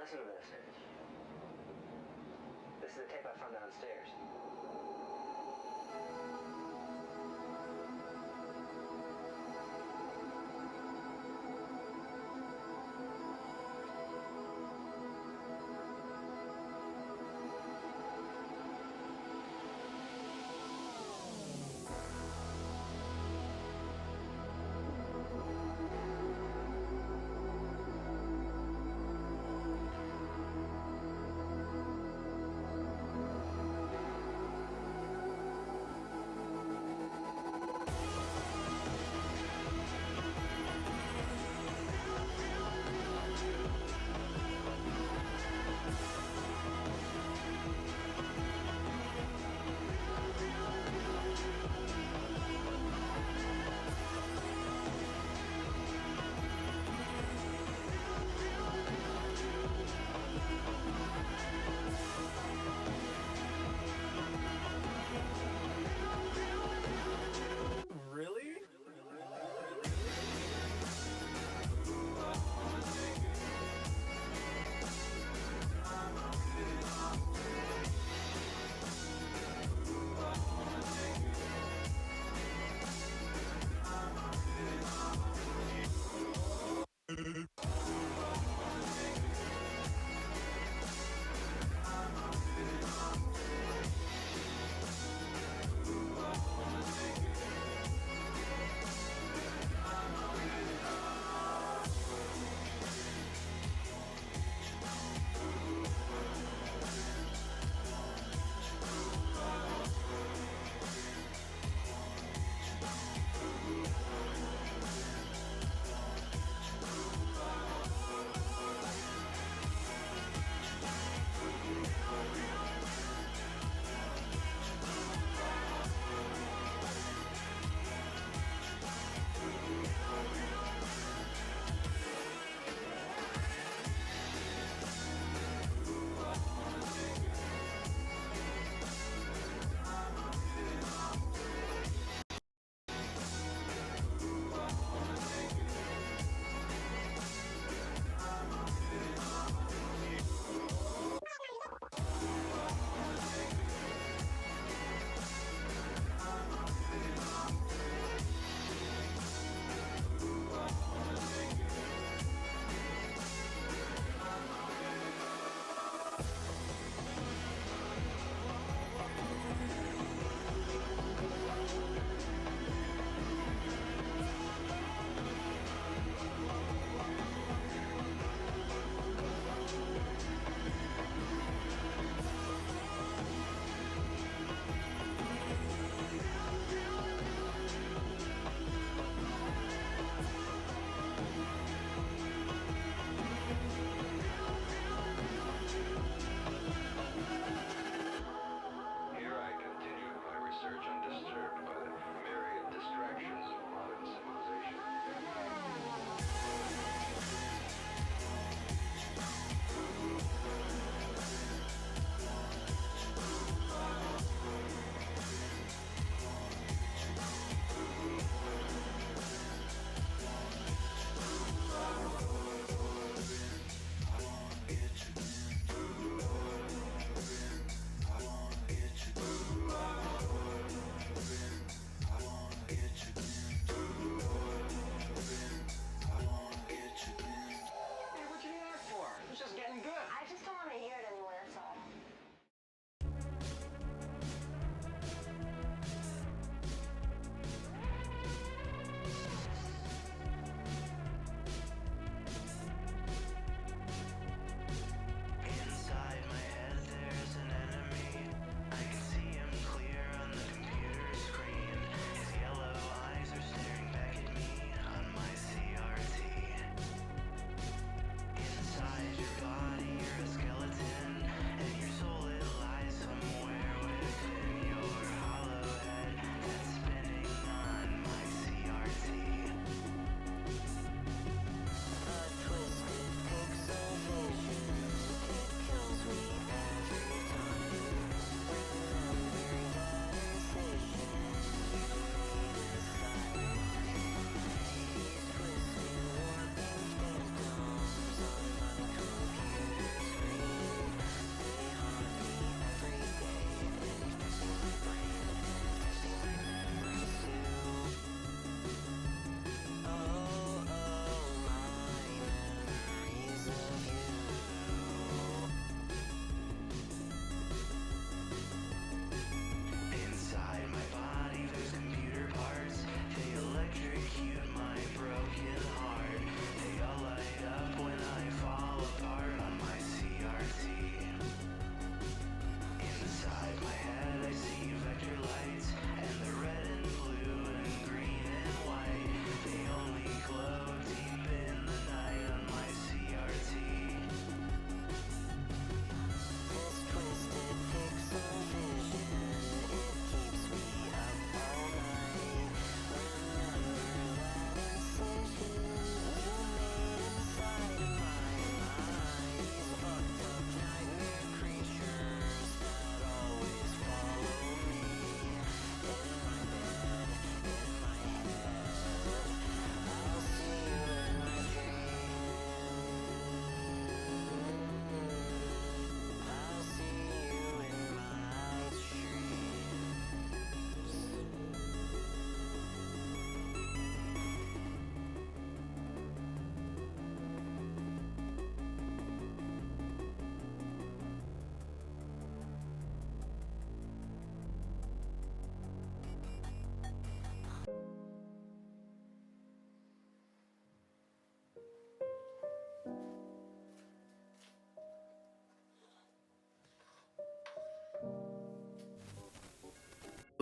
Listen to this. This is the tape I found downstairs.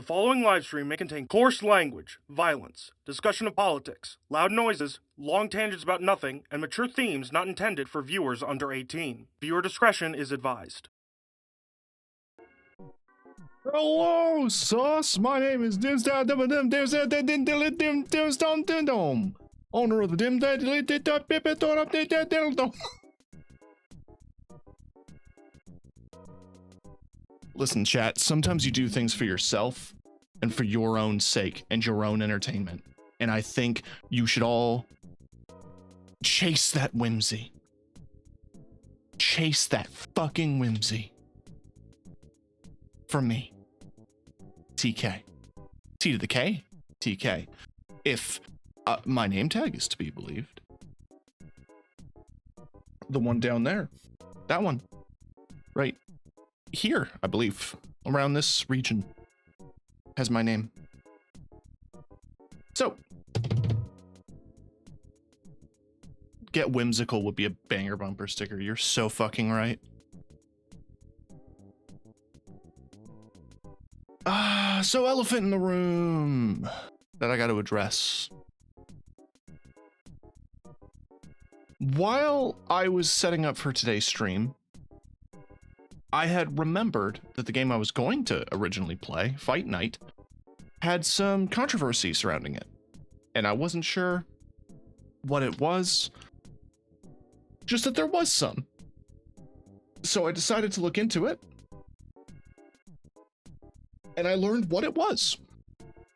following livestream may contain coarse language, violence, discussion of politics, loud noises, long tangents about nothing, and mature themes not intended for viewers under 18. Viewer discretion is advised. Hello, sus. My name is Dimsdom, owner of the Dim. Listen, chat, sometimes you do things for yourself and for your own sake and your own entertainment. And I think you should all chase that whimsy. Chase that fucking whimsy. From me. TK. T to the K? TK. If my name tag is to be believed. The one down there. That one. Right here, I believe. Around this region. Has my name. So. Get whimsical would be a banger bumper sticker. You're so fucking right. So elephant in the room that I got to address. While I was setting up for today's stream, I had remembered that the game I was going to originally play, Fight Night, had some controversy surrounding it. And I wasn't sure what it was, just that there was some. So I decided to look into it. And I learned what it was.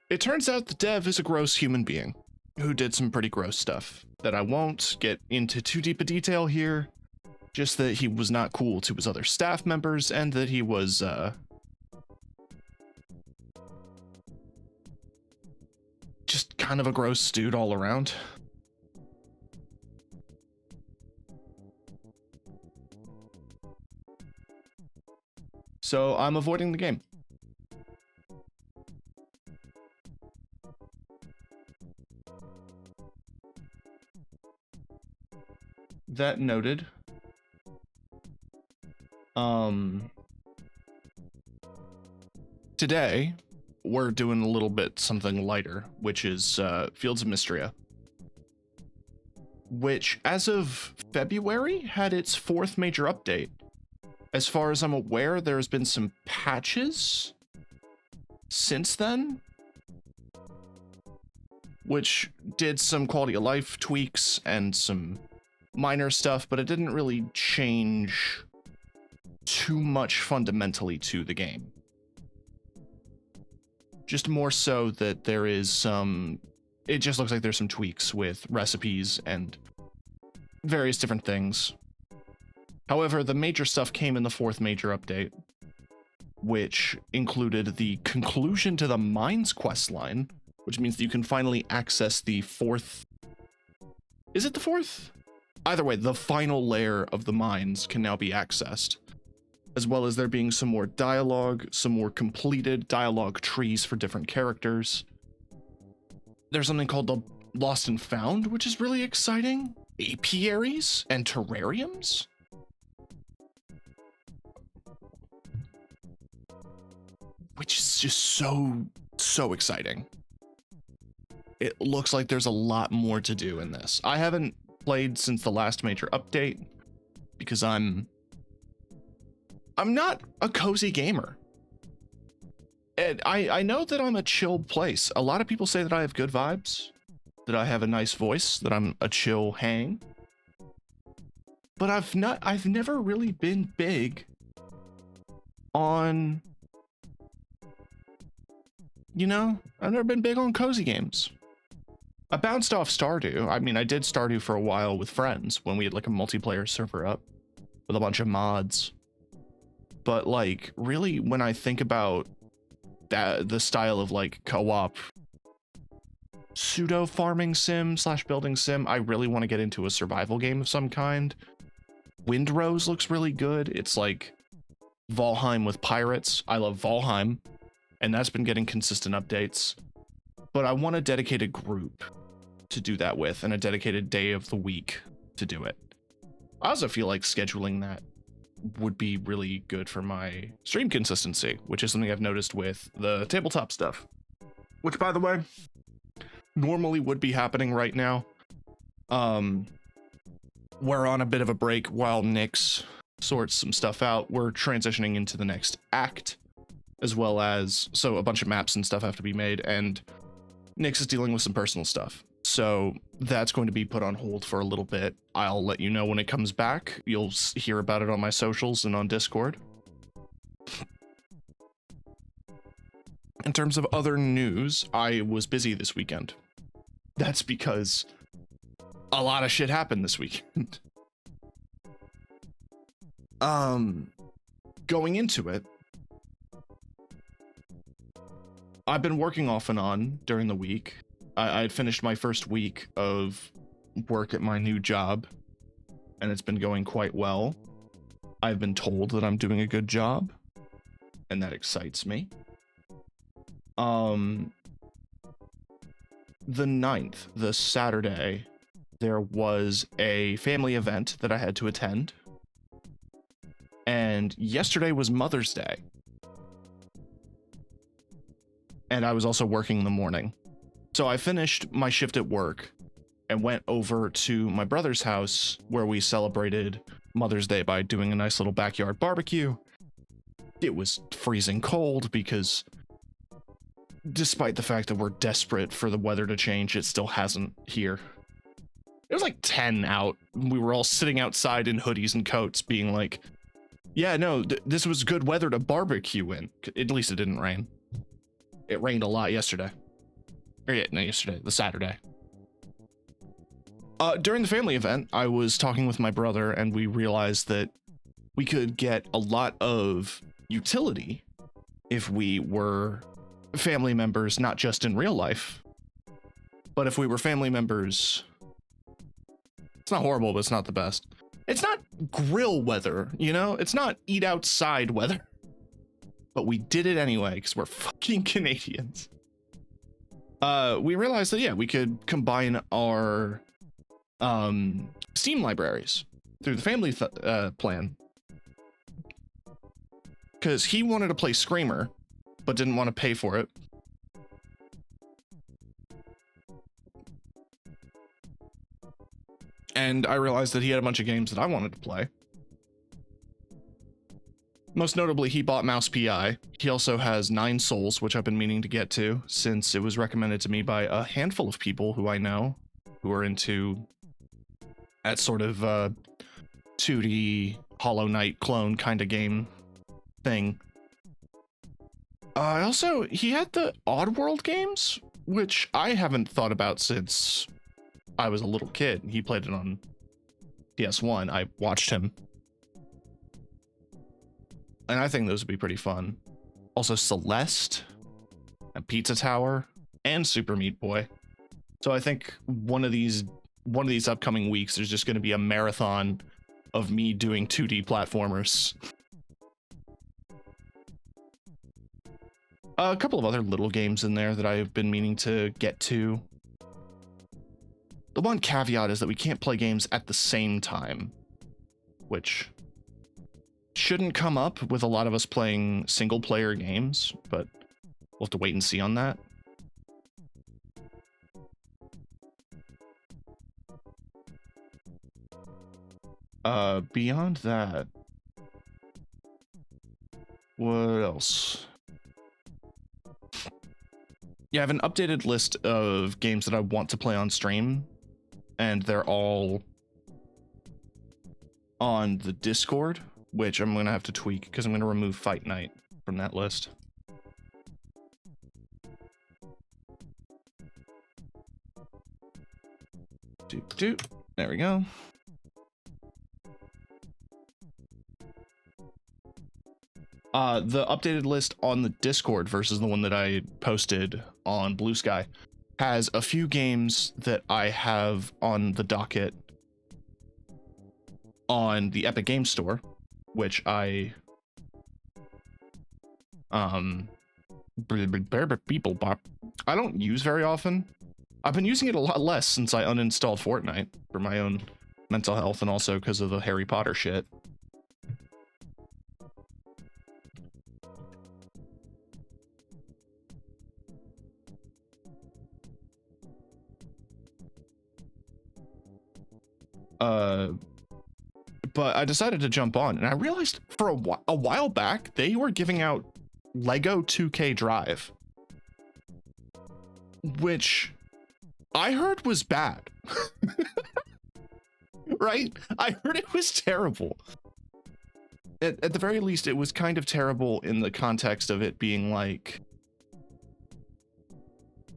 It turns out the dev is a gross human being who did some pretty gross stuff that I won't get into too deep a detail here. Just that he was not cool to his other staff members and that he was, just kind of a gross dude all around. So I'm avoiding the game. That noted. Today we're doing a little bit something lighter, which is Fields of Mistria, which as of February had its 4th major update. As far as I'm aware, there's been some patches since then, which did some quality of life tweaks and some minor stuff, but it didn't really change too much fundamentally to the game. Just more so that there is some, it just looks like there's some tweaks with recipes and various different things. However, the major stuff came in the 4th major update, which included the conclusion to the Mines quest line, which means that you can finally access the 4th, is it the 4th? Either way, the final layer of the mines can now be accessed, as well as there being some more dialogue, some more completed dialogue trees for different characters. There's something called the Lost and Found, which is really exciting. Apiaries and terrariums. Which is just so exciting. It looks like there's a lot more to do in this. I haven't played since the last major update because I'm not a cozy gamer. And I know that I'm a chill place. A lot of people say that I have good vibes, that I have a nice voice, that I'm a chill hang. But I've never really been big on, you know, I've never been big on cozy games. I bounced off Stardew. I mean, I did Stardew for a while with friends when we had like a multiplayer server up with a bunch of mods. But like, really, when I think about that, the style of like co-op pseudo farming sim / building sim, I really want to get into a survival game of some kind. Windrose looks really good. It's like Valheim with pirates. I love Valheim, and that's been getting consistent updates. But I want a dedicated group to do that with and a dedicated day of the week to do it. I also feel like scheduling that would be really good for my stream consistency, which is something I've noticed with the tabletop stuff. Which, by the way, normally would be happening right now. We're on a bit of a break while Nyx sorts some stuff out. We're transitioning into the next act, as well as, so a bunch of maps and stuff have to be made, and Nyx is dealing with some personal stuff. So that's going to be put on hold for a little bit. I'll let you know when it comes back. You'll hear about it on my socials and on Discord. In terms of other news, I was busy this weekend. That's because a lot of shit happened this weekend. Going into it, I've been working off and on during the week. I had finished my first week of work at my new job, and it's been going quite well. I've been told that I'm doing a good job, and that excites me. The 9th, the Saturday, there was a family event that I had to attend. And yesterday was Mother's Day. And I was also working in the morning. So I finished my shift at work and went over to my brother's house where we celebrated Mother's Day by doing a nice little backyard barbecue. It was freezing cold because despite the fact that we're desperate for the weather to change, it still hasn't here. It was like 10 out. We were all sitting outside in hoodies and coats being like, yeah, no, this was good weather to barbecue in. At least it didn't rain. It rained a lot yesterday. Or yeah, no, yesterday, the Saturday. During the family event, I was talking with my brother and we realized that we could get a lot of utility if we were family members, not just in real life, but if we were family members. It's not horrible, but it's not the best. It's not grill weather, you know? It's not eat outside weather. But we did it anyway, because we're fucking Canadians. We realized that, yeah, we could combine our Steam libraries through the family plan. Because he wanted to play Screamer, but didn't want to pay for it. And I realized that he had a bunch of games that I wanted to play. Most notably, he bought Mouse PI. He also has 9 Souls, which I've been meaning to get to, since it was recommended to me by a handful of people who I know, who are into that sort of 2D Hollow Knight clone kind of game thing. He had the Oddworld games, which I haven't thought about since I was a little kid. He played it on PS1. I watched him. And I think those would be pretty fun. Also Celeste, and Pizza Tower, and Super Meat Boy. So I think one of these upcoming weeks, there's just going to be a marathon of me doing 2D platformers. A couple of other little games in there that I've been meaning to get to. The one caveat is that we can't play games at the same time, which shouldn't come up with a lot of us playing single player games, but we'll have to wait and see on that. Beyond that, what else? Yeah, I have an updated list of games that I want to play on stream, and they're all on the Discord, which I'm going to have to tweak because I'm going to remove Fight Night from that list. There we go. The updated list on the Discord versus the one that I posted on Blue Sky has a few games that I have on the docket on the Epic Games Store, which I I don't use very often. I've been using it a lot less since I uninstalled Fortnite for my own mental health and also because of the Harry Potter shit. But I decided to jump on, and I realized for a while back they were giving out Lego 2K Drive, which I heard was bad. Right? I heard it was terrible. At the very least, it was kind of terrible in the context of it being like,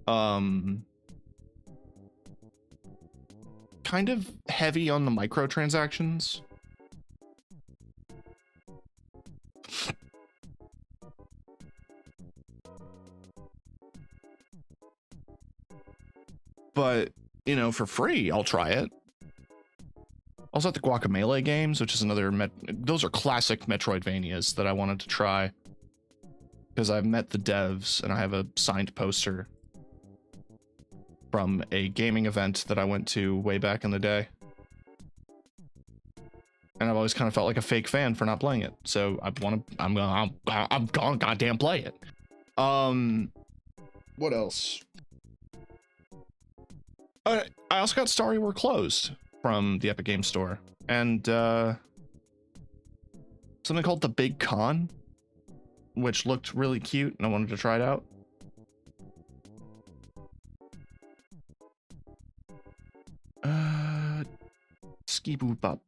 kind of heavy on the microtransactions. But, you know, for free, I'll try it. Also at the Guacamelee games, which is another, those are classic Metroidvanias that I wanted to try. Because I've met the devs and I have a signed poster from a gaming event that I went to way back in the day. And I've always kind of felt like a fake fan for not playing it. So I'm gonna goddamn play it. What else? I also got Starry We're Closed from the Epic Games Store, and something called The Big Con, which looked really cute, and I wanted to try it out. Ski boop up.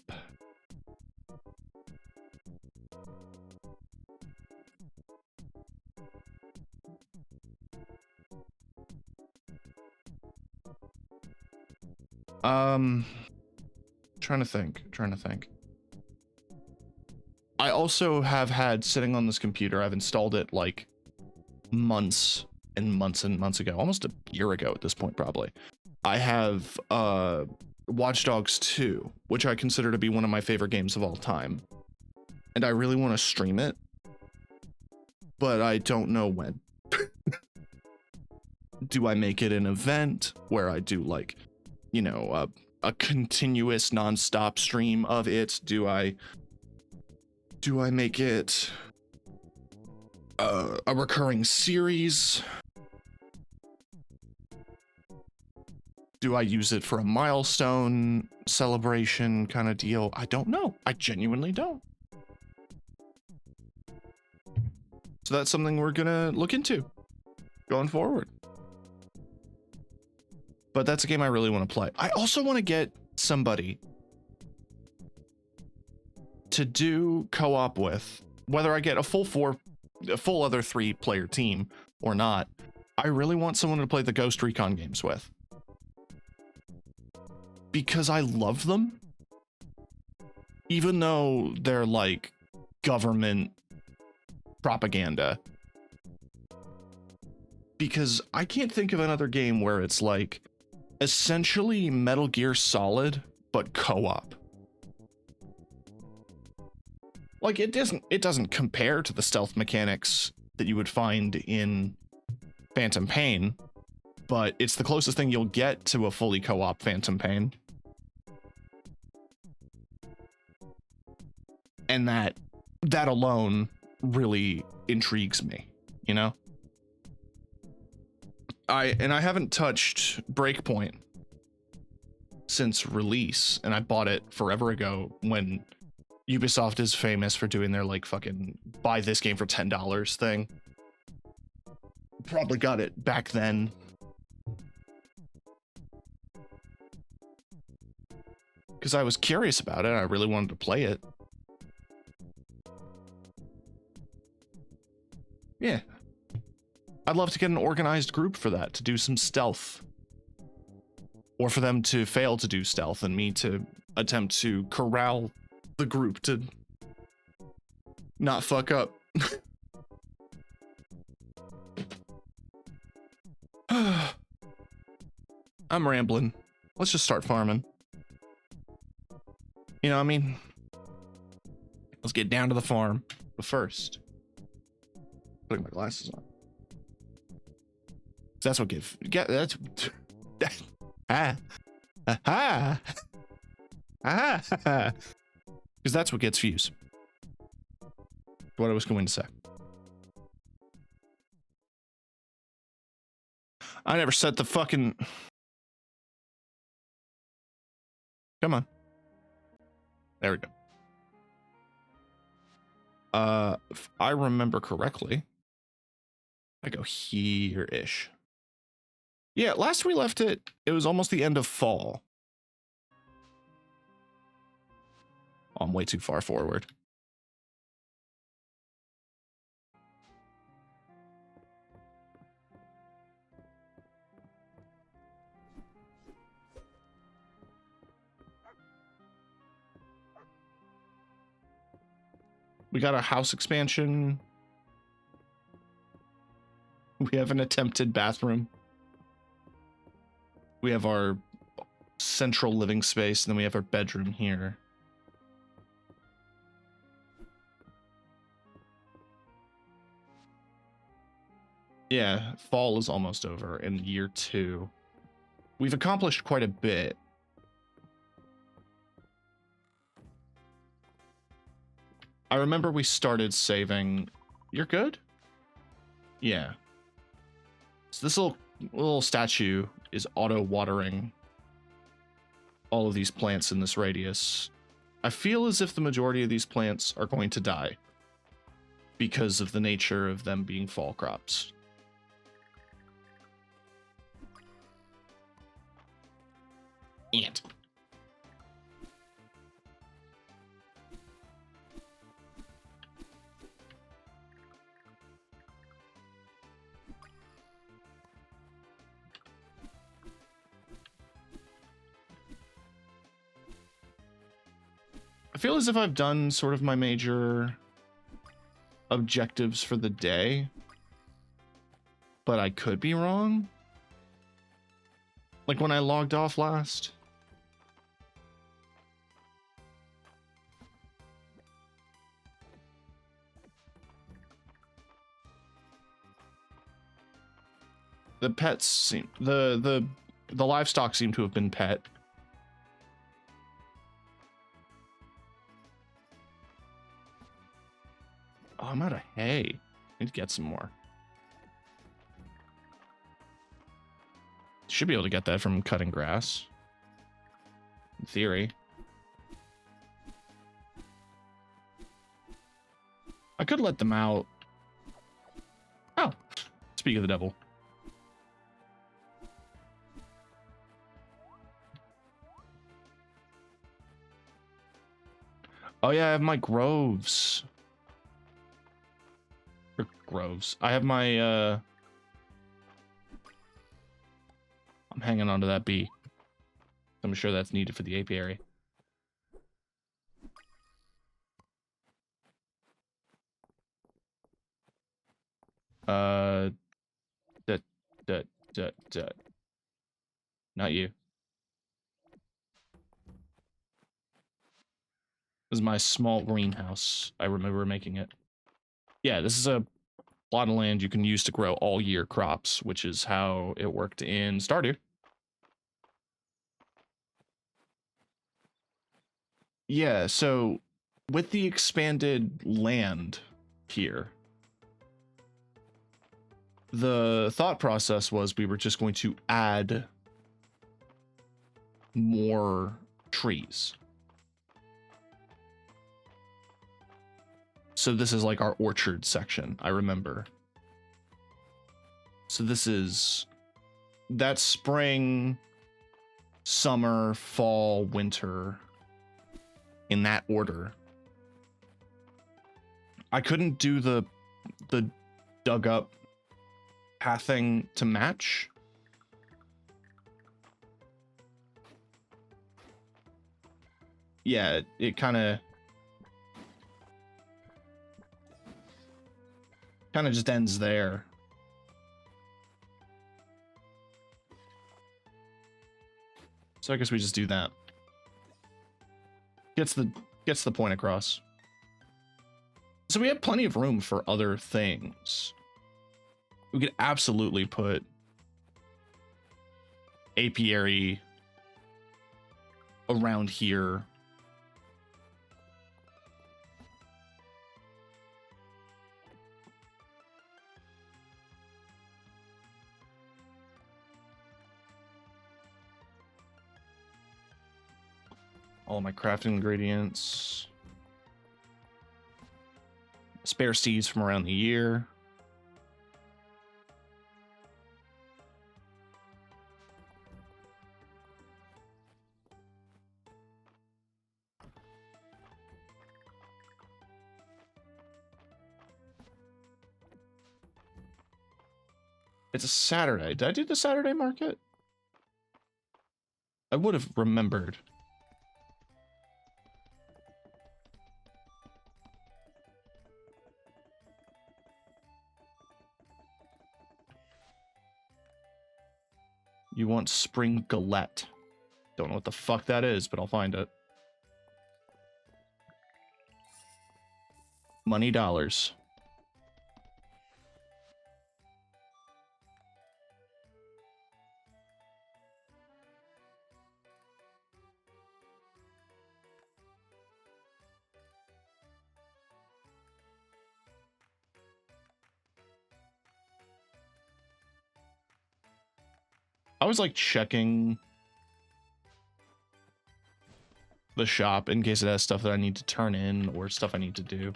Trying to think. I also have had sitting on this computer, I've installed it like months and months and months ago, almost a year ago at this point, probably. I have Watch Dogs 2, which I consider to be one of my favorite games of all time. And I really want to stream it, but I don't know when. Do I make it an event where I do like, you know, a continuous non-stop stream of it? Do I make it a recurring series? Do I use it for a milestone celebration kind of deal? I don't know. I genuinely don't. So that's something we're gonna look into going forward. But that's a game I really want to play. I also want to get somebody to do co-op with, whether I get a full other 3-player team or not. I really want someone to play the Ghost Recon games with, because I love them, even though they're like government propaganda. Because I can't think of another game where it's like essentially Metal Gear Solid but co-op. Like it doesn't compare to the stealth mechanics that you would find in Phantom Pain, but it's the closest thing you'll get to a fully co-op Phantom Pain. And that alone really intrigues me, you know? I haven't touched Breakpoint since release, and I bought it forever ago when Ubisoft is famous for doing their like fucking buy this game for $10 thing. Probably got it back then. Because I was curious about it. I really wanted to play it. Yeah. I'd love to get an organized group for that, to do some stealth. Or for them to fail to do stealth and me to attempt to corral the group to not fuck up. I'm rambling. Let's just start farming. You know what I mean? Let's get down to the farm. But first, putting my glasses on. That's what that's because that's what gets views. What I was going to say. I never set the fucking. Come on. There we go. If I remember correctly, I go here-ish. Yeah, last we left it, it was almost the end of fall. Oh, I'm way too far forward. We got a house expansion. We have an attempted bathroom. We have our central living space, and then we have our bedroom here. Yeah, fall is almost over in year 2. We've accomplished quite a bit. I remember we started saving. You're good? Yeah. So this little statue is auto-watering all of these plants in this radius. I feel as if the majority of these plants are going to die because of the nature of them being fall crops. Ant. I feel as if I've done sort of my major objectives for the day, but I could be wrong. Like when I logged off last. The pets seem the livestock seem to have been pet. Oh, I'm out of hay. I need to get some more. Should be able to get that from cutting grass. In theory. I could let them out. Oh, speak of the devil. Oh yeah, I have my groves. Or groves. I have my I'm hanging on to that bee. I'm sure that's needed for the apiary. Dut, dut, dut, dut. Not you. This is my small greenhouse. I remember making it. Yeah, this is a plot of land you can use to grow all year crops, which is how it worked in Stardew. Yeah, so with the expanded land here, the thought process was we were just going to add more trees. So this is like our orchard section, I remember. So this is that spring, summer, fall, winter, in that order. I couldn't do the dug up pathing to match. Yeah, it kind of just ends there. So I guess we just do that. Gets the point across. So we have plenty of room for other things. We could absolutely put apiary around here. All my crafting ingredients. Spare seeds from around the year. It's a Saturday. Did I do the Saturday market? I would have remembered. You want spring galette. Don't know what the fuck that is, but I'll find it. Money dollars. I was like checking the shop in case it has stuff that I need to turn in or stuff I need to do.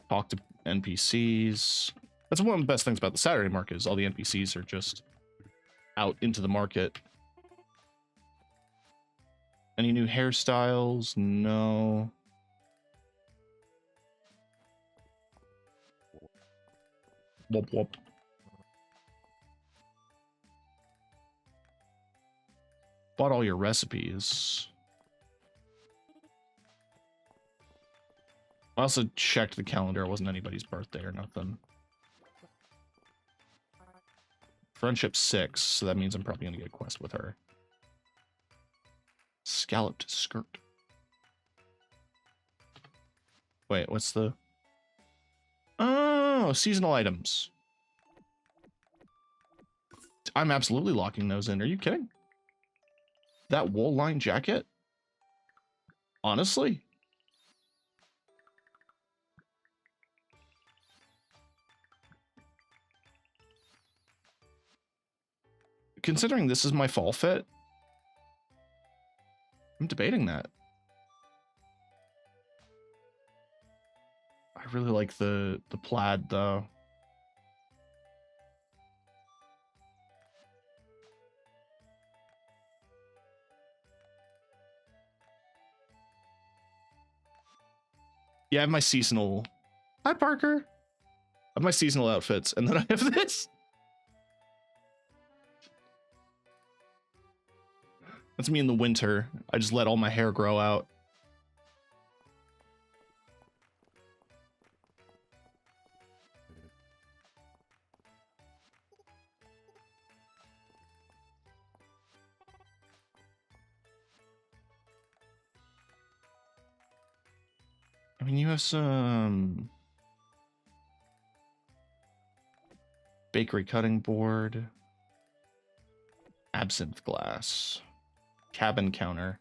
Talk to NPCs. That's one of the best things about the Saturday market is all the NPCs are just out into the market. Any new hairstyles? No. Whoop whoop. Bought all your recipes. I also checked the calendar. It wasn't anybody's birthday or nothing. Friendship 6, so that means I'm probably gonna get a quest with her. Scalloped skirt. Wait, what's the... Oh, seasonal items. I'm absolutely locking those in. Are you kidding? That wool line jacket? Honestly? Considering this is my fall fit, I'm debating that. I really like the plaid though. Yeah, I have my seasonal. Hi, Parker. I have my seasonal outfits, and then I have this. That's me in the winter. I just let all my hair grow out. I mean, you have some bakery cutting board, absinthe glass, cabin counter.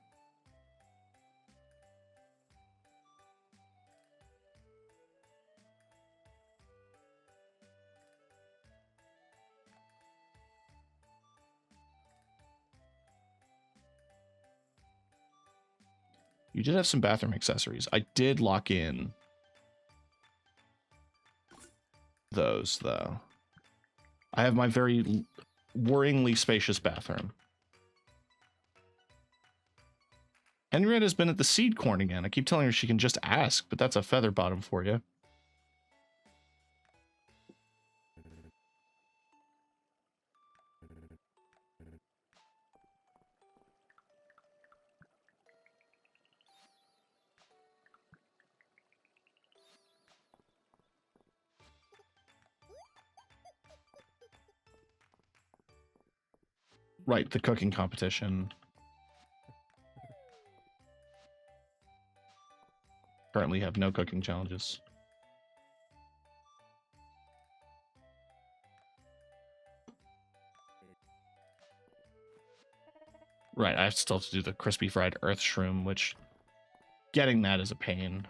You did have some bathroom accessories. I did lock in those, though. I have my very worryingly spacious bathroom. Henrietta's been at the seed corn again. I keep telling her she can just ask, but that's a feather bottom for you. Right, the cooking competition. Currently have no cooking challenges. Right, I still have to do the crispy fried earth shroom, which getting that is a pain.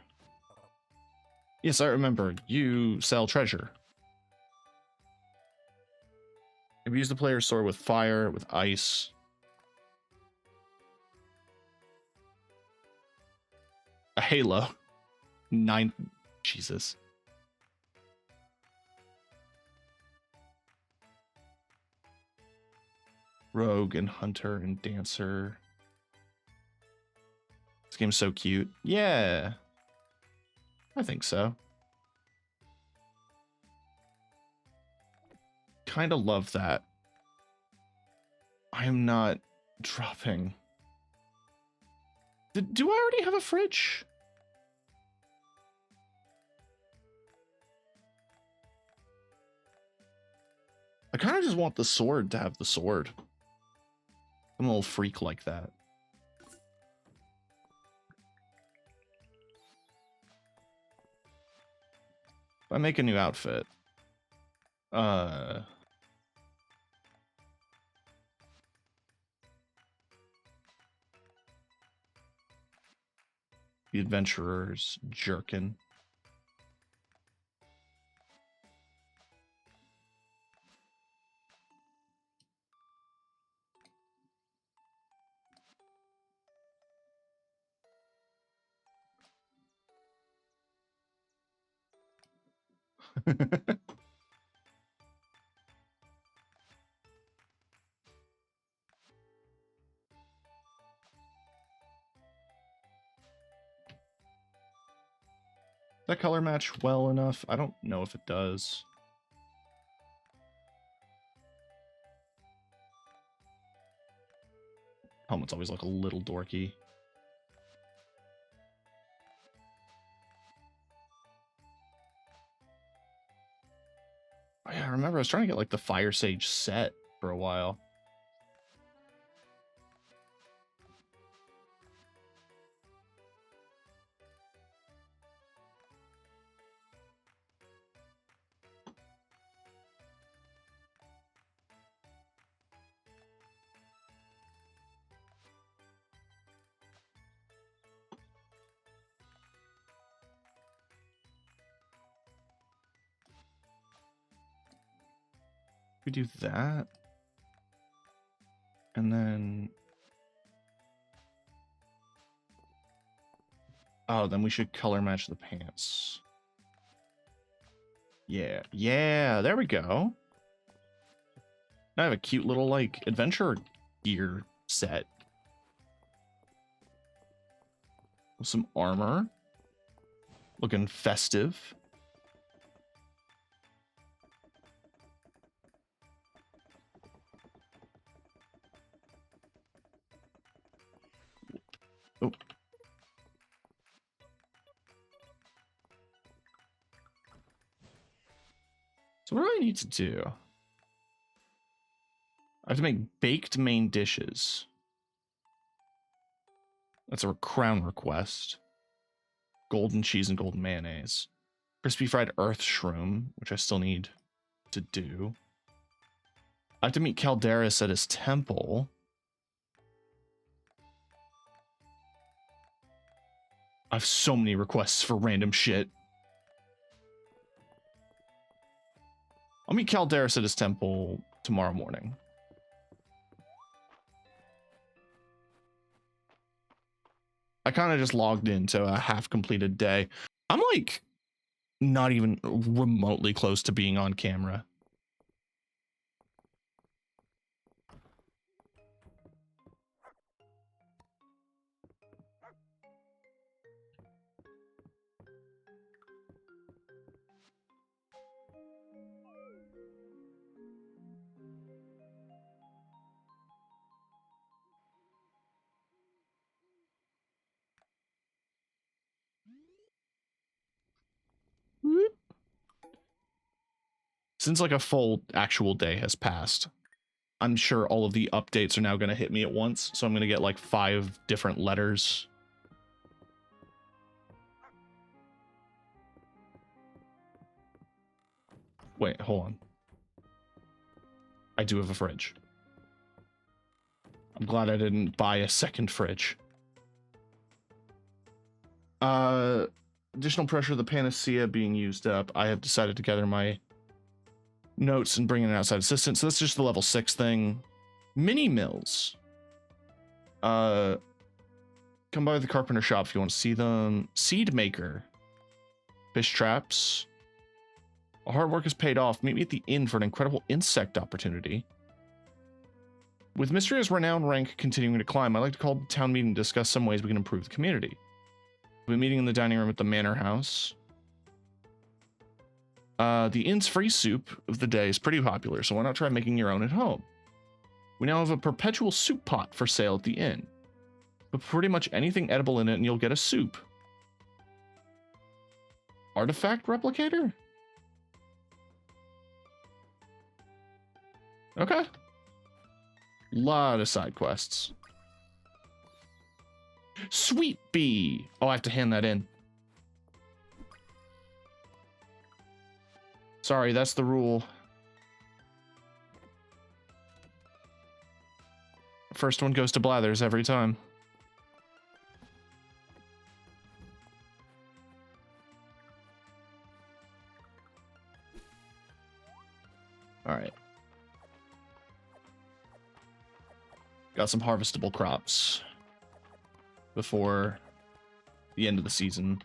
Yes, I remember. You sell treasure. If you use the player's sword with fire, with ice, A halo. 9. Jesus. Rogue and Hunter and Dancer. This game's so cute. Yeah. I think so. Kind of love that. I am not dropping. Do I already have a fridge? I kind of just want the sword to have the sword. I'm a little freak like that. If I make a new outfit, the adventurer's jerkin. That color match well enough? I don't know if it does. Helmets always look a little dorky. Oh, yeah, I remember I was trying to get like the Fire Sage set for a while. We do that. And then... oh, then we should color match the pants. Yeah. Yeah, there we go. Now I have a cute little, like, adventure gear set. With some armor. Looking festive. Oh. So what do I need to do? I have to make baked main dishes. That's a crown request. Golden cheese and golden mayonnaise. Crispy fried earth shroom, which I still need to do. I have to meet Calderis at his temple. I have so many requests for random shit. I'll meet Calderis at his temple tomorrow morning. I kind of just logged into a half-completed day. I'm like not even remotely close to being on camera. Since like a full actual day has passed, I'm sure all of the updates are now going to hit me at once. So I'm going to get like 5 different letters. Wait, hold on. I do have a fridge. I'm glad I didn't buy a second fridge. Additional pressure of the panacea being used up. I have decided to gather my notes and bring in an outside assistant. So that's just the level 6 thing. Mini mills. Got Come by the carpenter shop if you want to see them. Seed maker. Fish traps. Our hard work is paid off. Meet me at the inn for an incredible insect opportunity. With Mistria's renowned rank continuing to climb, I'd like to call the town meeting to discuss some ways we can improve the community. We'll be meeting in the dining room at the manor house. The inn's free soup of the day is pretty popular, so why not try making your own at home? We now have a perpetual soup pot for sale at the inn. Put pretty much anything edible in it and you'll get a soup. Artifact replicator? Okay. Lot of side quests. Sweet bee. Oh, I have to hand that in. Sorry, that's the rule. First one goes to Blathers every time. All right. Got some harvestable crops before the end of the season.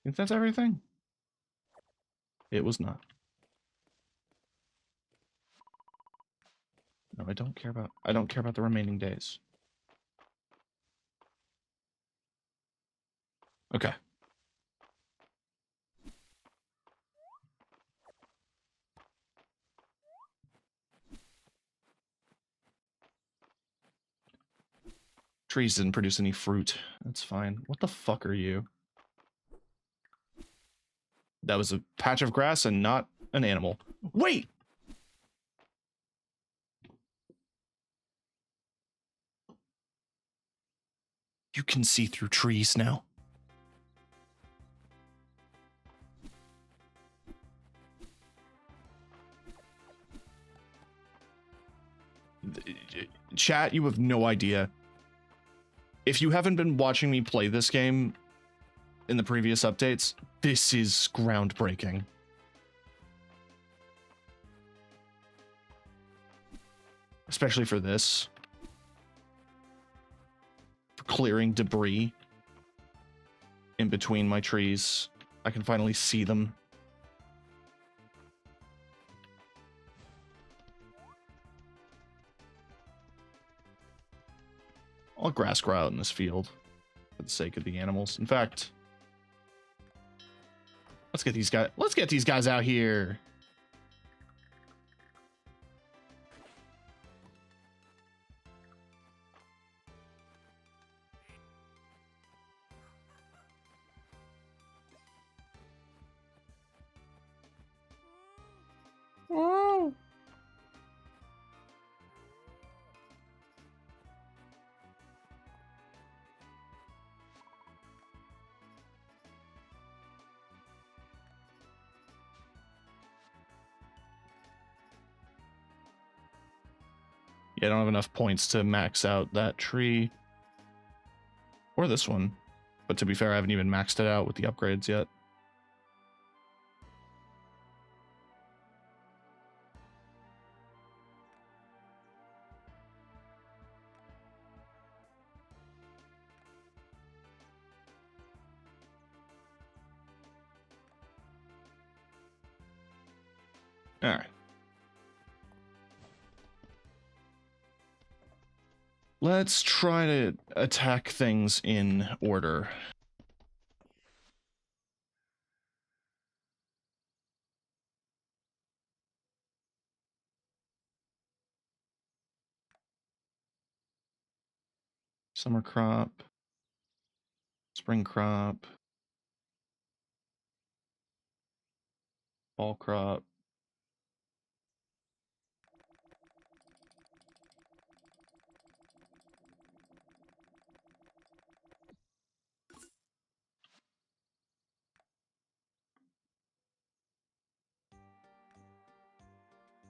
Think that's everything? It was not. No, I don't care about the remaining days. Okay. Trees didn't produce any fruit. That's fine. What the fuck are you? That was a patch of grass and not an animal. Wait! You can see through trees now. Chat, you have no idea. If you haven't been watching me play this game in the previous updates, this is groundbreaking. Especially for this. For clearing debris in between my trees. I can finally see them. I'll grass grow out in this field for the sake of the animals. In fact, let's get these guys out here. Oh. Yeah, I don't have enough points to max out that tree. Or this one. But to be fair, I haven't even maxed it out with the upgrades yet. Alright. Let's try to attack things in order. Summer crop. Spring crop. Fall crop.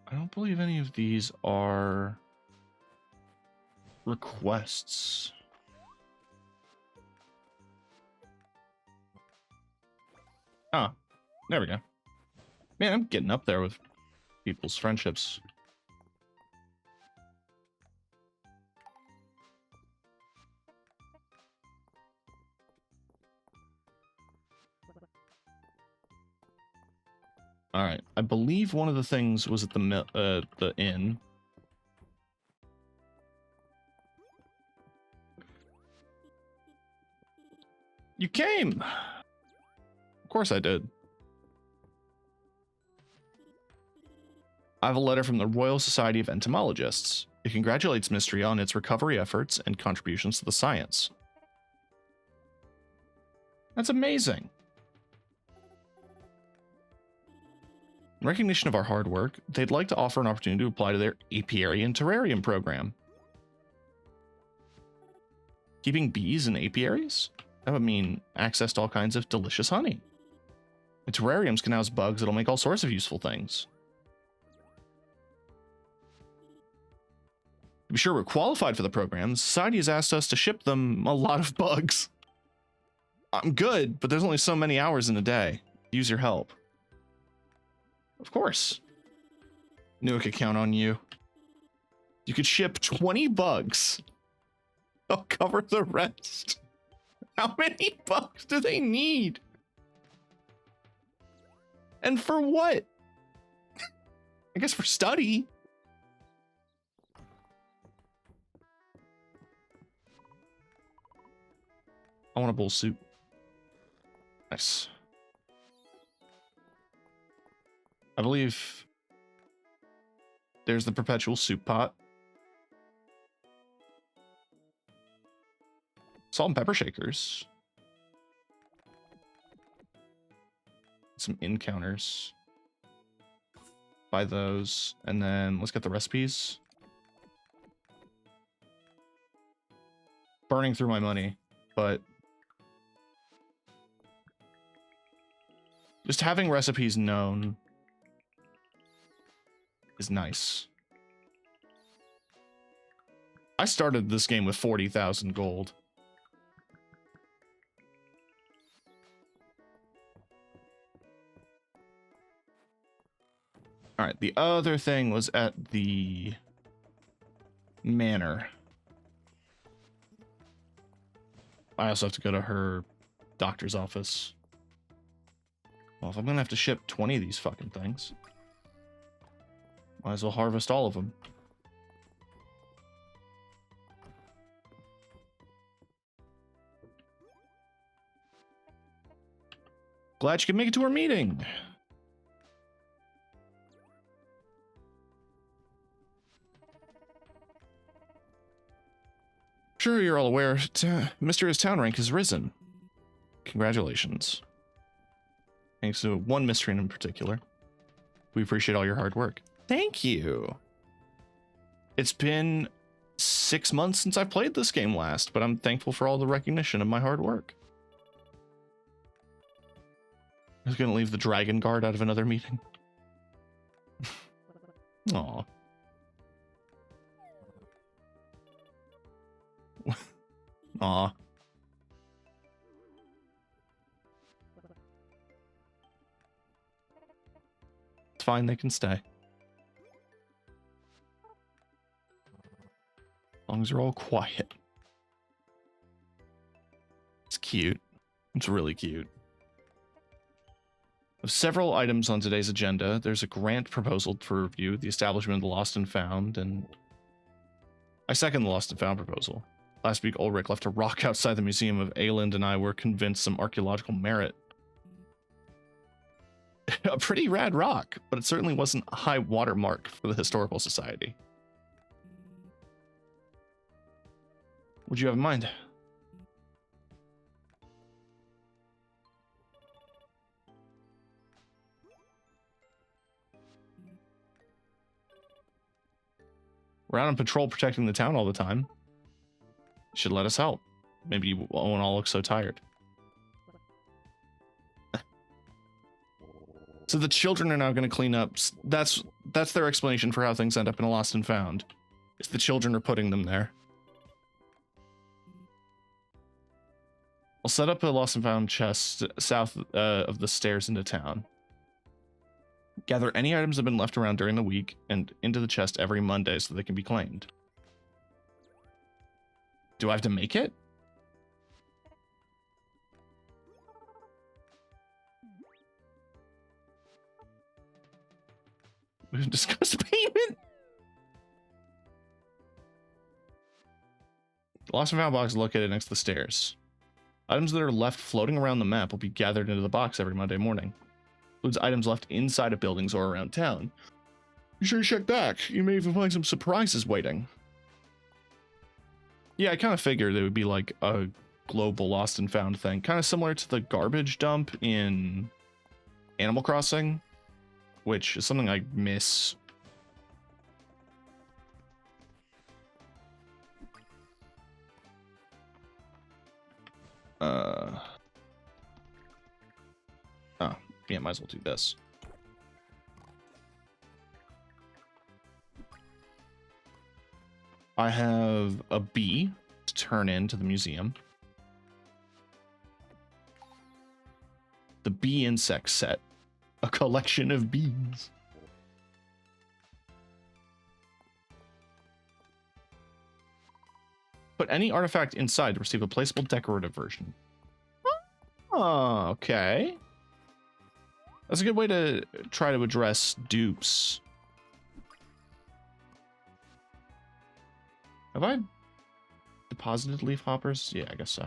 I don't believe any of these are Requests. Ah, there we go. Man, I'm getting up there with people's friendships. All right, I believe one of the things was at the inn. You came. Of course I did. I have a letter from the Royal Society of Entomologists. It congratulates Mistria on its recovery efforts and contributions to the science. That's amazing. In recognition of our hard work, they'd like to offer an opportunity to apply to their apiary and terrarium program. Keeping bees in apiaries? That would mean access to all kinds of delicious honey. And terrariums can house bugs that'll make all sorts of useful things. To be sure we're qualified for the program, the society has asked us to ship them a lot of bugs. I'm good, but there's only so many hours in a day. Use your help. Of course. Knew I could count on you. You could ship 20 bugs. I'll cover the rest. How many bugs do they need? And for what? I guess for study. I want a bowl soup. Nice. I believe there's the perpetual soup pot. Salt and pepper shakers. Some encounters. Buy those. And then let's get the recipes. Burning through my money, but just having recipes known is nice. I started this game with 40,000 gold. All right, the other thing was at the manor. I also have to go to her doctor's office. Well, if I'm gonna have to ship 20 of these fucking things, might as well harvest all of them. Glad you could make it to our meeting. Sure, you're all aware, Mistria's town rank has risen. Congratulations. Thanks to one Mistrian in particular. We appreciate all your hard work. Thank you. It's been 6 months since I played this game last, but I'm thankful for all the recognition of my hard work. I was gonna leave the Dragon Guard out of another meeting. Aw. Aw. It's fine, they can stay. As long as they're all quiet. It's cute. It's really cute. Of several items on today's agenda, there's a grant proposal for review, the establishment of the Lost and Found, and I second the Lost and Found proposal. Last week, Ulrich left a rock outside the Museum of Aland, and I were convinced some archaeological merit. A pretty rad rock, but it certainly wasn't a high watermark for the Historical Society. What'd you have in mind? We're out on patrol protecting the town all the time. You should let us help. Maybe you won't all look so tired. So the children are now going to clean up. That's their explanation for how things end up in a Lost and Found. Is the children are putting them there. I'll set up a lost and found chest south of the stairs into town. Gather any items that have been left around during the week and into the chest every Monday so they can be claimed. Do I have to make it? We've discussed payment. The lost and found box is located next to the stairs. Items that are left floating around the map will be gathered into the box every Monday morning. Includes items left inside of buildings or around town. Be sure to check back. You may even find some surprises waiting. Yeah, I kind of figured it would be like a global lost and found thing. Kind of similar to the garbage dump in Animal Crossing, which is something I miss. Oh, yeah, might as well do this. I have a bee to turn into the museum. The bee insect set. A collection of bees. Put any artifact inside to receive a placeable decorative version. Oh, okay. That's a good way to try to address dupes. Have I deposited leaf hoppers? Yeah, I guess so.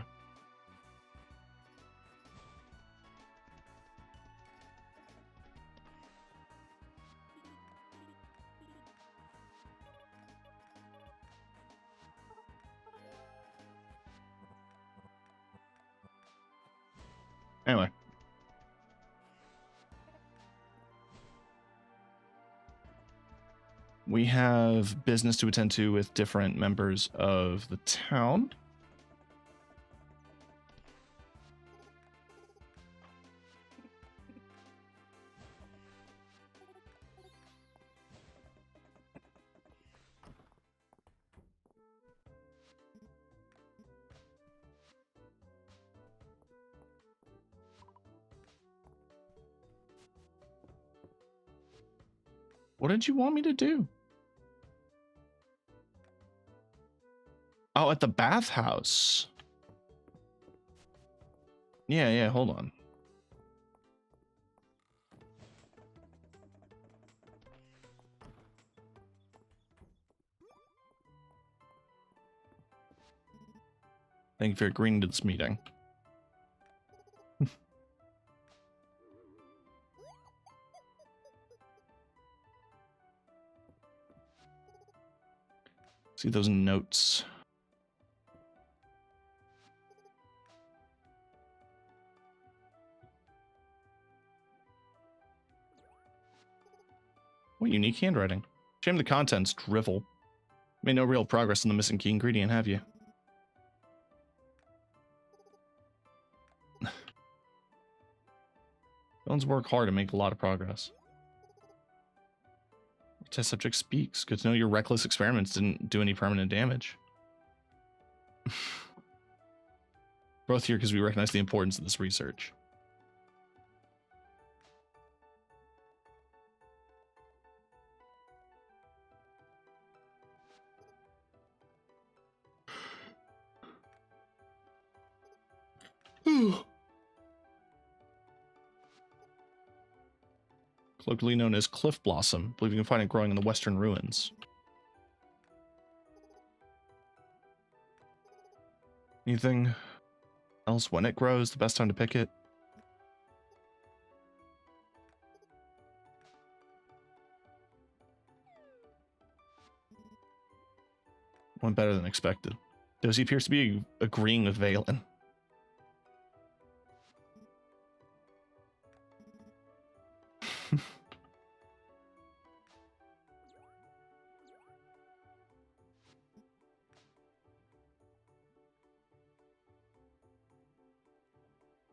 Anyway. We have business to attend to with different members of the town. What did you want me to do? Oh, at the bathhouse. Yeah, hold on. Thank you for agreeing to this meeting. See those notes. What unique handwriting. Shame the contents drivel. Made no real progress on the missing key ingredient, have you? Villains work hard to make a lot of progress. Test subject speaks. Good to know your reckless experiments didn't do any permanent damage. Both here because we recognize the importance of this research. Colloquially known as cliff blossom. Believe you can find it growing in the western ruins. Anything else when it grows? The best time to pick it? Went better than expected. Dozy appears to be agreeing with Valen.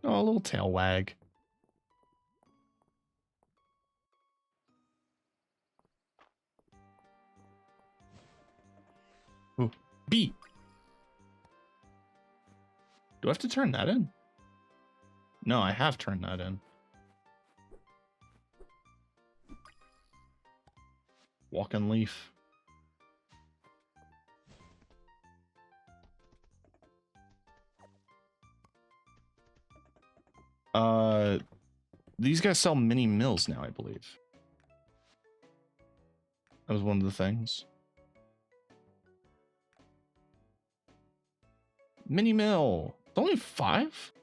Oh, a little tail wag. Ooh, bee. Do I have to turn that in? No, I have turned that in. Walking leaf. These guys sell mini mills now, I believe. That was one of the things. Mini mill. It's only 5?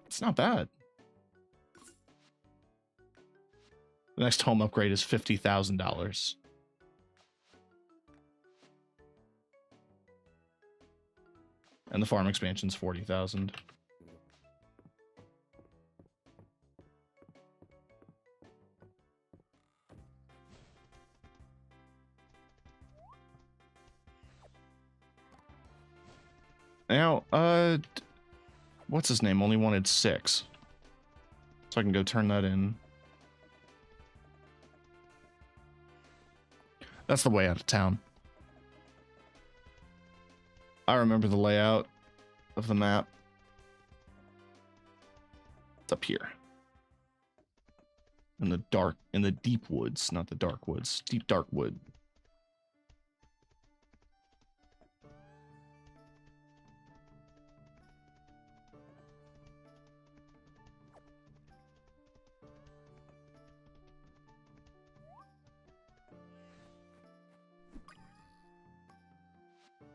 It's not bad. The next home upgrade is $50,000. And the farm expansion's 40,000. Now, what's his name? Only wanted 6. So I can go turn that in. That's the way out of town. I remember the layout of the map. It's up here. In the deep woods, not the dark woods. Deep dark wood.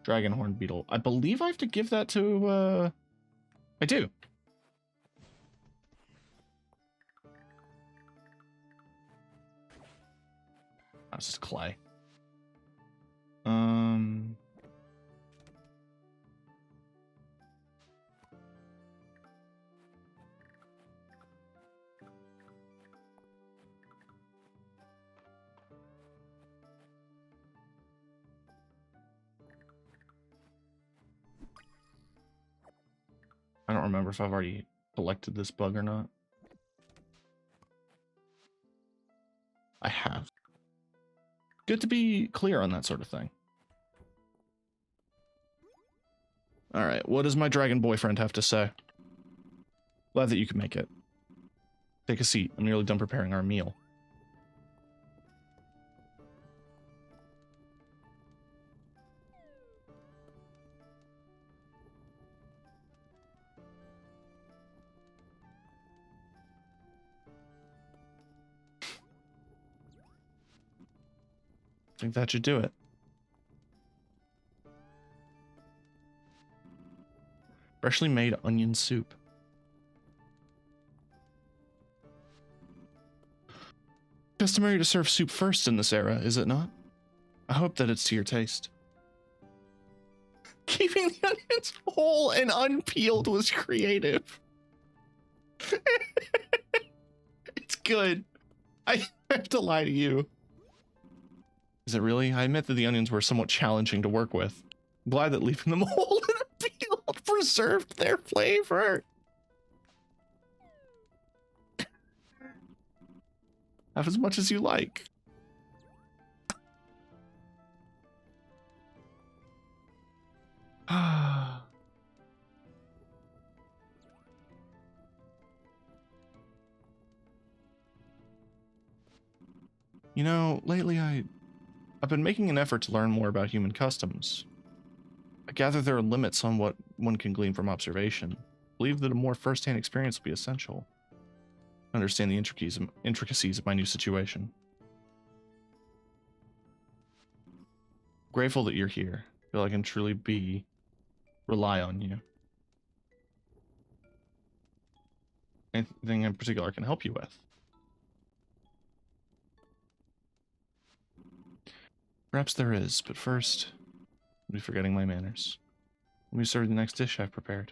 Dragonhorn beetle. I believe I have to give that to, I do. That's just clay. I don't remember if I've already collected this bug or not. I have. Good to be clear on that sort of thing. Alright, what does my dragon boyfriend have to say? Glad that you can make it. Take a seat. I'm nearly done preparing our meal. I think that should do it. Freshly made onion soup. Customary to serve soup first in this era, is it not? I hope that it's to your taste. Keeping the onions whole and unpeeled was creative. It's good. I have to lie to you. Is it really? I admit that the onions were somewhat challenging to work with. I'm glad that leaving them whole and unpeeled preserved their flavor. Have as much as you like. You know, lately I've been making an effort to learn more about human customs. I gather there are limits on what one can glean from observation. I believe that a more first-hand experience will be essential. I understand the intricacies of my new situation. Grateful that you're here. I feel I can truly rely on you. Anything in particular I can help you with? Perhaps there is, but first, I'll be forgetting my manners. Let me serve the next dish I've prepared.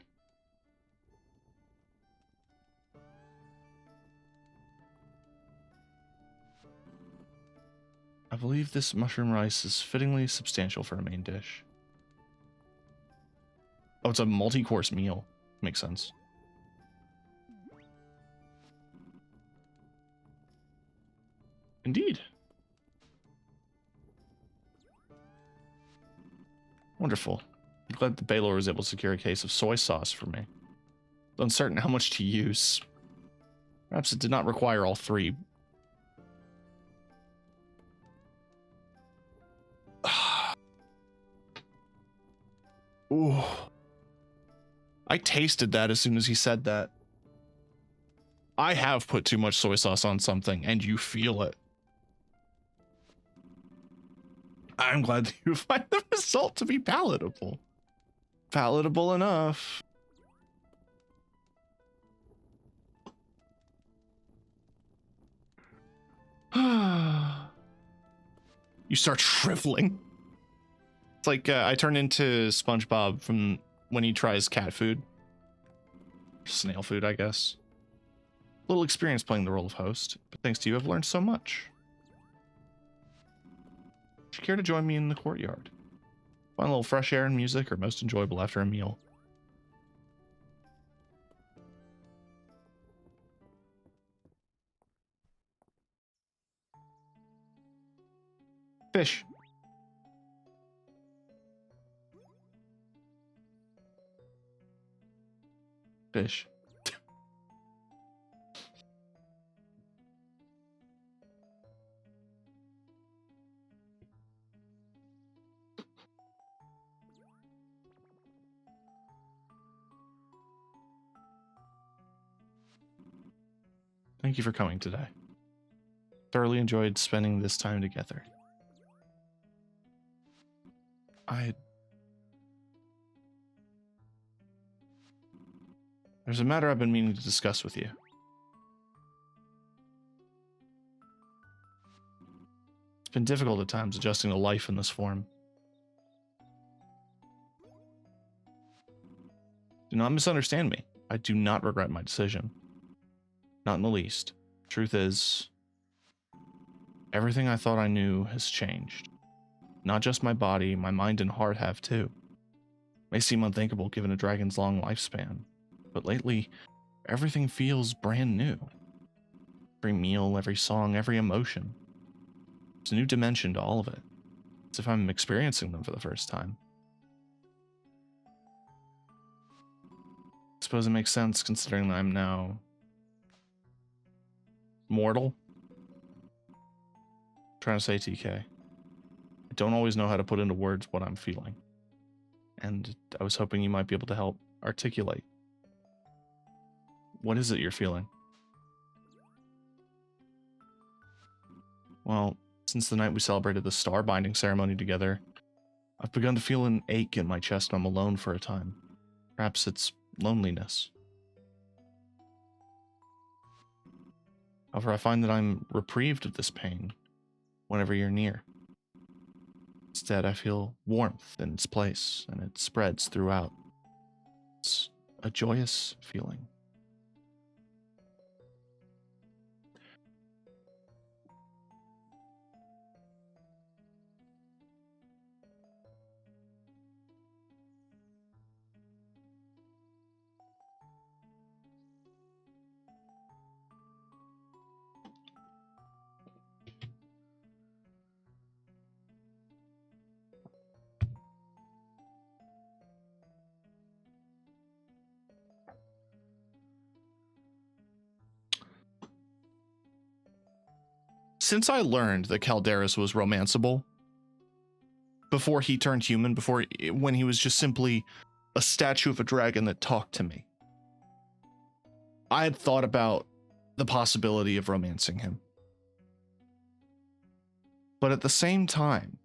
I believe this mushroom rice is fittingly substantial for a main dish. Oh, it's a multi-course meal. Makes sense. Indeed. Wonderful. I'm glad the Baylor was able to secure a case of soy sauce for me. Uncertain how much to use. Perhaps it did not require all three. Ooh. I tasted that as soon as he said that. I have put too much soy sauce on something, and you feel it. I'm glad that you find the result to be palatable. Palatable enough. You start shriveling. It's like I turn into SpongeBob from when he tries cat food. Snail food, I guess. Little experience playing the role of host, but thanks to you, I've learned so much. Would you care to join me in the courtyard? Find a little fresh air and music are most enjoyable after a meal. Fish. Fish. Thank you for coming today. Thoroughly enjoyed spending this time together. There's a matter I've been meaning to discuss with you. It's been difficult at times adjusting to life in this form. Do not misunderstand me. I do not regret my decision. Not in the least. Truth is, everything I thought I knew has changed. Not just my body, my mind and heart have too. May seem unthinkable given a dragon's long lifespan, but lately, everything feels brand new. Every meal, every song, every emotion. There's a new dimension to all of it. It's as if I'm experiencing them for the first time. I suppose it makes sense considering that I'm now mortal. I'm trying to say TK. I don't always know how to put into words what I'm feeling. And I was hoping you might be able to help articulate. What is it you're feeling? Well, since the night we celebrated the star binding ceremony together, I've begun to feel an ache in my chest when I'm alone for a time. Perhaps it's loneliness. However, I find that I'm reprieved of this pain whenever you're near. Instead, I feel warmth in its place, and it spreads throughout. It's a joyous feeling. Since I learned that Calderas was romanceable, before he turned human, when he was just simply a statue of a dragon that talked to me, I had thought about the possibility of romancing him. But at the same time,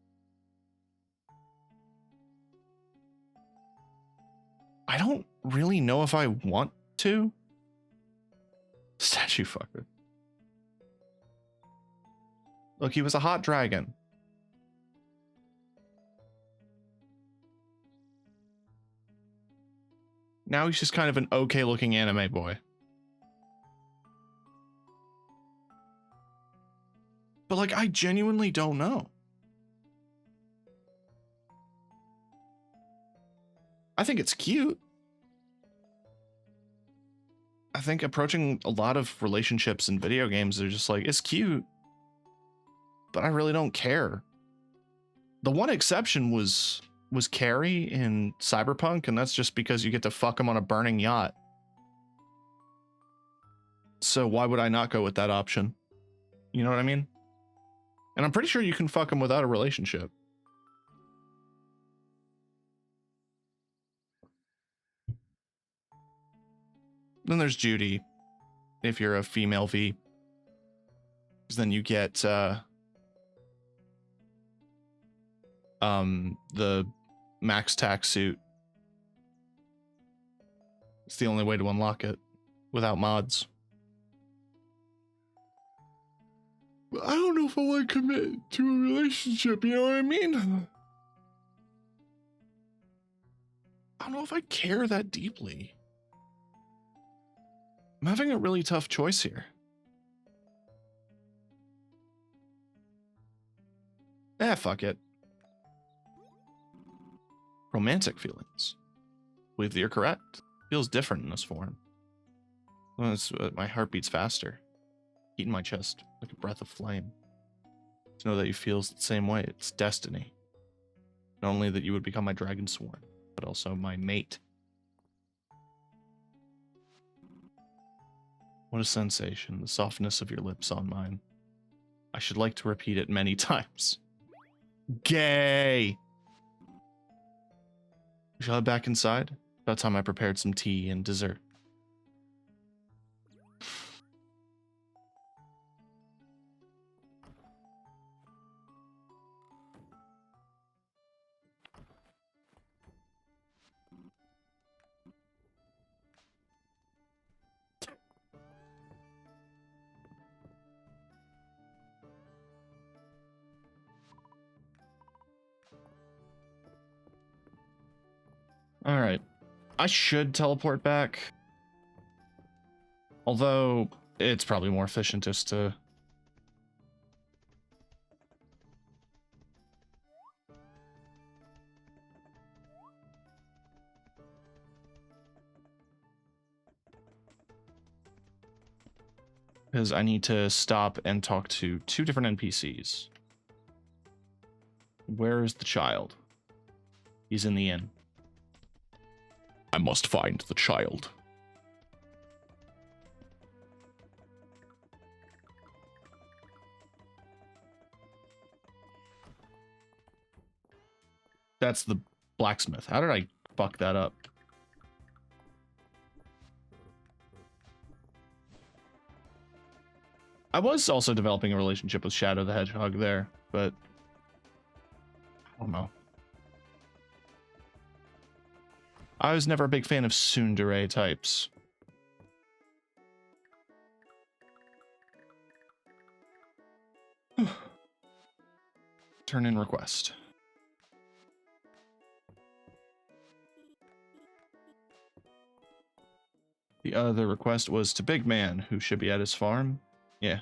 I don't really know if I want to. Statue fucker. Look, he was a hot dragon. Now he's just kind of an okay looking anime boy. But like, I genuinely don't know. I think it's cute. I think approaching a lot of relationships in video games are just like, it's cute, but I really don't care. The one exception was was Carrie in Cyberpunk, and that's just because you get to fuck him on a burning yacht. So why would I not go with that option? You know what I mean? And I'm pretty sure you can fuck him without a relationship. Then there's Judy, if you're a female V. Because then you get the max tax suit. It's the only way to unlock it without mods. But I don't know if I want to commit to a relationship, you know what I mean? I don't know if I care that deeply. I'm having a really tough choice here. Fuck it. Romantic feelings. Believe that you're correct. Feels different in this form. Well, my heart beats faster. Heat in my chest, like a breath of flame. To know that you feel the same way, it's destiny. Not only that you would become my dragon sworn, but also my mate. What a sensation, the softness of your lips on mine. I should like to repeat it many times. Gay! We shall head back inside. About time I prepared some tea and dessert. Alright. I should teleport back. Although, it's probably more efficient just to... Because I need to stop and talk to 2 different NPCs. Where is the child? He's in the inn. I must find the child. That's the blacksmith. How did I fuck that up? I was also developing a relationship with Shadow the Hedgehog there, but I don't know. I was never a big fan of tsundere types. Turn in request. The other request was to Big Man, who should be at his farm. Yeah.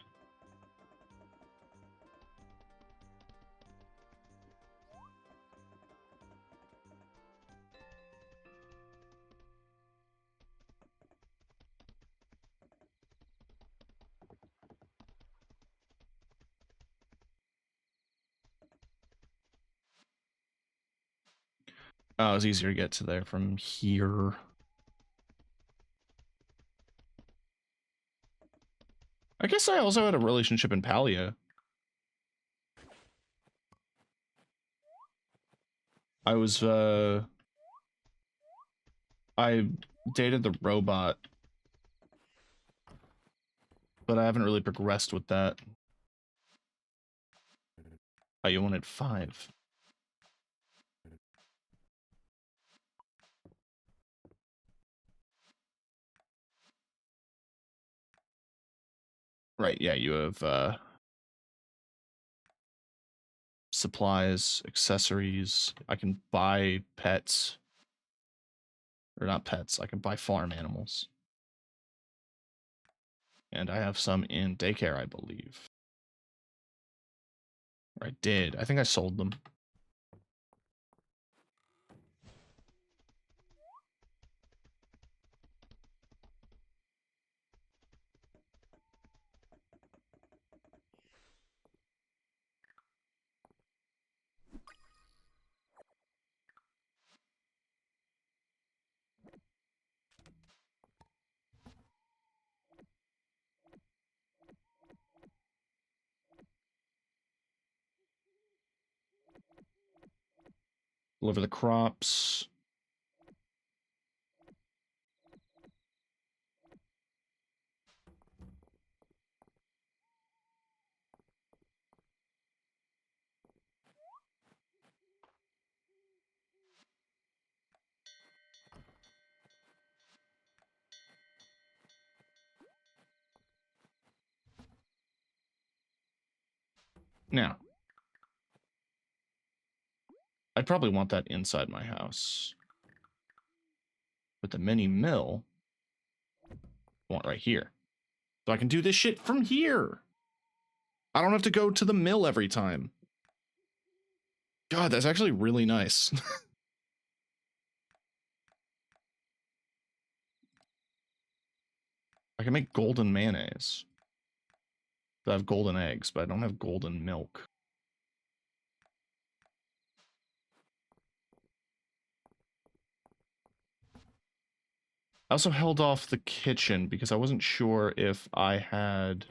Oh, it's easier to get to there from here. I guess I also had a relationship in Palia. I was, I dated the robot, but I haven't really progressed with that. Oh, you wanted 5. Right, yeah, you have, supplies, accessories. I can buy pets. Or not pets, I can buy farm animals. And I have some in daycare, I believe. Or I did. I think I sold them. Deliver the crops. Now, I'd probably want that inside my house. But the mini mill, I want right here. So I can do this shit from here. I don't have to go to the mill every time. God, that's actually really nice. I can make golden mayonnaise. I have golden eggs, but I don't have golden milk. I also held off the kitchen because I wasn't sure if I had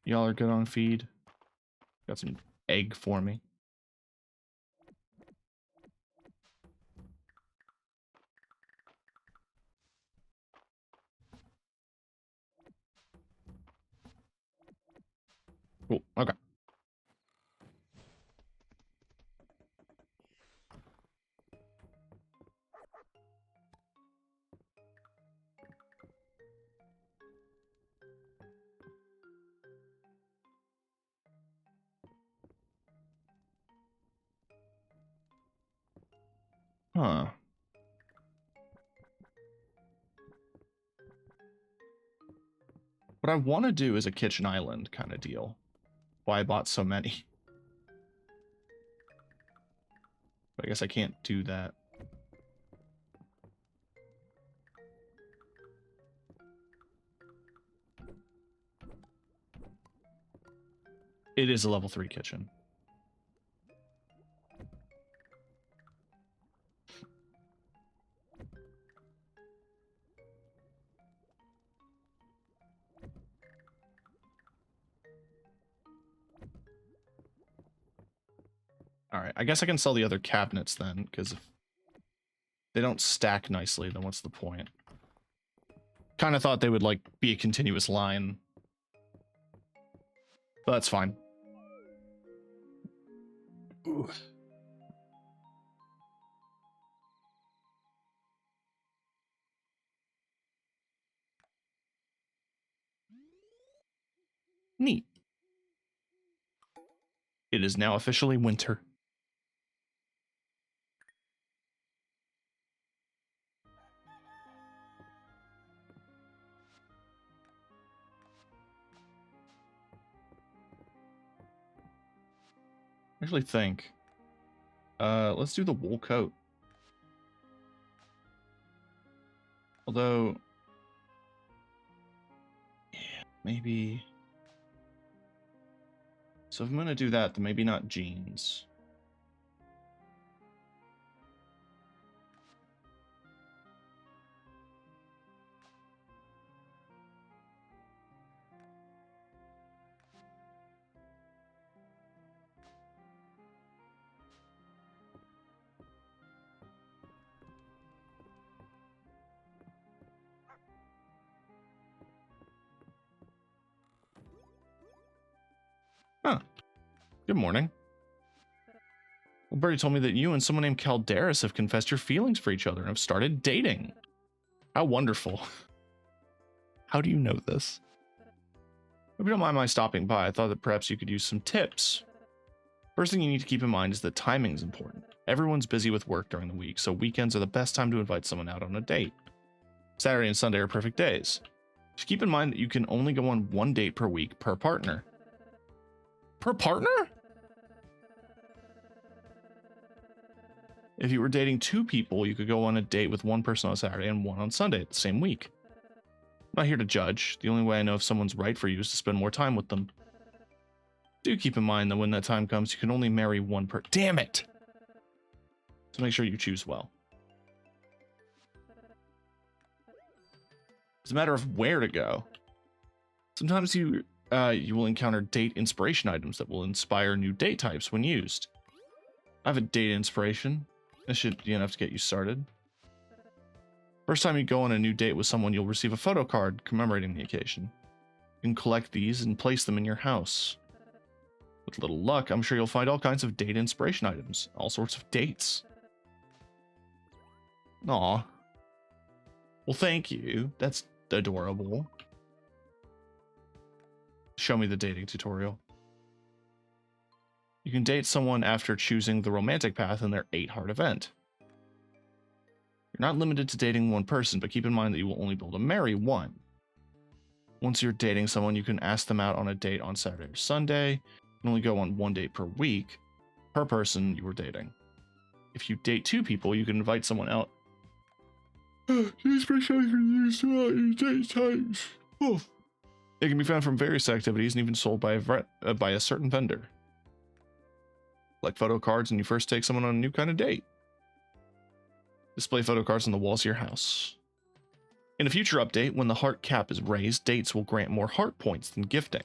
y'all are good on feed. Got some egg for me. Cool. Okay. Huh. What I want to do is a kitchen island kind of deal. Why I bought so many. But I guess I can't do that. It is a level 3 kitchen. Alright, I guess I can sell the other cabinets then, because if they don't stack nicely, then what's the point? Kind of thought they would, like, be a continuous line. But that's fine. Ooh. Neat. It is now officially winter. I actually think. Let's do the wool coat. Although, yeah, maybe. So if I'm gonna do that, then maybe not jeans. Huh. Good morning. Well, Birdie told me that you and someone named Calderis have confessed your feelings for each other and have started dating. How wonderful. How do you know this? If you don't mind my stopping by, I thought that perhaps you could use some tips. First thing you need to keep in mind is that timing is important. Everyone's busy with work during the week, so weekends are the best time to invite someone out on a date. Saturday and Sunday are perfect days. Just keep in mind that you can only go on one date per week per partner. Per partner? If you were dating 2 people, you could go on a date with one person on Saturday and one on Sunday the same week. I'm not here to judge. The only way I know if someone's right for you is to spend more time with them. Do keep in mind that when that time comes, you can only marry one per- Damn it! So make sure you choose well. It's a matter of where to go. Sometimes you will encounter date inspiration items that will inspire new date types when used. I have a date inspiration. This should be enough to get you started. First time you go on a new date with someone, you'll receive a photo card commemorating the occasion. You can collect these and place them in your house. With little luck, I'm sure you'll find all kinds of date inspiration items, all sorts of dates. Aw. Well, thank you. That's adorable. Show me the dating tutorial. You can date someone after choosing the romantic path in their 8-heart event. You're not limited to dating one person, but keep in mind that you will only be able to marry one. Once you're dating someone, you can ask them out on a date on Saturday or Sunday. You can only go on one date per week, per person you were dating. If you date 2 people, you can invite someone out. These specials are used throughout your date times. Oh. It can be found from various activities and even sold by a certain vendor. Like photo cards when you first take someone on a new kind of date. Display photo cards on the walls of your house. In a future update, when the heart cap is raised, dates will grant more heart points than gifting.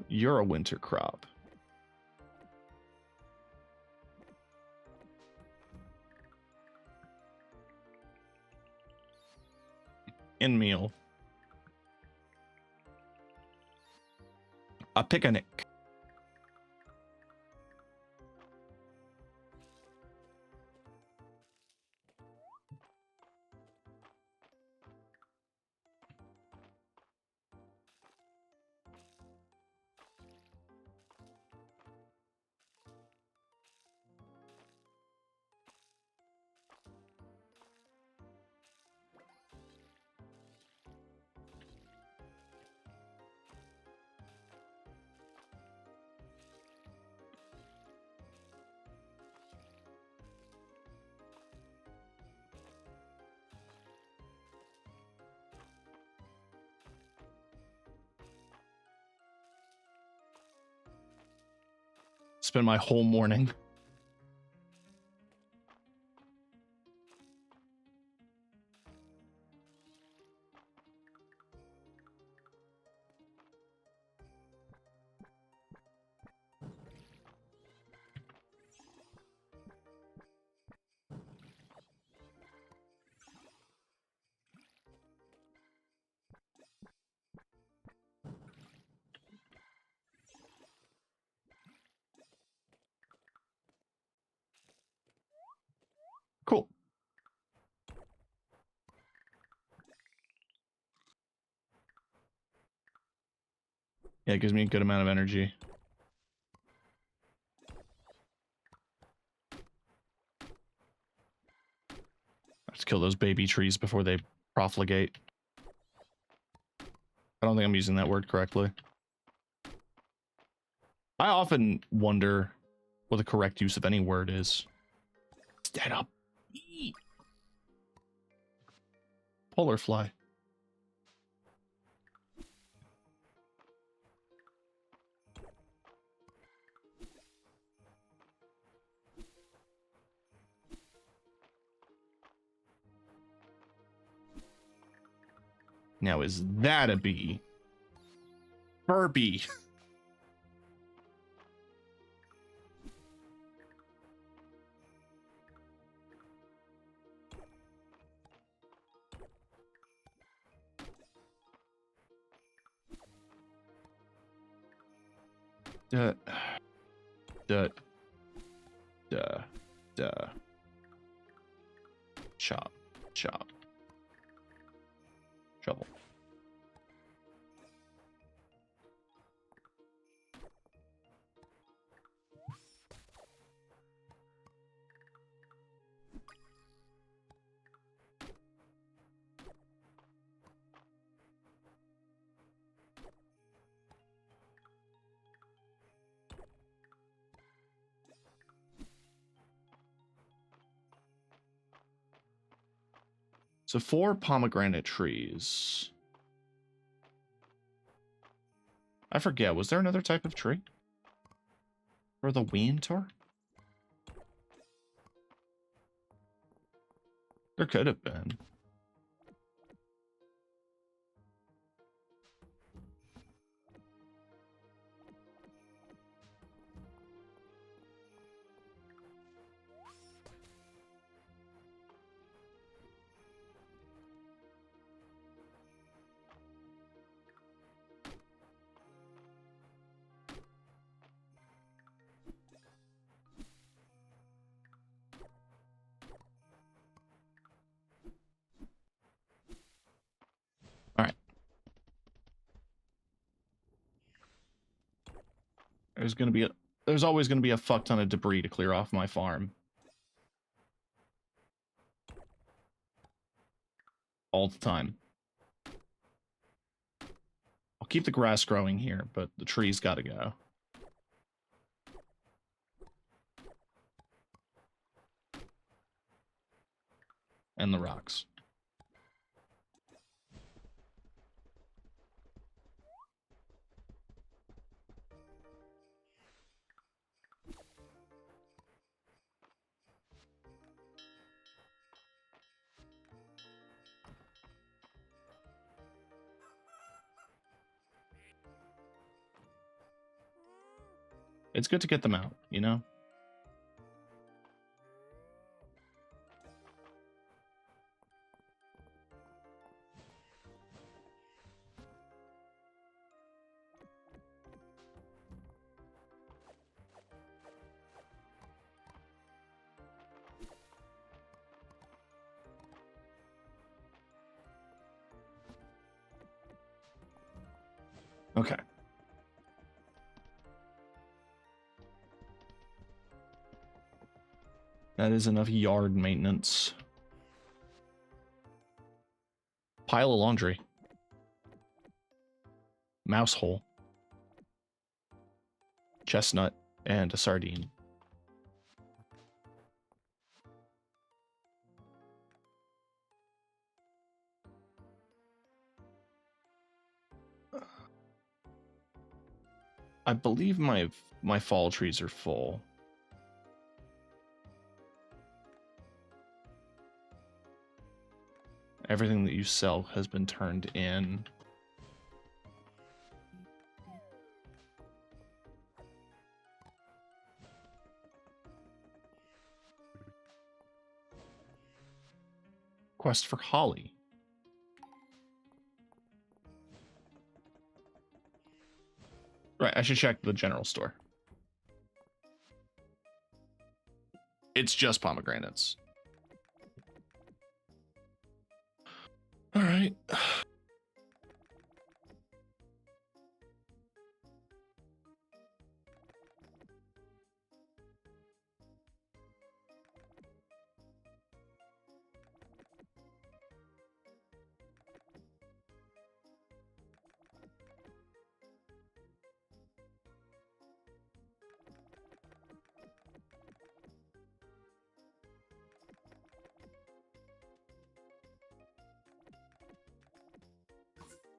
You're a winter crop. In meal. A picnic. Spend my whole morning. Cool. Yeah, it gives me a good amount of energy. Let's kill those baby trees before they profligate. I don't think I'm using that word correctly. I often wonder what the correct use of any word is. Stand up. Polar fly. Now, is that a bee? Furby. Dirt. Duh. Duh. Chop. Chop. Shovel. So 4 pomegranate trees. I forget, was there another type of tree? For the Weentor? There could have been. Alright. There's always gonna be a fuck ton of debris to clear off my farm. All the time. I'll keep the grass growing here, but the trees gotta go. And the rocks. It's good to get them out, you know? Okay. That is enough yard maintenance. Pile of laundry. Mouse hole. Chestnut and a sardine. I believe my fall trees are full. Everything that you sell has been turned in. Quest for holly. Right, I should check the general store. It's just pomegranates. All right.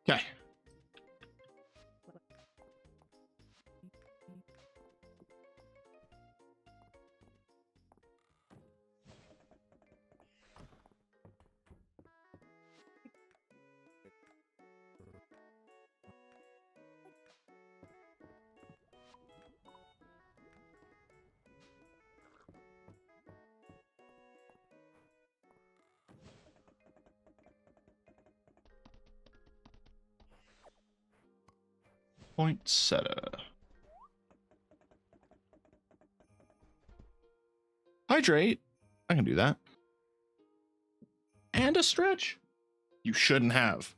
Okay. Poinsettia. hydrate. I can do that. And a stretch. You shouldn't have.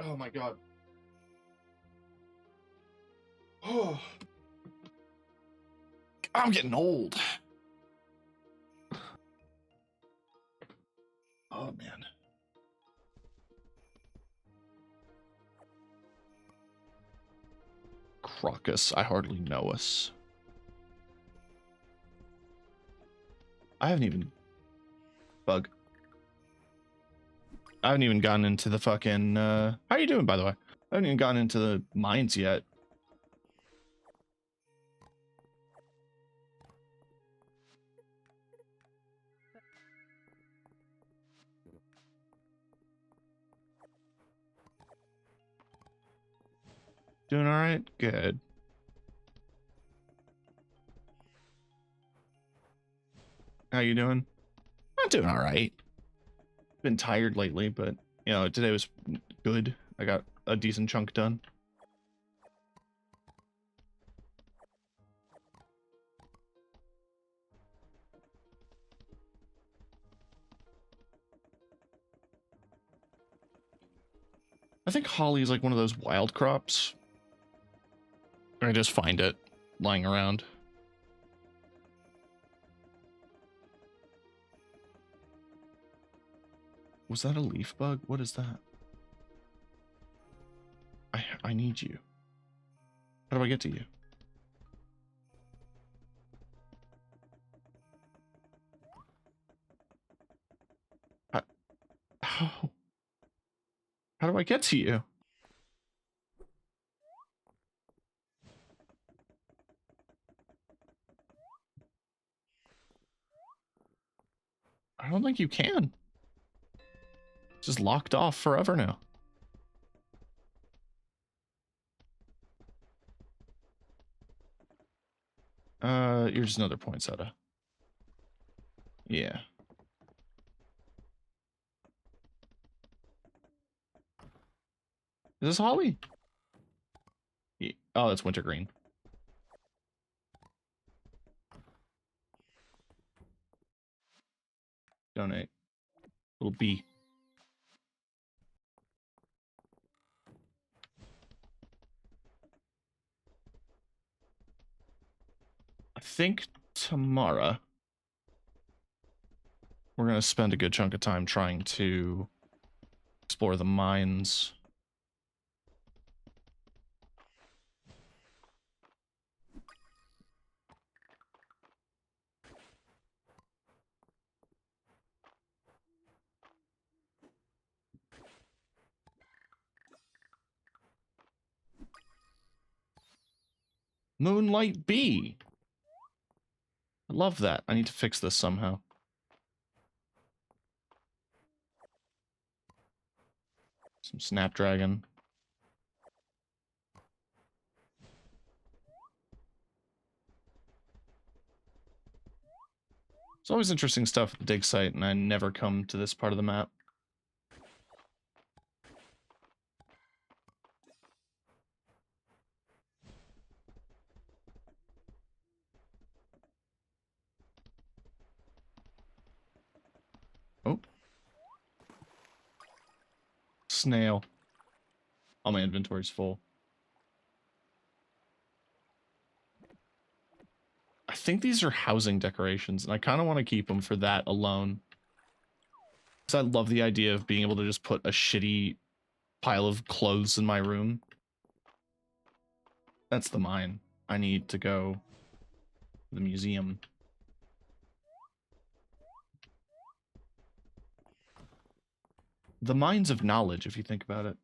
Oh my god. Oh. I'm getting old. Oh man. Crocus, I hardly know us. I haven't even... Bug. I haven't even gotten into the fucking... How are you doing, by the way? I haven't even gotten into the mines yet. Doing alright? Good. How you doing? I'm doing alright. Been tired lately, but, you know, today was good. I got a decent chunk done. I think holly is like one of those wild crops. I just find it lying around. Was that a leaf bug? What is that? I need you. How do I get to you? How? How do I get to you? I don't think you can. It's just locked off forever now. You're just another poinsettia. Yeah. Is this holly? Yeah. Oh, that's wintergreen. Donate. Little bee. I think tomorrow we're going to spend a good chunk of time trying to explore the mines. Moonlight bee. I love that. I need to fix this somehow. Some snapdragon. It's always interesting stuff at the dig site, and I never come to this part of the map. Oh. Snail. All my inventory's full. I think these are housing decorations, and I kind of want to keep them for that alone. Because I love the idea of being able to just put a shitty pile of clothes in my room. That's the mine. I need to go to the museum. The mines of knowledge, if you think about it.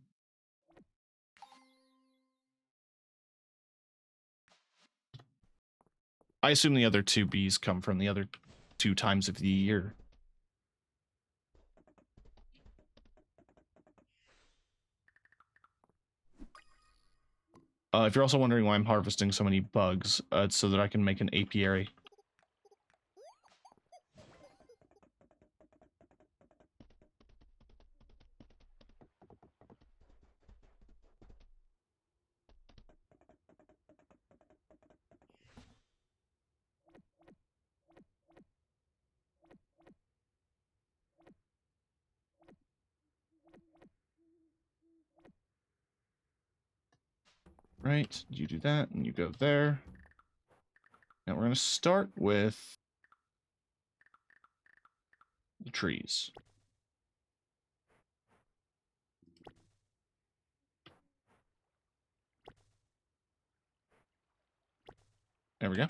I assume the other two bees come from the other 2 times of the year. If you're also wondering why I'm harvesting so many bugs, it's so that I can make an apiary. Right, you do that, and you go there. Now we're going to start with the trees. There we go.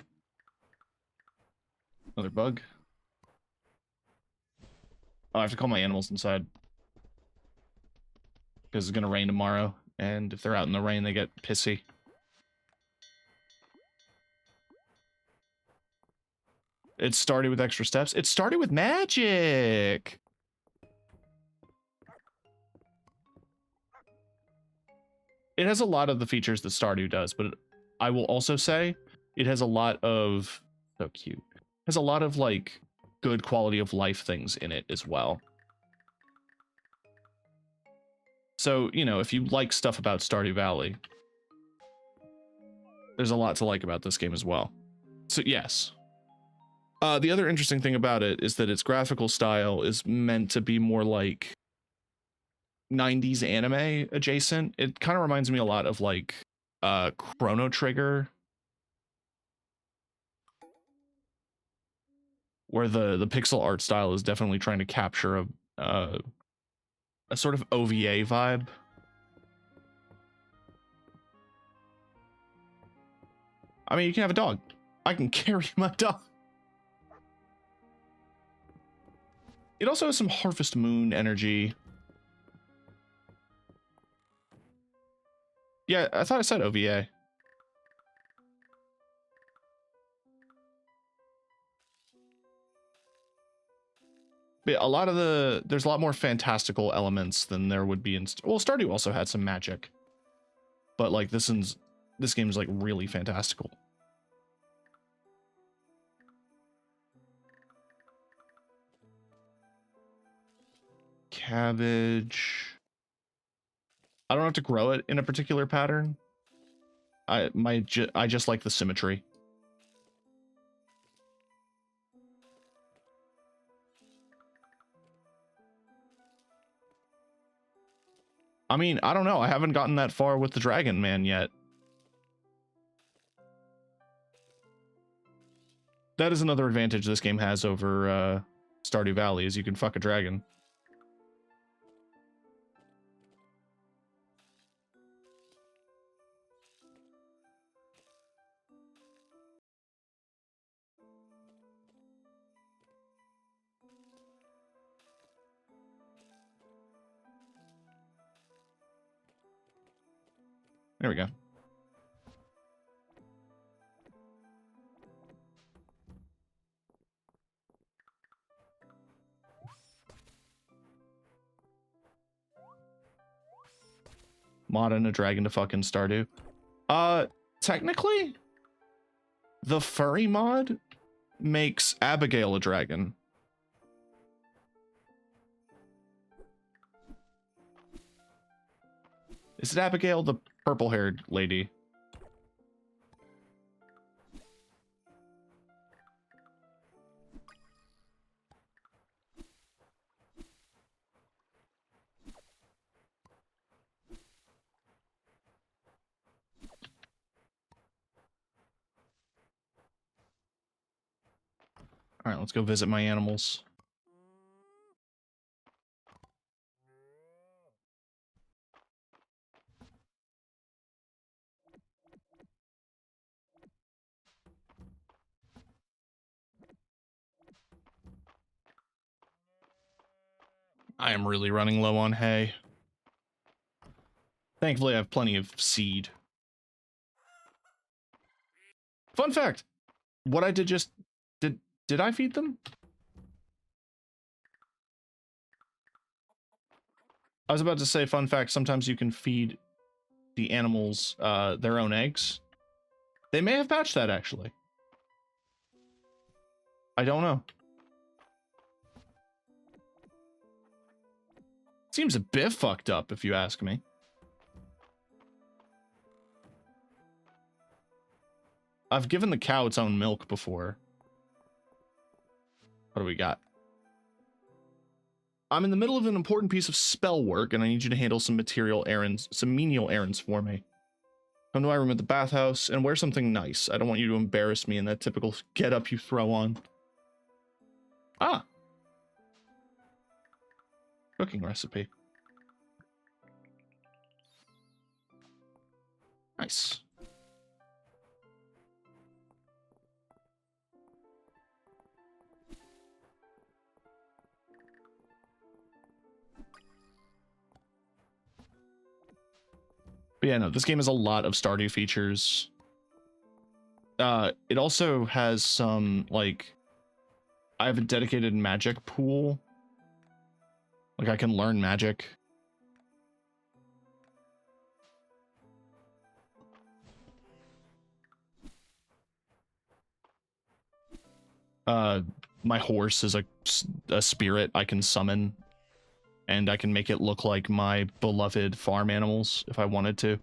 Another bug. Oh, I have to call my animals inside. Because it's going to rain tomorrow, and if they're out in the rain, they get pissy. It started with extra steps. It started with magic! It has a lot of the features that Stardew does, but I will also say it has a lot of... So cute. It has a lot of, like, good quality of life things in it as well. So, you know, if you like stuff about Stardew Valley, there's a lot to like about this game as well. So, yes. The other interesting thing about it is that its graphical style is meant to be more like 90s anime adjacent. It kind of reminds me a lot of like Chrono Trigger, where the pixel art style is definitely trying to capture a sort of OVA vibe. I mean, you can have a dog. I can carry my dog. It also has some Harvest Moon energy. Yeah, I thought I said OVA. But a lot of there's a lot more fantastical elements than there would be in... Well, Stardew also had some magic. But, like, this game is, like, really fantastical. Cabbage. I don't have to grow it in a particular pattern. I just like the symmetry. I mean, I don't know. I haven't gotten that far with the Dragon Man yet. That is another advantage this game has over Stardew Valley, is you can fuck a dragon. There we go. Modding a dragon to fucking Stardew. Technically, the furry mod makes Abigail a dragon. Is it Abigail, the purple-haired lady? All right, let's go visit my animals. I am really running low on hay. Thankfully, I have plenty of seed. Fun fact, what I did just... Did I feed them? I was about to say, fun fact, sometimes you can feed the animals their own eggs. They may have patched that, actually. I don't know. Seems a bit fucked up, if you ask me. I've given the cow its own milk before. What do we got? I'm in the middle of an important piece of spell work, and I need you to handle some menial errands for me. Come to my room at the bathhouse and wear something nice. I don't want you to embarrass me in that typical get-up you throw on. Ah. Cooking recipe. Nice. But yeah, no, this game has a lot of Stardew features. It also has some, like, I have a dedicated magic pool. Like, I can learn magic. My horse is a spirit I can summon, and I can make it look like my beloved farm animals if I wanted to.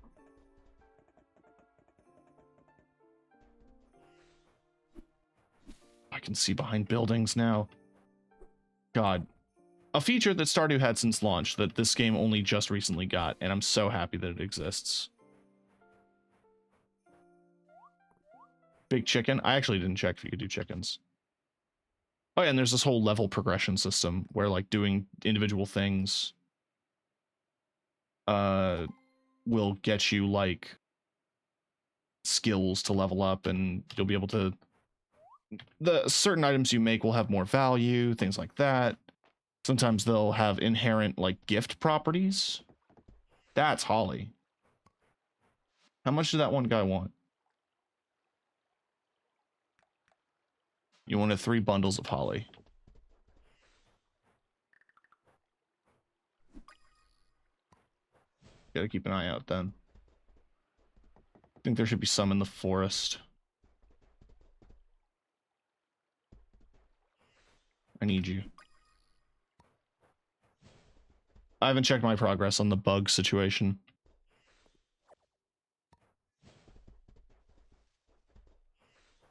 I can see behind buildings now. God. A feature that Stardew had since launch that this game only just recently got, and I'm so happy that it exists. Big chicken? I actually didn't check if you could do chickens. Oh yeah, and there's this whole level progression system where, like, doing individual things will get you, like, skills to level up, and you'll be able to... The certain items you make will have more value, things like that. Sometimes they'll have inherent, like, gift properties. That's holly. How much did that one guy want? You wanted 3 bundles of holly. Gotta keep an eye out then. I think there should be some in the forest. I need you. I haven't checked my progress on the bug situation.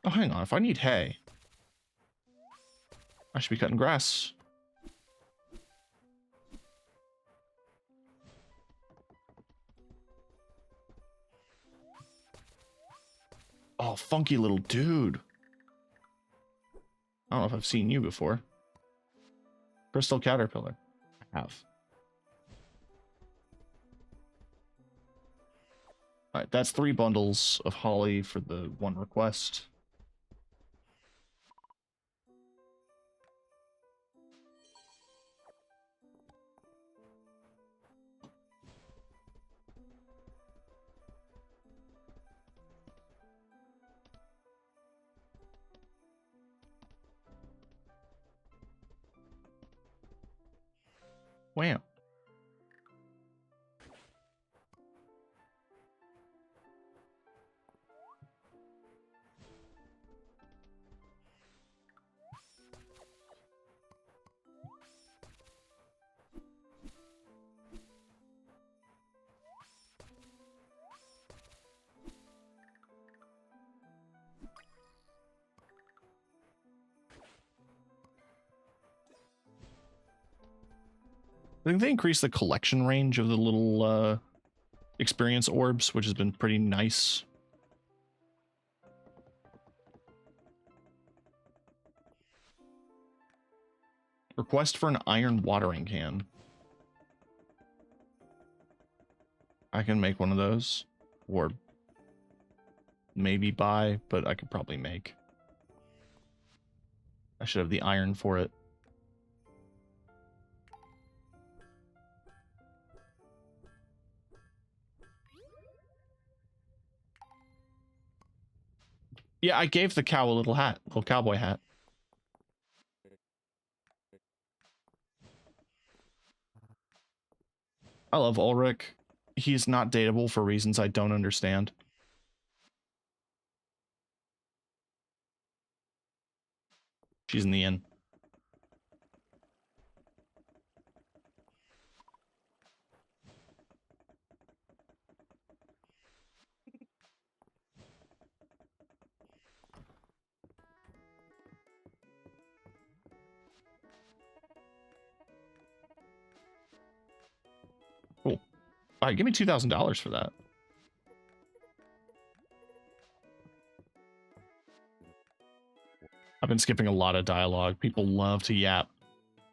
Oh, hang on. If I need hay, I should be cutting grass. Oh, funky little dude. I don't know if I've seen you before. Crystal caterpillar. I have. Alright, that's 3 bundles of holly for the 1 request. Wham. I think they increased the collection range of the little experience orbs, which has been pretty nice. Request for an iron watering can. I can make one of those. Or maybe buy, but I could probably make. I should have the iron for it. Yeah, I gave the cow a little hat, little cowboy hat. I love Ulrich. He's not dateable for reasons I don't understand. She's in the inn. Cool. All right, give me $2,000 for that. I've been skipping a lot of dialogue. People love to yap.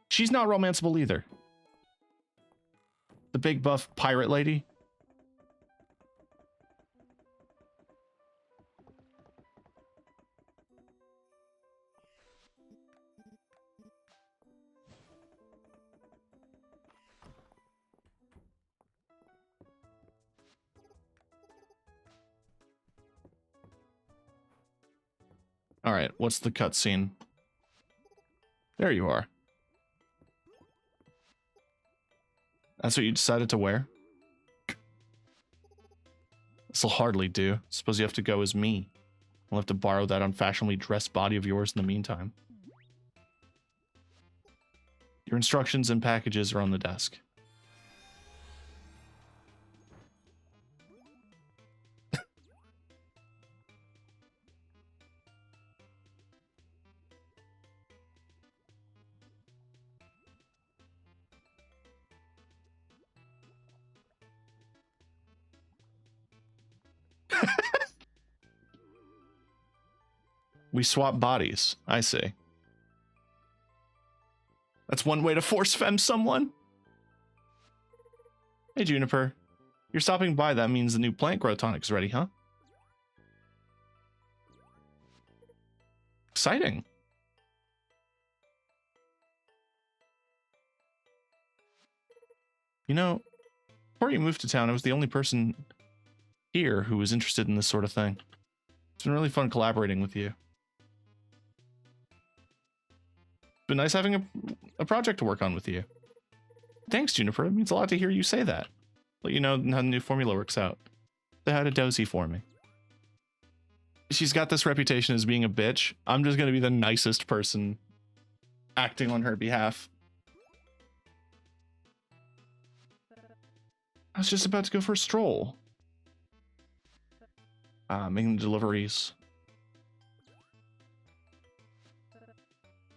She's not romanceable either. The big buff pirate lady. All right, what's the cutscene? There you are. That's what you decided to wear? This'll hardly do. Suppose you have to go as me. I'll have to borrow that unfashionably dressed body of yours in the meantime. Your instructions and packages are on the desk. We swap bodies. I see. That's one way to force femme someone. Hey, Juniper. You're stopping by. That means the new plant growth tonic's ready, huh? Exciting. You know, before you moved to town, I was the only person here who was interested in this sort of thing. It's been really fun collaborating with you. It's been nice having a project to work on with you. Thanks, Juniper. It means a lot to hear you say that. Let you know how the new formula works out. Say hi to Dozy for me. She's got this reputation as being a bitch. I'm just going to be the nicest person acting on her behalf. I was just about to go for a stroll. Making the deliveries.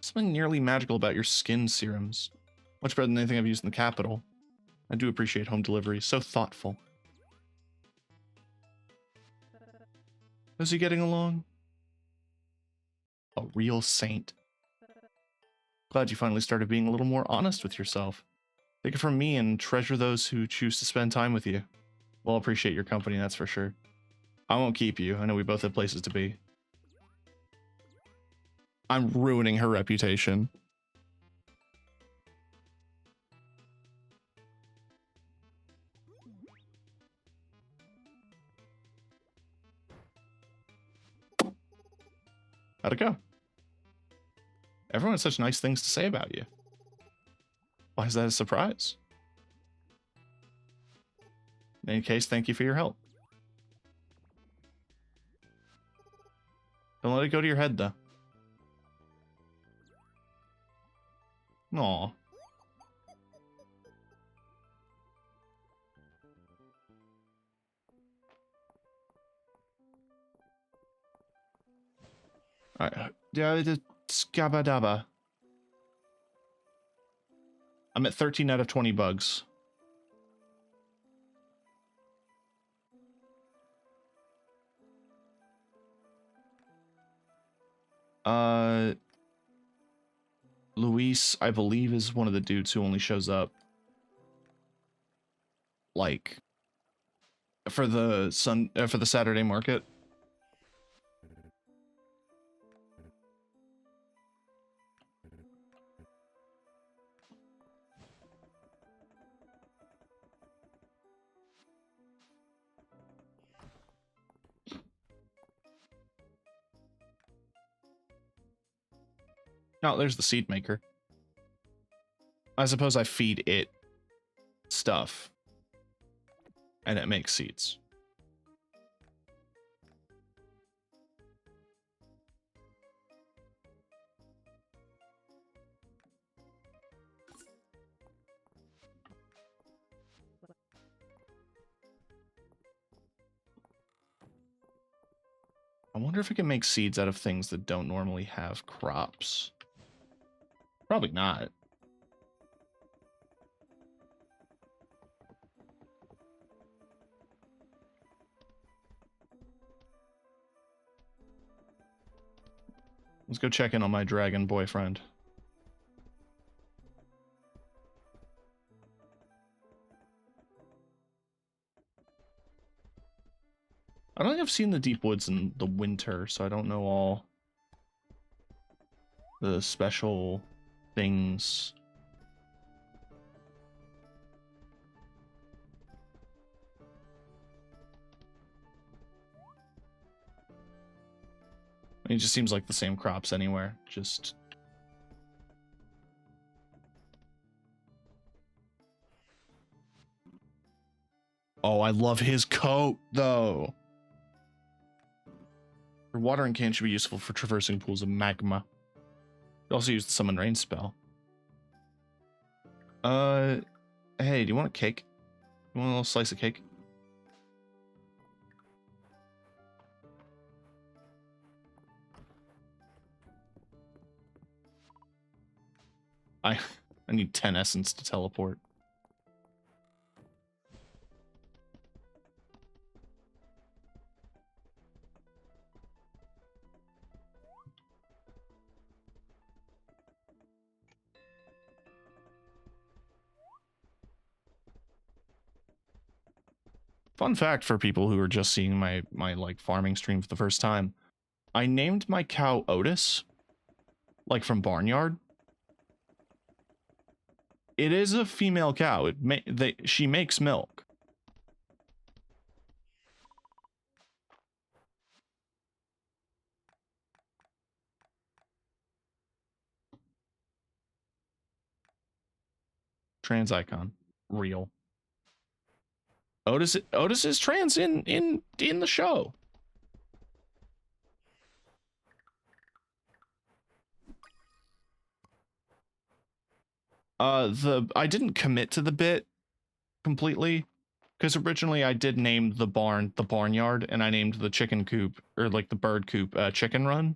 Something nearly magical about your skin serums. Much better than anything I've used in the capital. I do appreciate home delivery. So thoughtful. How's he getting along? A real saint. Glad you finally started being a little more honest with yourself. Take it from me and treasure those who choose to spend time with you. We'll appreciate your company, that's for sure. I won't keep you. I know we both have places to be. I'm ruining her reputation. How'd it go? Everyone has such nice things to say about you. Why is that a surprise? In any case, thank you for your help. Don't let it go to your head, though. Aw. Alright. Scabadaba. I'm at 13 out of 20 bugs. Luis, I believe, is one of the dudes who only shows up like for the Saturday market. Oh, there's the seed maker. I suppose I feed it stuff and it makes seeds. I wonder if it can make seeds out of things that don't normally have crops. Probably not. Let's go check in on my dragon boyfriend. I don't think I've seen the deep woods in the winter, so I don't know all the special things. I mean, it just seems like the same crops anywhere. Just... Oh, I love his coat, though. Your watering can should be useful for traversing pools of magma. You also use the summon rain spell. Hey, do you want a cake? You want a little slice of cake? I need 10 essence to teleport. Fun fact for people who are just seeing my like farming stream for the first time. I named my cow Otis, like from Barnyard. It is a female cow. She makes milk. Trans icon, real. Otis is trans in the show. I didn't commit to the bit completely, because originally I did name the barn the barnyard, and I named the chicken coop, or like the bird coop, Chicken Run.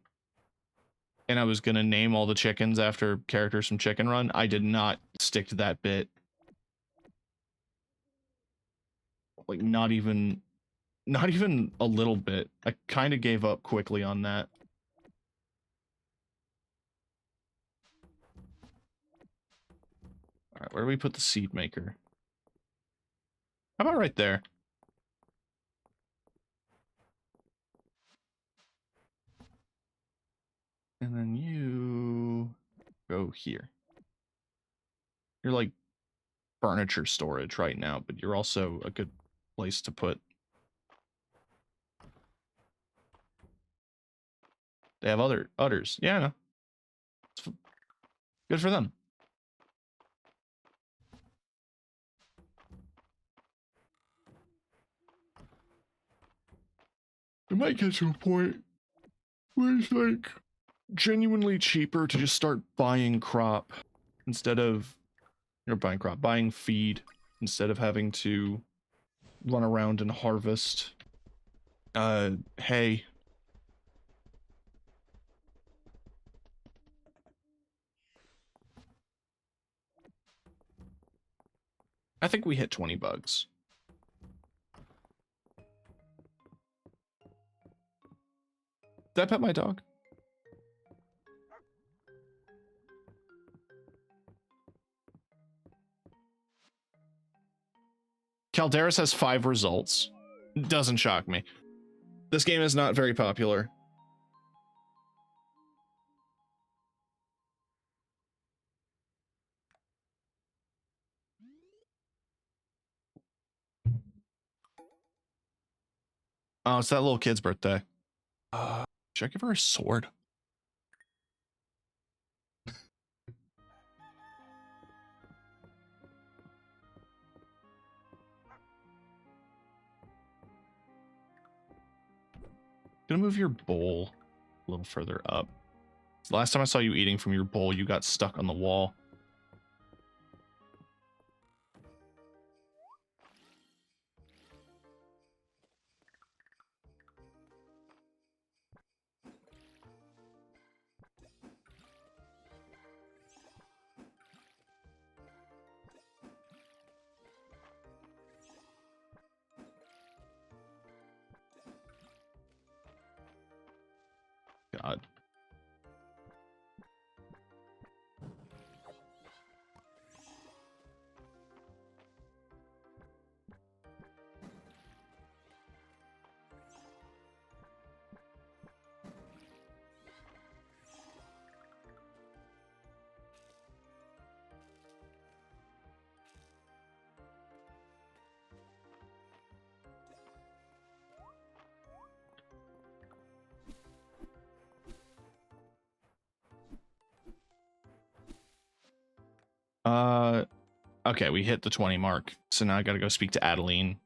And I was gonna name all the chickens after characters from Chicken Run. I did not stick to that bit. Like not even a little bit. I kind of gave up quickly on that. All right, where do we put the seed maker? How about right there? And then you go here. You're like furniture storage right now, but you're also a good place to put. They have other udders. Yeah, I know. It's good for them. It might get to a point where it's like genuinely cheaper to just start buying crop instead of, buying feed instead of having to run around and harvest hay. I think we hit 20 bugs. Did I pet my dog? Calderis has 5 results. Doesn't shock me. This game is not very popular. Oh, it's that little kid's birthday. Should I give her a sword? Gonna move your bowl a little further up. The last time I saw you eating from your bowl, you got stuck on the wall. God. Okay, we hit the 20 mark. So now I gotta go speak to Adeline.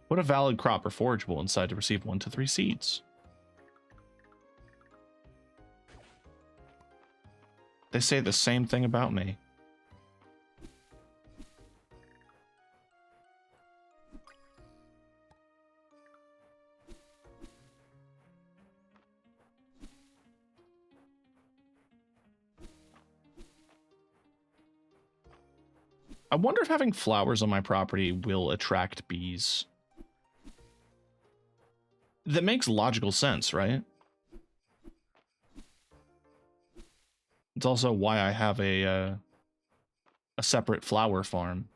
Put a valid crop or forageable inside to receive 1 to 3 seeds. They say the same thing about me. I wonder if having flowers on my property will attract bees. That makes logical sense, right? It's also why I have a separate flower farm.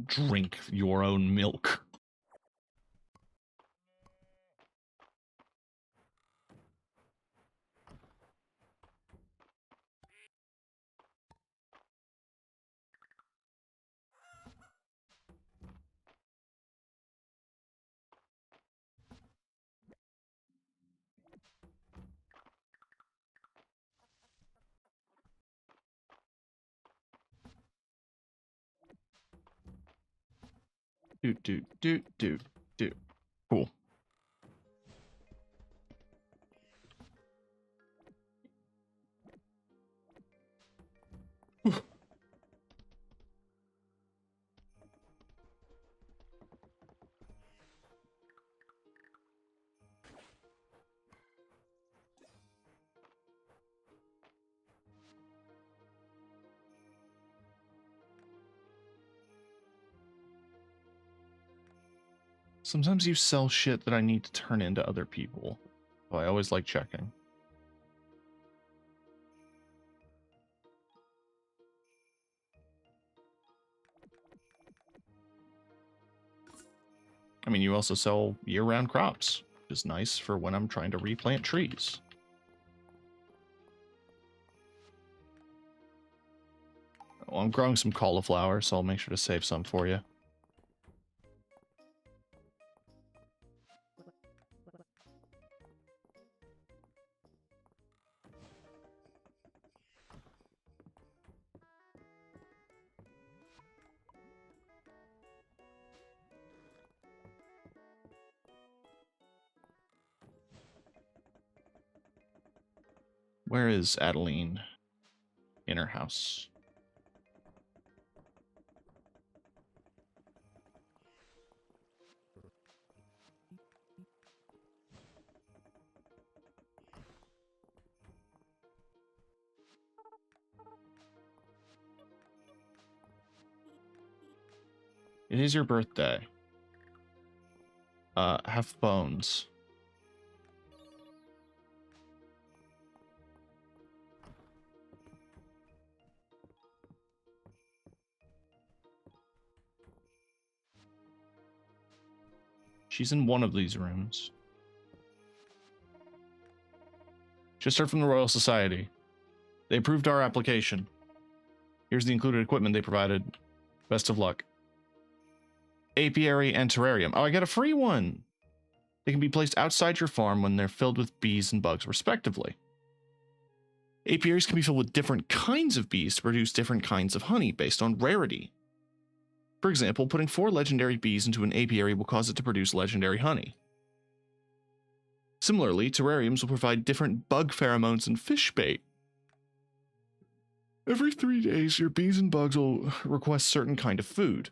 Drink your own milk. Do. Cool. Sometimes you sell shit that I need to turn into other people. So I always like checking. I mean, you also sell year-round crops, which is nice for when I'm trying to replant trees. Well, I'm growing some cauliflower, so I'll make sure to save some for you. Where is Adeline? In her house. It is your birthday. Have bones. She's in one of these rooms. Just heard from the Royal Society. They approved our application. Here's the included equipment they provided. Best of luck. Apiary and terrarium. Oh, I got a free one! They can be placed outside your farm when they're filled with bees and bugs, respectively. Apiaries can be filled with different kinds of bees to produce different kinds of honey based on rarity. For example, putting 4 legendary bees into an apiary will cause it to produce legendary honey. Similarly, terrariums will provide different bug pheromones and fish bait. Every 3 days, your bees and bugs will request certain kind of food.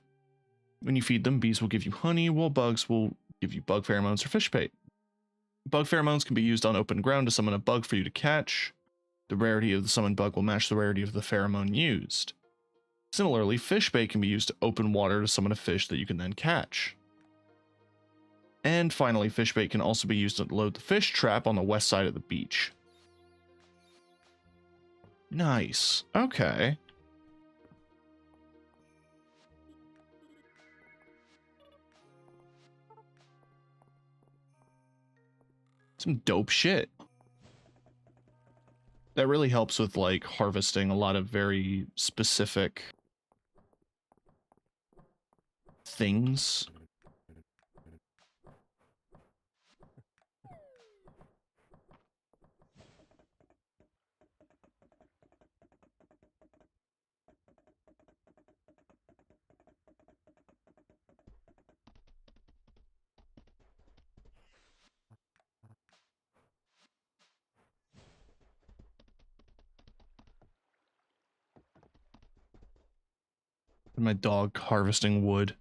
When you feed them, bees will give you honey, while bugs will give you bug pheromones or fish bait. Bug pheromones can be used on open ground to summon a bug for you to catch. The rarity of the summoned bug will match the rarity of the pheromone used. Similarly, fish bait can be used to open water to summon a fish that you can then catch. And finally, fish bait can also be used to load the fish trap on the west side of the beach. Nice. Okay. Some dope shit. That really helps with, like, harvesting a lot of very specific things. And my dog harvesting wood.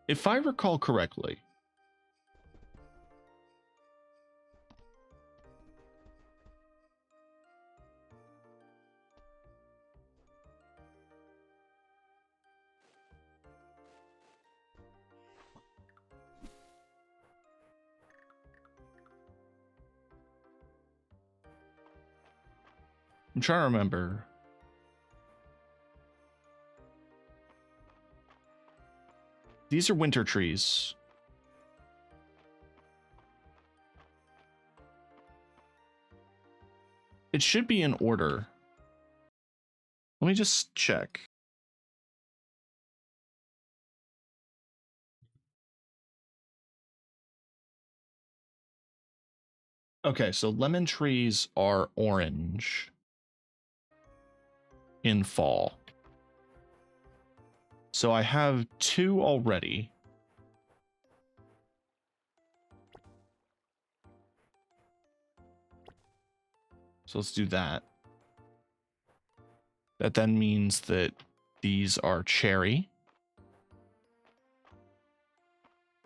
If I recall correctly, I'm trying to remember. These are winter trees. It should be in order. Let me just check. Okay, so lemon trees are orange in fall. So I have 2 already. So let's do that. That then means that these are cherry.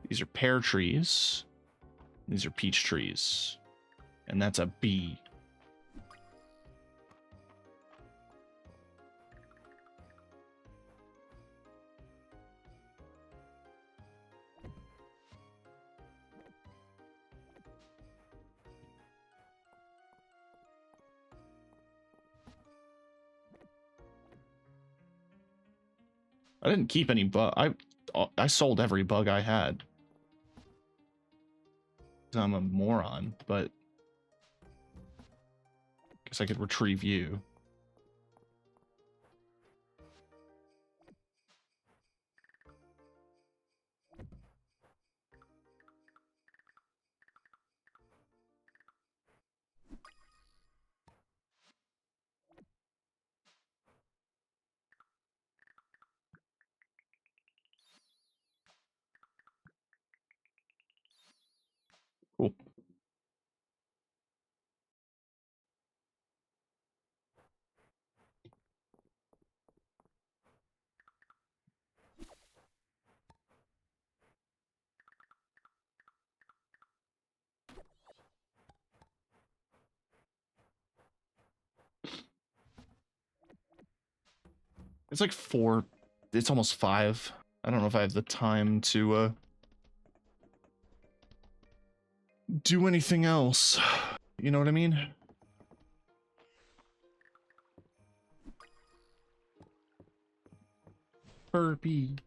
These are pear trees. These are peach trees. And that's a B. I didn't keep any bug. I sold every bug I had. I'm a moron, but guess I could retrieve you. Cool. It's like 4. It's almost 5. I don't know if I have the time to do anything else. You know what I mean? Burpee.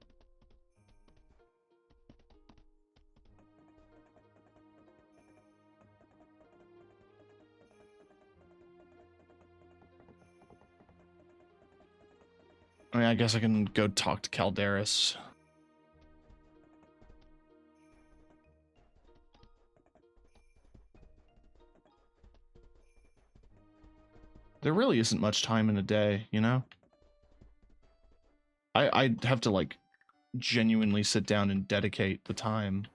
I mean, I guess I can go talk to Calderis. There really isn't much time in a day, you know? I'd have to, like, genuinely sit down and dedicate the time.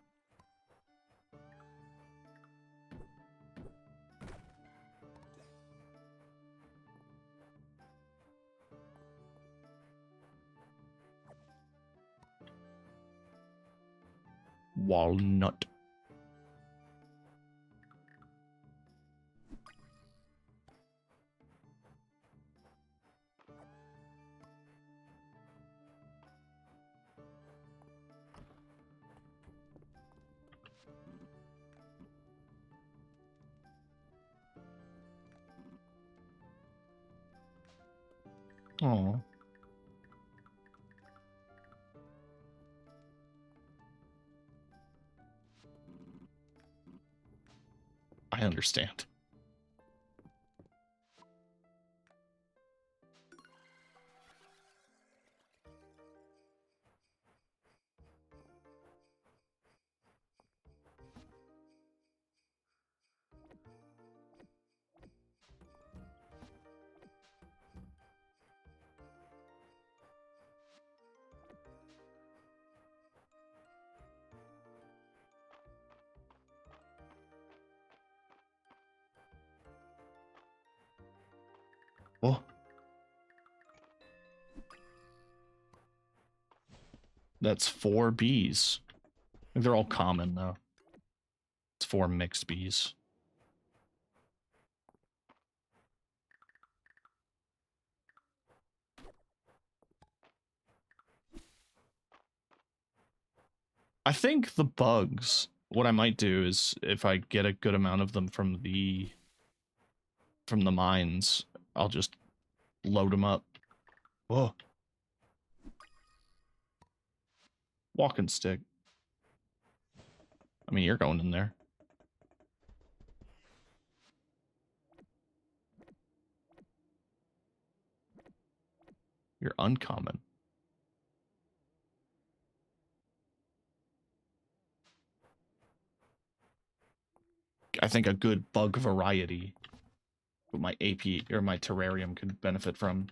Walnut. Oh. I understand. Oh. That's 4 bees. They're all common, though. It's 4 mixed bees. I think the bugs, what I might do is, if I get a good amount of them from the mines, I'll just load them up. Whoa. Walking stick. I mean, you're going in there. You're uncommon. I think a good bug variety what my AP or my terrarium could benefit from.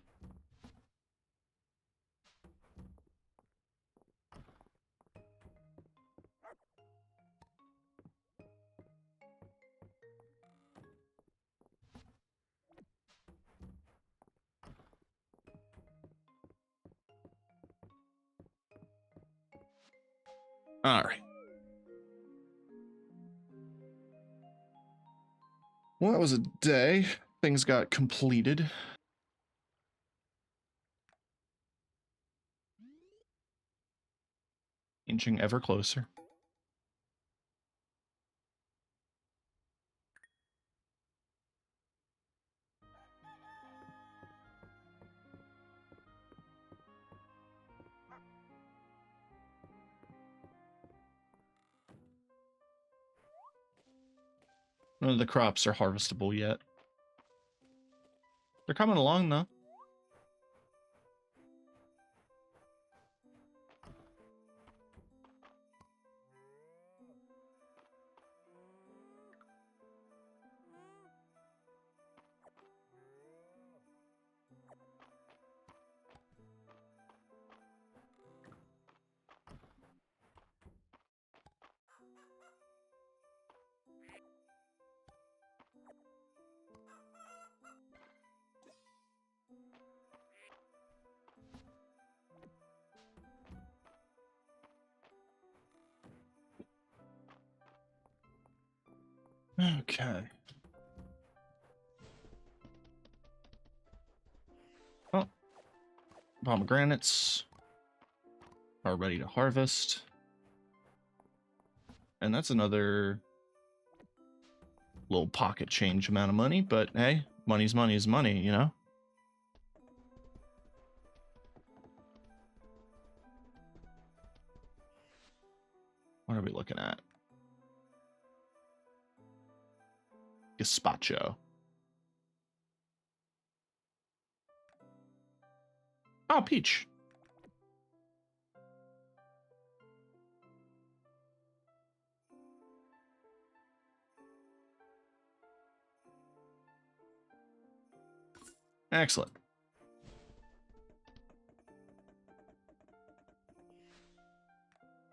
All right. Well, that was a day. Things got completed. Inching ever closer. None of the crops are harvestable yet. They're coming along, though. Okay. Oh, pomegranates are ready to harvest. And that's another little pocket change amount of money, but hey, money's money is money, you know? What are we looking at? Gazpacho. Oh, peach. Excellent.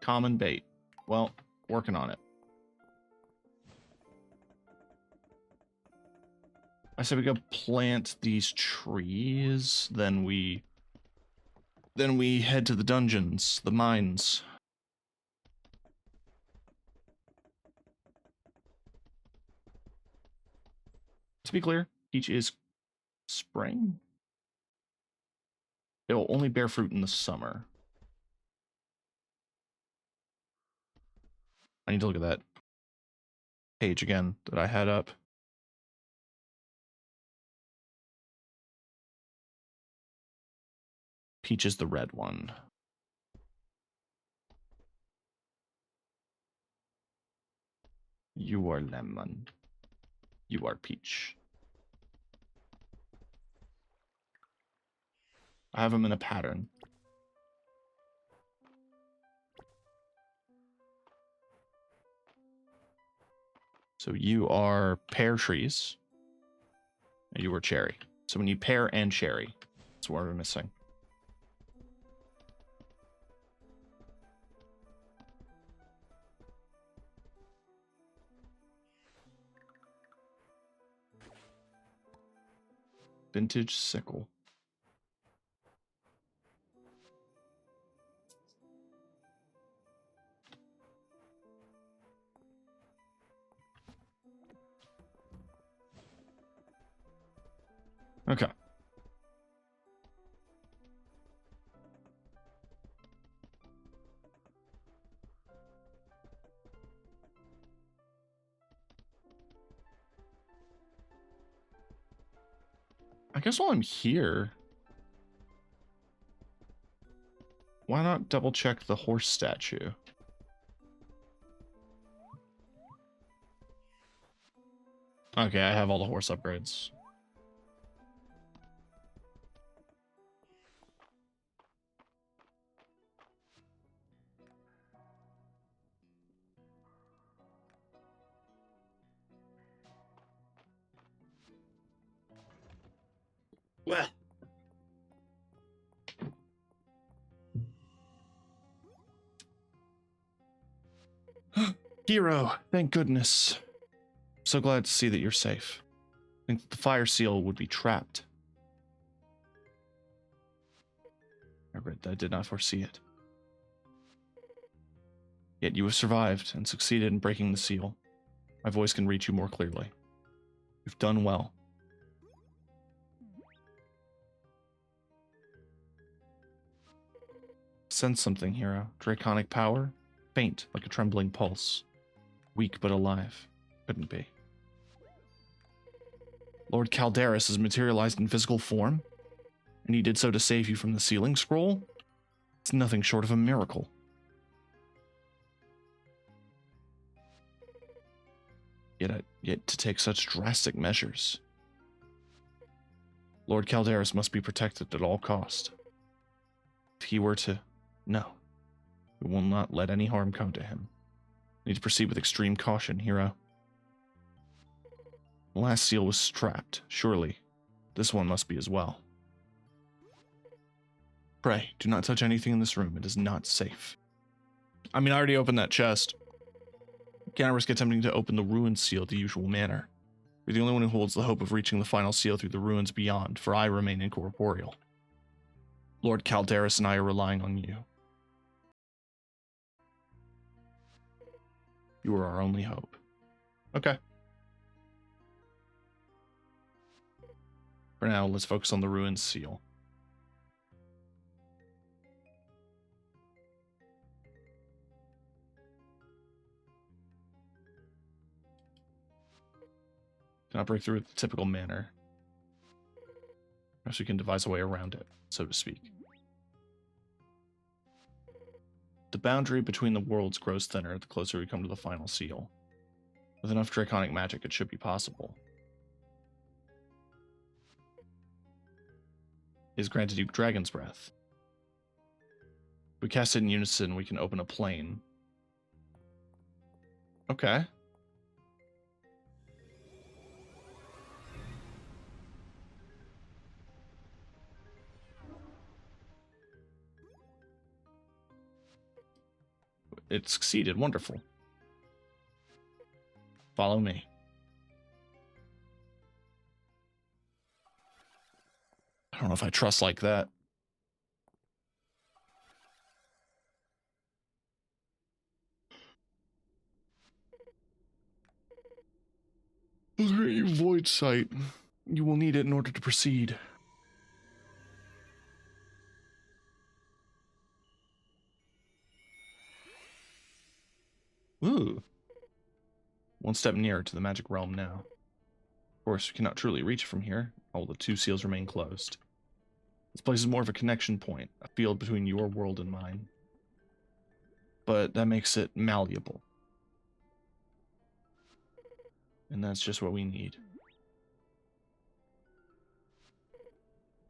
Common bait. Well, working on it. I said we go plant these trees, then we head to the dungeons, the mines. To be clear, peach is spring. It will only bear fruit in the summer. I need to look at that page again that I had up. Peach is the red one. You are lemon. You are peach. I have them in a pattern. So you are pear trees. And you are cherry. So we need pear and cherry. That's what we're missing. Vintage sickle. Okay. I guess while I'm here, why not double check the horse statue? Okay, I have all the horse upgrades. Well, Hero, thank goodness. So glad to see that you're safe. I think the fire seal would be trapped. I did not foresee it. Yet you have survived and succeeded in breaking the seal. My voice can reach you more clearly. You've done well. Sense something, hero. Draconic power? Faint, like a trembling pulse. Weak but alive. Couldn't be. Lord Calderis has materialized in physical form? And he did so to save you from the sealing scroll? It's nothing short of a miracle. Yet to take such drastic measures. Lord Calderis must be protected at all cost. If he were to... No. We will not let any harm come to him. We need to proceed with extreme caution, hero. The last seal was strapped. Surely, this one must be as well. Pray, do not touch anything in this room. It is not safe. I mean, I already opened that chest. Can't risk attempting to open the ruined seal the usual manner. You're the only one who holds the hope of reaching the final seal through the ruins beyond, for I remain incorporeal. Lord Calderis and I are relying on you. You are our only hope. Okay. For now, let's focus on the ruined seal. Cannot break through it the typical manner. Perhaps we can devise a way around it, so to speak. The boundary between the worlds grows thinner the closer we come to the final seal. With enough draconic magic, it should be possible. It is granted you Dragon's Breath. If we cast it in unison, we can open a plane. Okay. It succeeded. Wonderful. Follow me. I don't know if I trust like that. I'll grant you void sight. You will need it in order to proceed. Ooh. One step nearer to the magic realm now. Of course, we cannot truly reach it from here. All the two seals remain closed. This place is more of a connection point, a field between your world and mine. But that makes it malleable. And that's just what we need.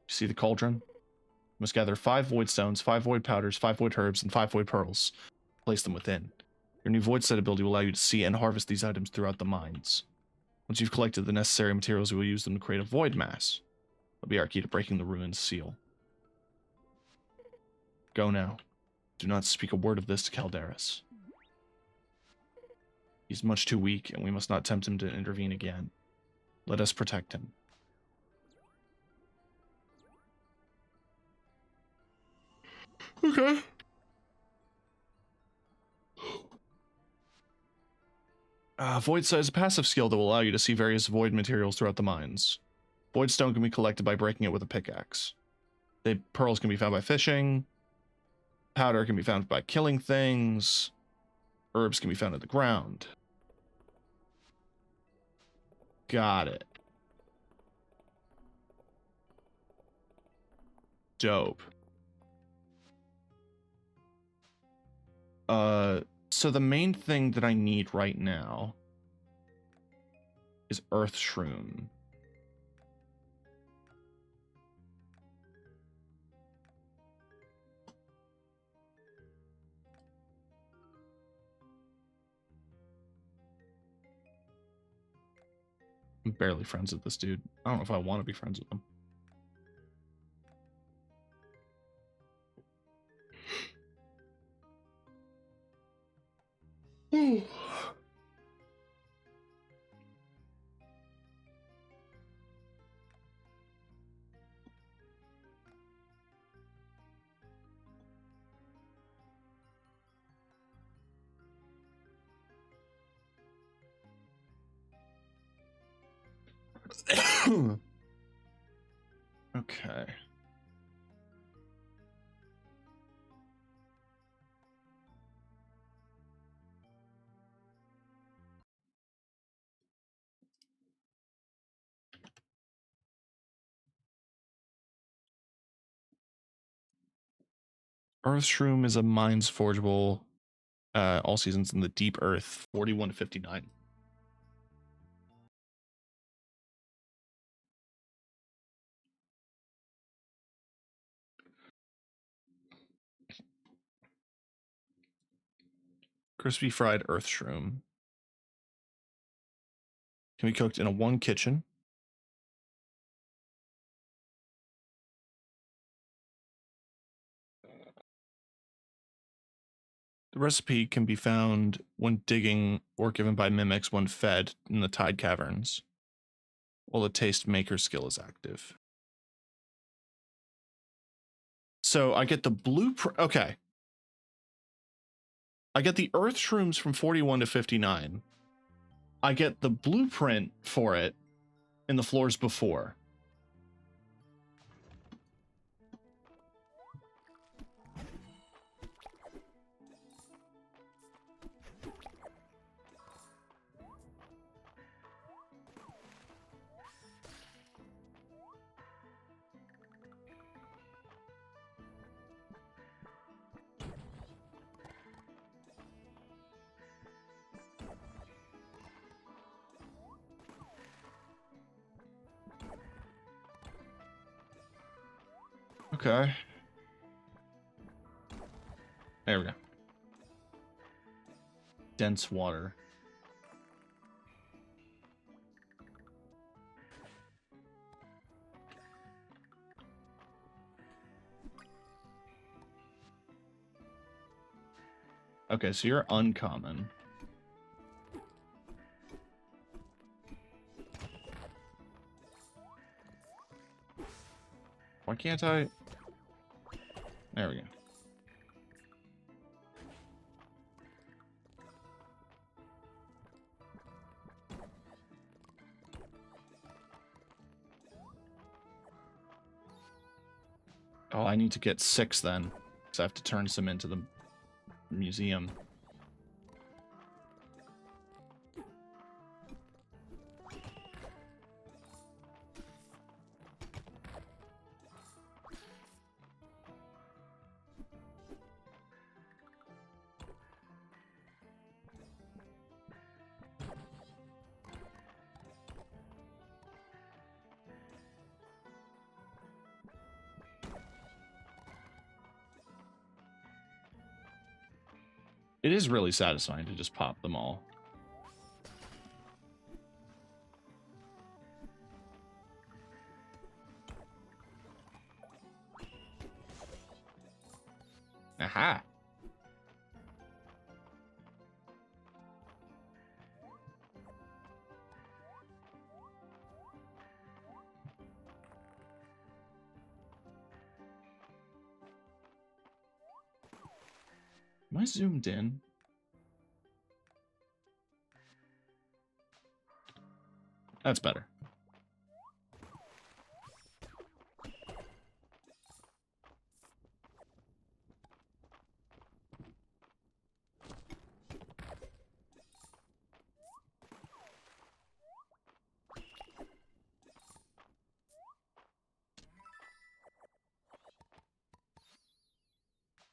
See the cauldron? Must gather 5 void stones, 5 void powders, 5 void herbs, and 5 void pearls. Place them within. Your new void set ability will allow you to see and harvest these items throughout the mines. Once you've collected the necessary materials, you will use them to create a void mass. It'll be our key to breaking the ruin's seal. Go now. Do not speak a word of this to Calderas. He's much too weak, and we must not tempt him to intervene again. Let us protect him. Okay. Void Sight is a passive skill that will allow you to see various void materials throughout the mines. Void stone can be collected by breaking it with a pickaxe. The pearls can be found by fishing. Powder can be found by killing things. Herbs can be found in the ground. Got it. Dope. So the main thing that I need right now is Earth Shroom. I'm barely friends with this dude. I don't know if I want to be friends with him. Okay. Earth Shroom is a mines forgeable all seasons in the deep earth, 41 to 59. Crispy fried earth shroom can be cooked in a 1 kitchen. The recipe can be found when digging or given by mimics when fed in the tide caverns, while the taste maker skill is active. So I get the blueprint. Okay. I get the earth shrooms from 41 to 59. I get the blueprint for it in the floors before. Okay. There we go. Dense water. Okay, so you're uncommon. Why can't I? There we go. Oh, I need to get 6 then, because I have to turn some into the museum. It is really satisfying to just pop them all. Aha! Am I zoomed in? That's better.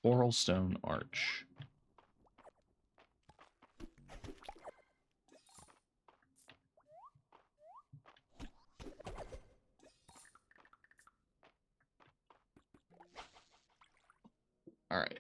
Coral stone arch. All right.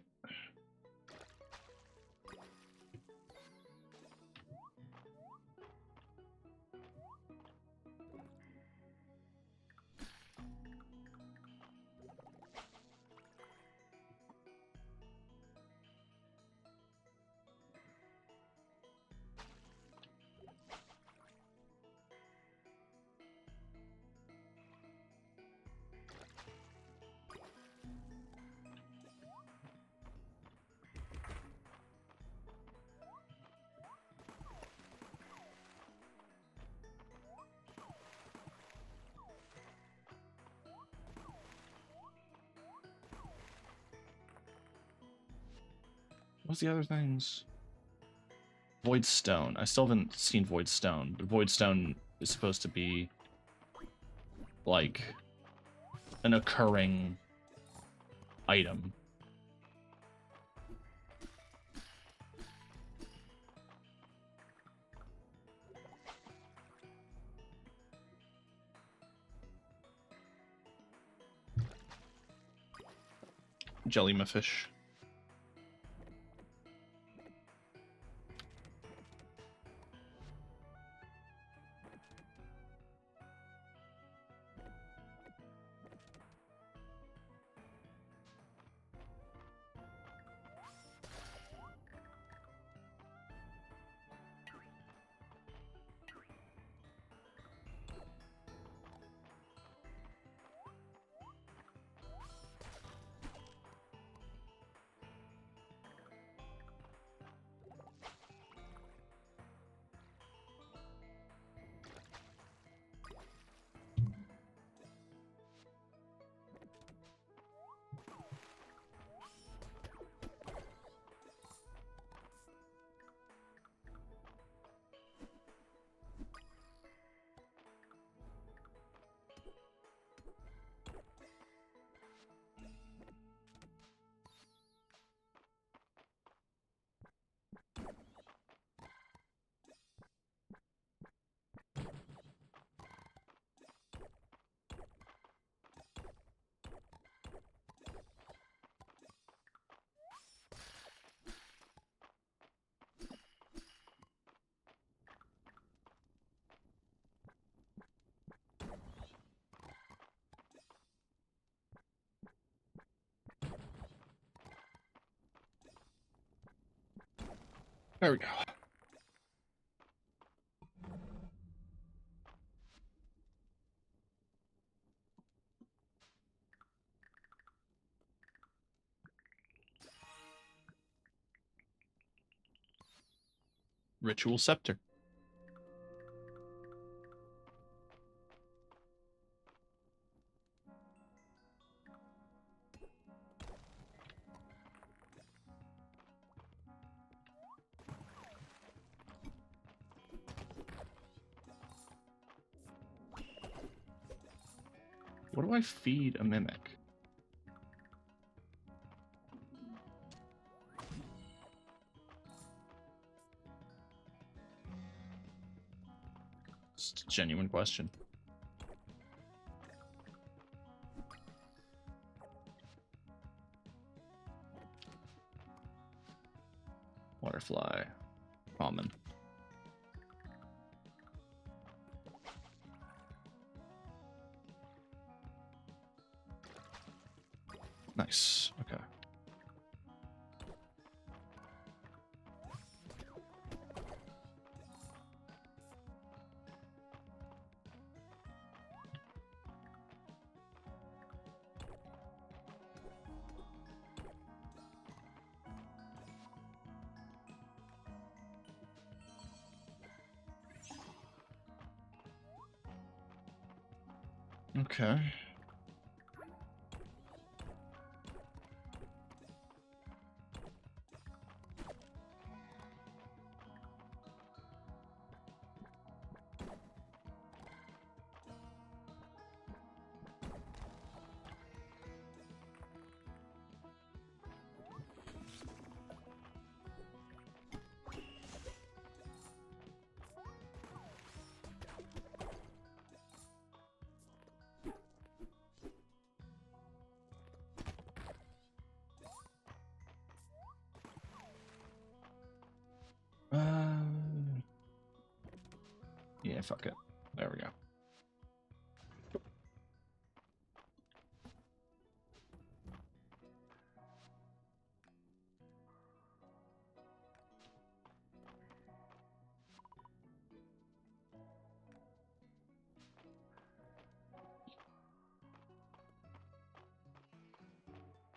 What's the other things? Void Stone. I still haven't seen Void Stone, but Void Stone is supposed to be like an occurring item. Jellyfish. There we go. Ritual Scepter. What do I feed a mimic? Just a genuine question. Firefly. Common. Nice. Okay. Okay. Yeah, fuck it. There we go.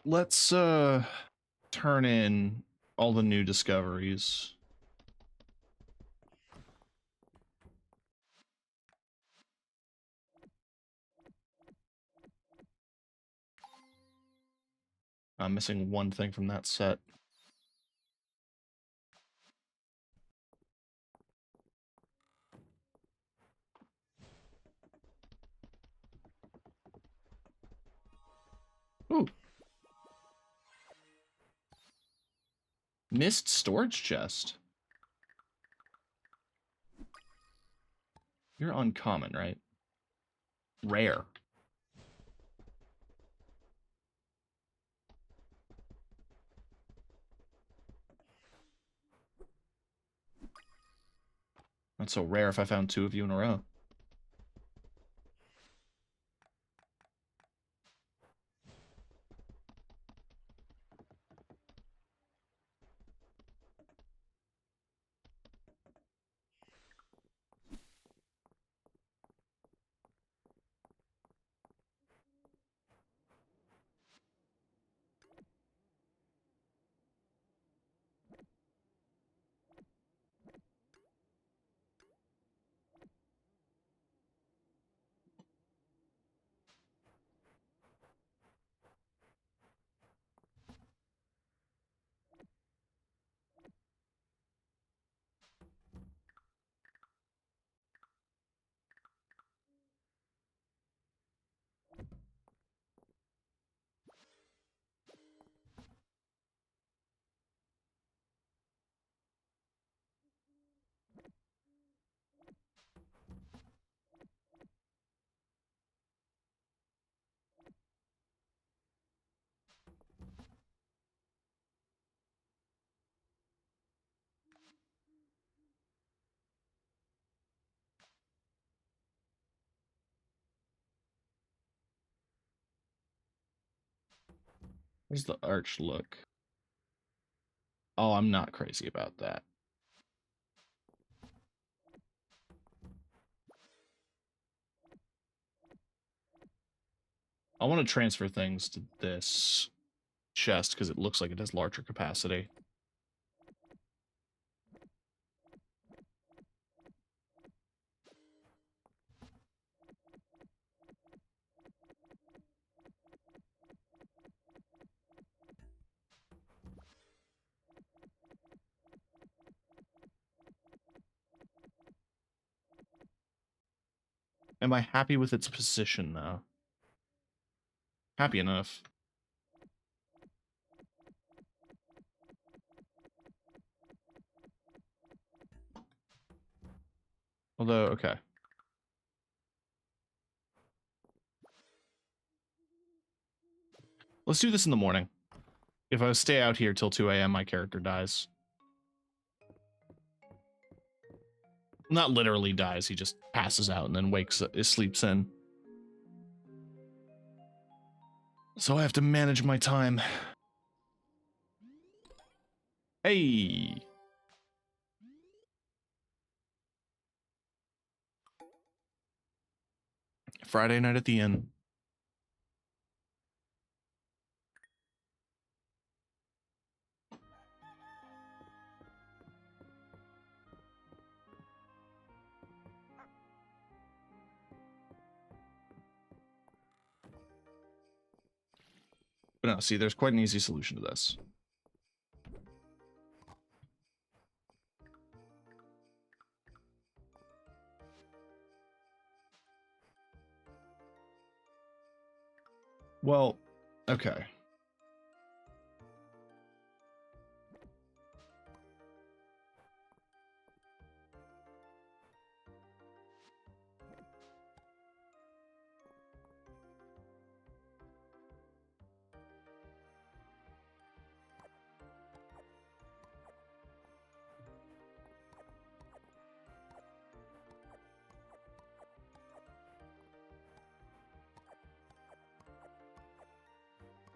Let's turn in all the new discoveries. I'm missing one thing from that set. Ooh. Missed storage chest. You're uncommon, right? Rare. Not so rare if I found two of you in a row. Where's the arch look? Oh, I'm not crazy about that. I want to transfer things to this chest because it looks like it has larger capacity. Am I happy with its position, though? Happy enough. Although, okay. Let's do this in the morning. If I stay out here till 2 a.m., my character dies. Not literally dies, he just passes out and then sleeps in. So I have to manage my time. Hey! Friday night at the inn. But no, see, there's quite an easy solution to this. Well, okay.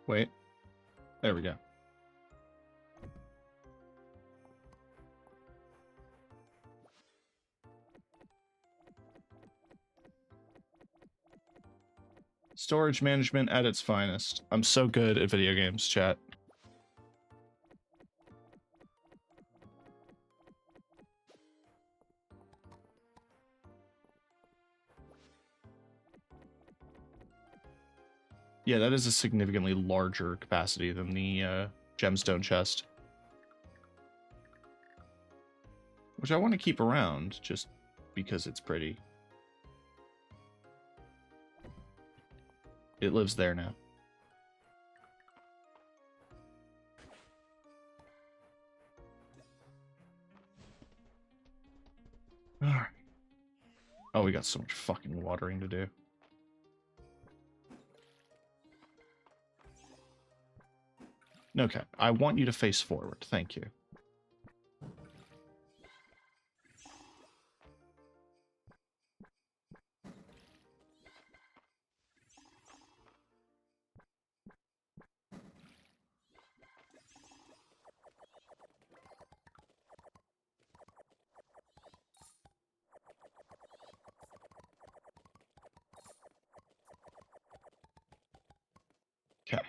Wait. There we go. Storage management at its finest. I'm so good at video games, chat. Yeah, that is a significantly larger capacity than the gemstone chest. Which I want to keep around, just because it's pretty. It lives there now. Alright. Oh, we got so much fucking watering to do. Okay, I want you to face forward. Thank you. Okay.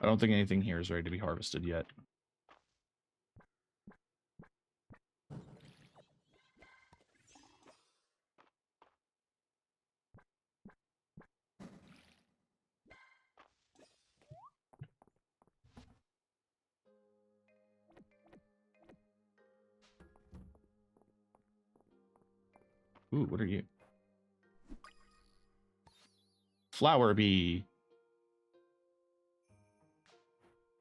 I don't think anything here is ready to be harvested yet. Ooh, what are you? Flower bee.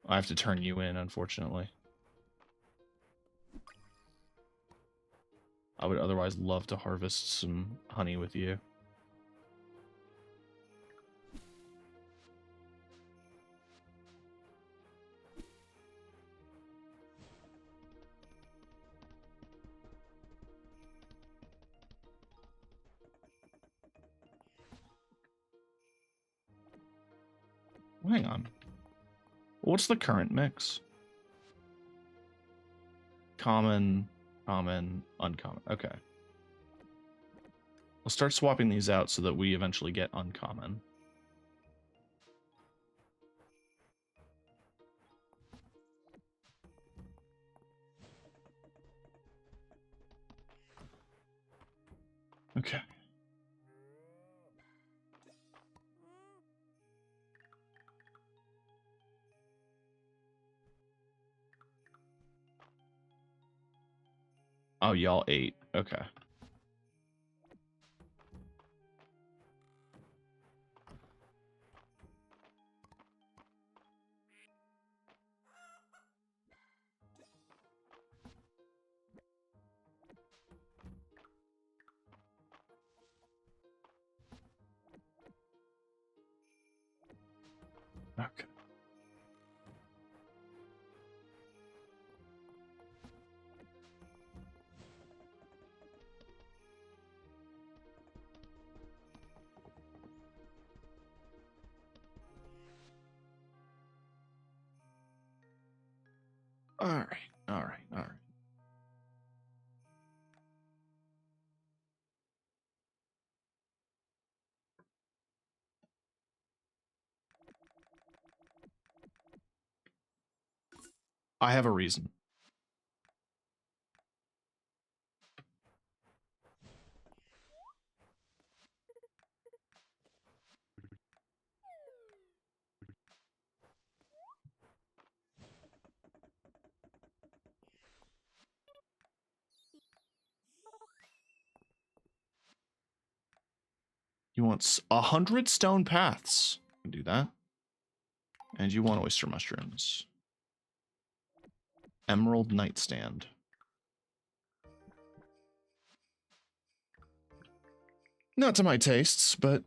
I have to turn you in, unfortunately. I would otherwise love to harvest some honey with you. Well, hang on. What's the current mix? Common, common, uncommon. Okay. We'll start swapping these out so that we eventually get uncommon. Okay. Oh, y'all ate. Okay. Okay. Alright, alright, alright. I have a reason. You want 100 stone paths. You can do that. And you want oyster mushrooms. Emerald nightstand. Not to my tastes, but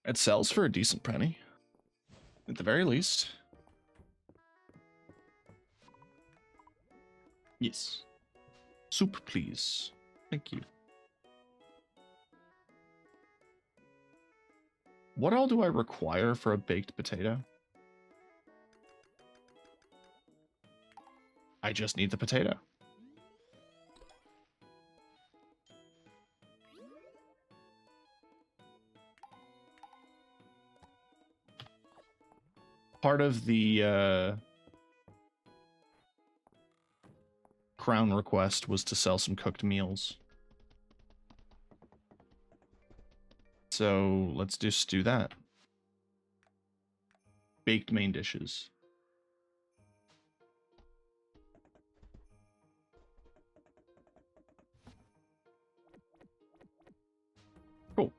it sells for a decent penny. At the very least. Yes. Soup, please. Thank you. What all do I require for a baked potato? I just need the potato. Part of the crown request was to sell some cooked meals. So let's just do that. Baked main dishes. Cool.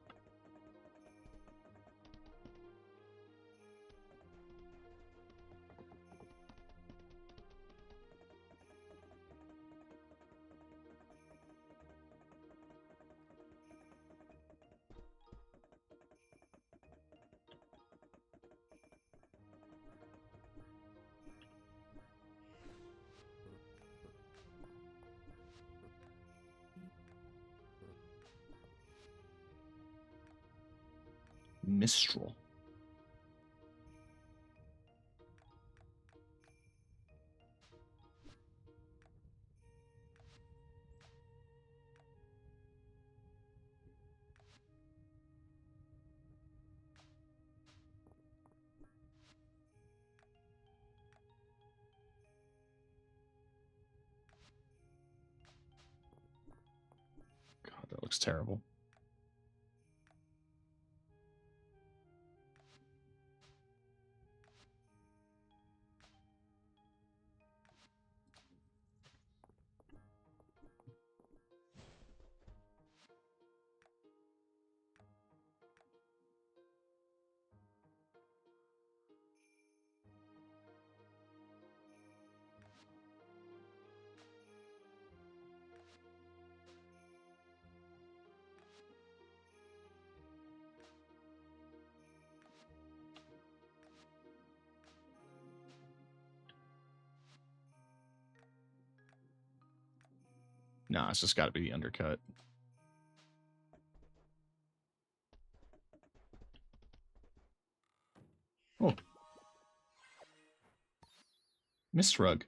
Mistral. God, that looks terrible. Nah, it's just got to be the undercut. Oh. Mist rug.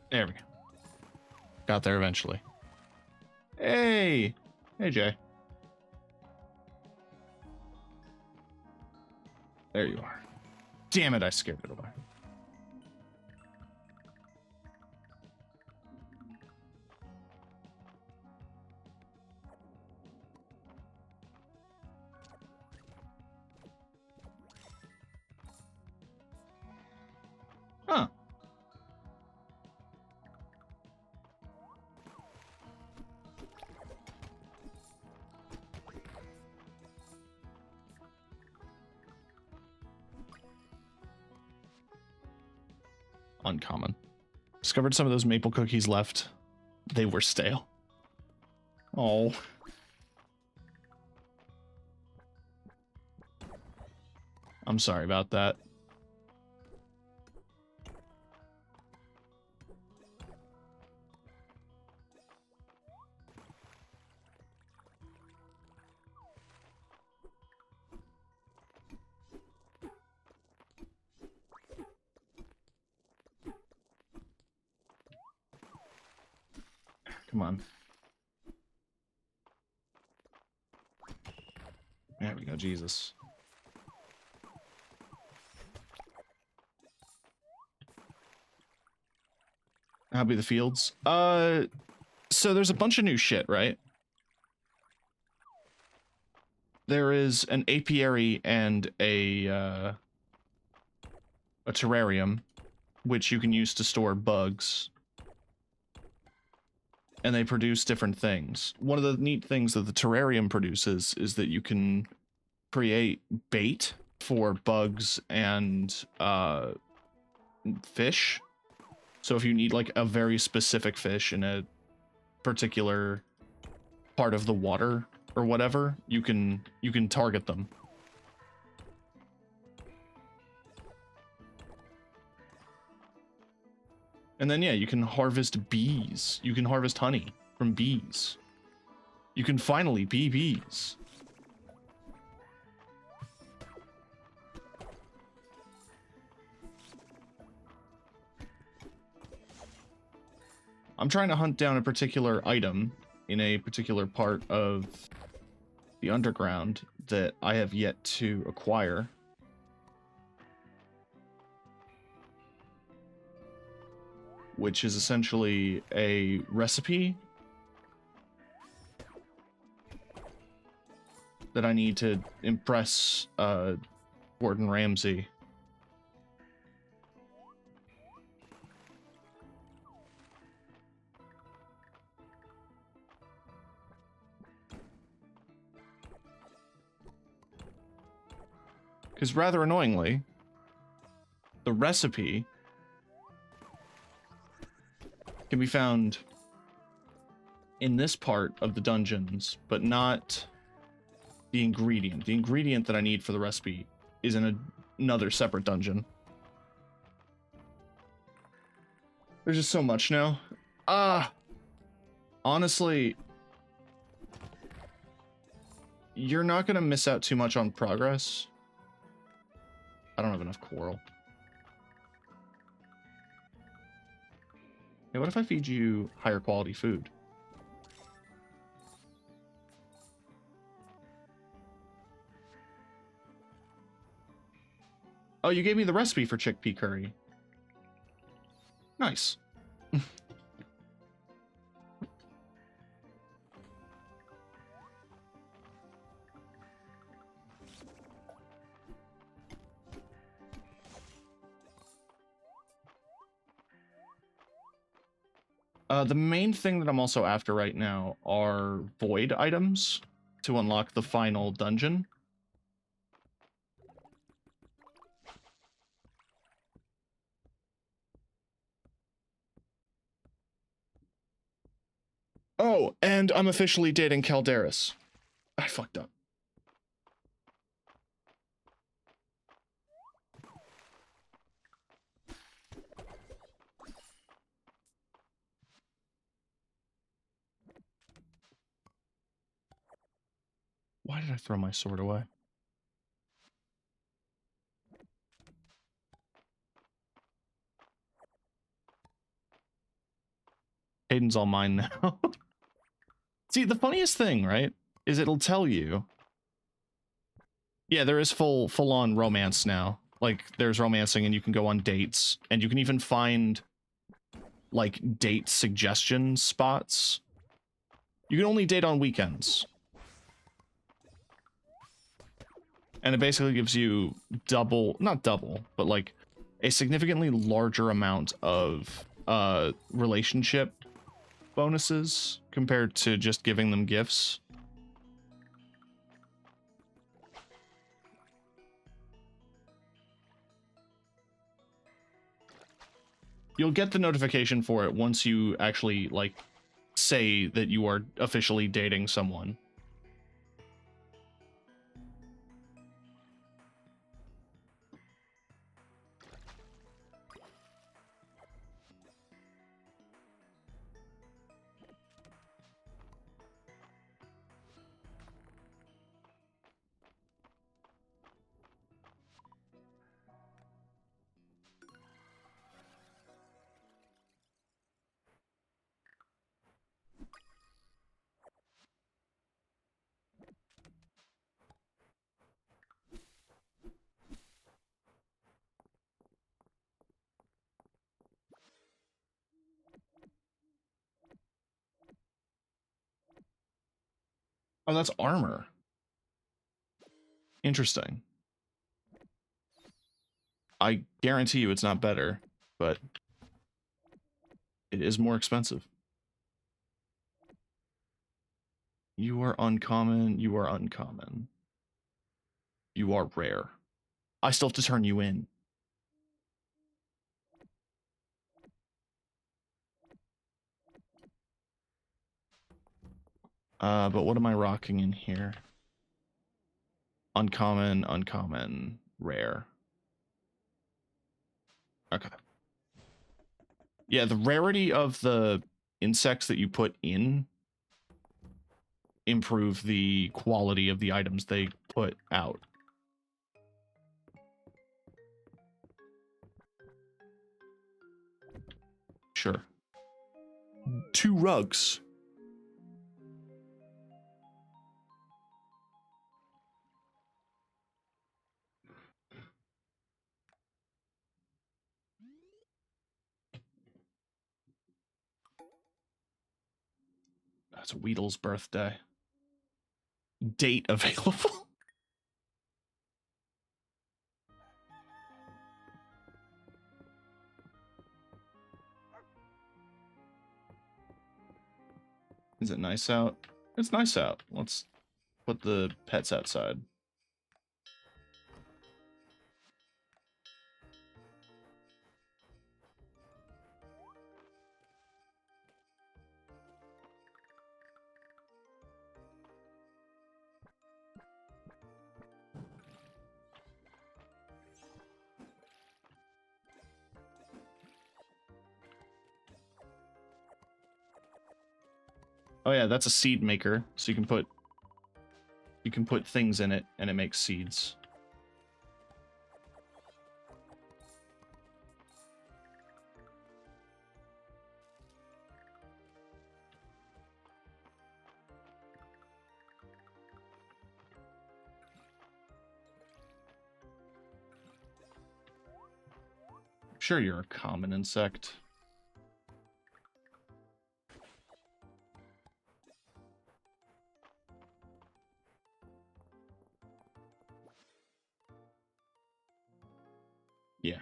There we go. Got there eventually. Hey! Hey, Jay. There you are. Damn it, I scared it away. Huh. Uncommon. Discovered some of those maple cookies left. They were stale. Oh. I'm sorry about that. Come on. There we go, Jesus. How be the fields? So there's a bunch of new shit, right? There is an apiary and a terrarium, which you can use to store bugs. And they produce different things. One of the neat things that the terrarium produces is that you can create bait for bugs and fish. So if you need like a very specific fish in a particular part of the water or whatever, you can target them. And then, yeah, you can harvest bees. You can harvest honey from bees. You can finally be bees. I'm trying to hunt down a particular item in a particular part of the underground that I have yet to acquire. Which is essentially a recipe that I need to impress Gordon Ramsay. Because rather annoyingly, the recipe can be found in this part of the dungeons, but not the ingredient. The ingredient that I need for the recipe is in another separate dungeon. There's just so much now. Honestly, you're not gonna miss out too much on progress. I don't have enough coral. Hey, what if I feed you higher quality food? Oh, you gave me the recipe for chickpea curry. Nice. The main thing that I'm also after right now are void items to unlock the final dungeon. Oh, and I'm officially dating Calderis. I fucked up. Why did I throw my sword away? Hayden's all mine now. See, the funniest thing, right, is it'll tell you. Yeah, there is full-on romance now. Like, there's romancing, and you can go on dates, and you can even find, like, date suggestion spots. You can only date on weekends. And it basically gives you not double, but, like, a significantly larger amount of, relationship bonuses compared to just giving them gifts. You'll get the notification for it once you actually, like, say that you are officially dating someone. Oh, that's armor. Interesting. I guarantee you it's not better, but it is more expensive. You are uncommon. You are uncommon. You are rare. I still have to turn you in. But what am I rocking in here? Uncommon, uncommon, rare. Okay. Yeah, the rarity of the insects that you put in improve the quality of the items they put out. Sure. 2 rugs. That's Weedle's birthday. Date available. Is it nice out? It's nice out. Let's put the pets outside. Oh yeah, that's a seed maker, so you can put things in it and it makes seeds. Sure, you're a common insect. Yeah.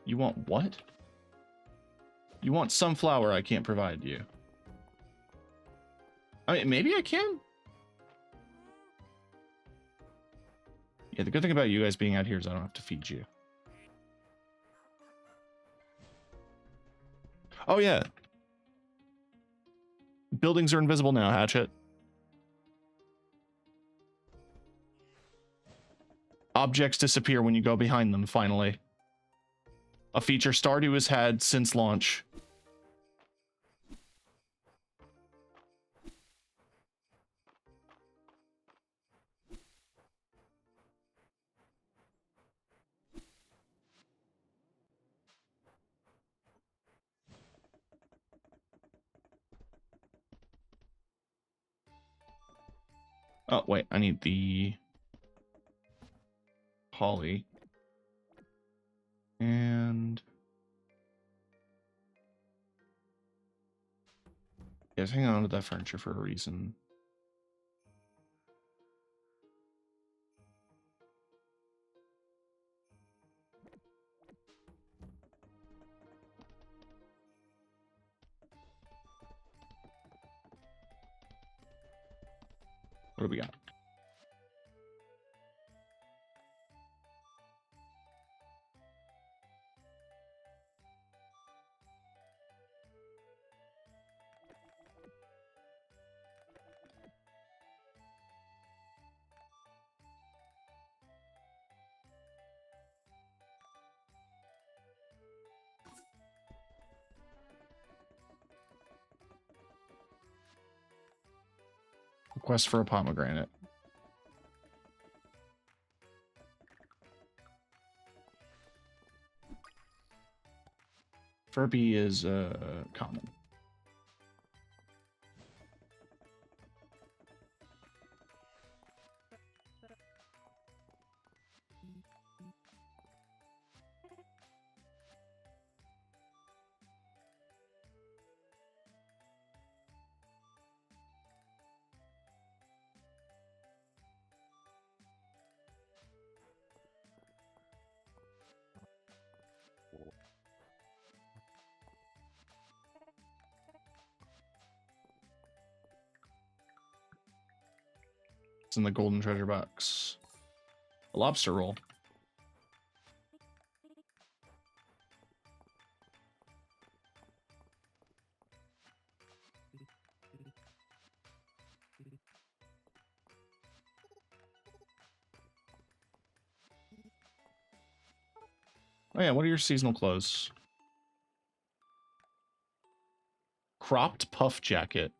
You want what? You want sunflower I can't provide you. I mean, maybe I can? Yeah, the good thing about you guys being out here is I don't have to feed you. Oh yeah. Buildings are invisible now, Hatchet. Objects disappear when you go behind them, finally. A feature Stardew has had since launch. Oh, wait, I need the holly. And yes, hang on to that furniture for a reason. What do we got? Request for a pomegranate. Furby is common. It's in the golden treasure box. A lobster roll. Oh yeah, what are your seasonal clothes? Cropped puff jacket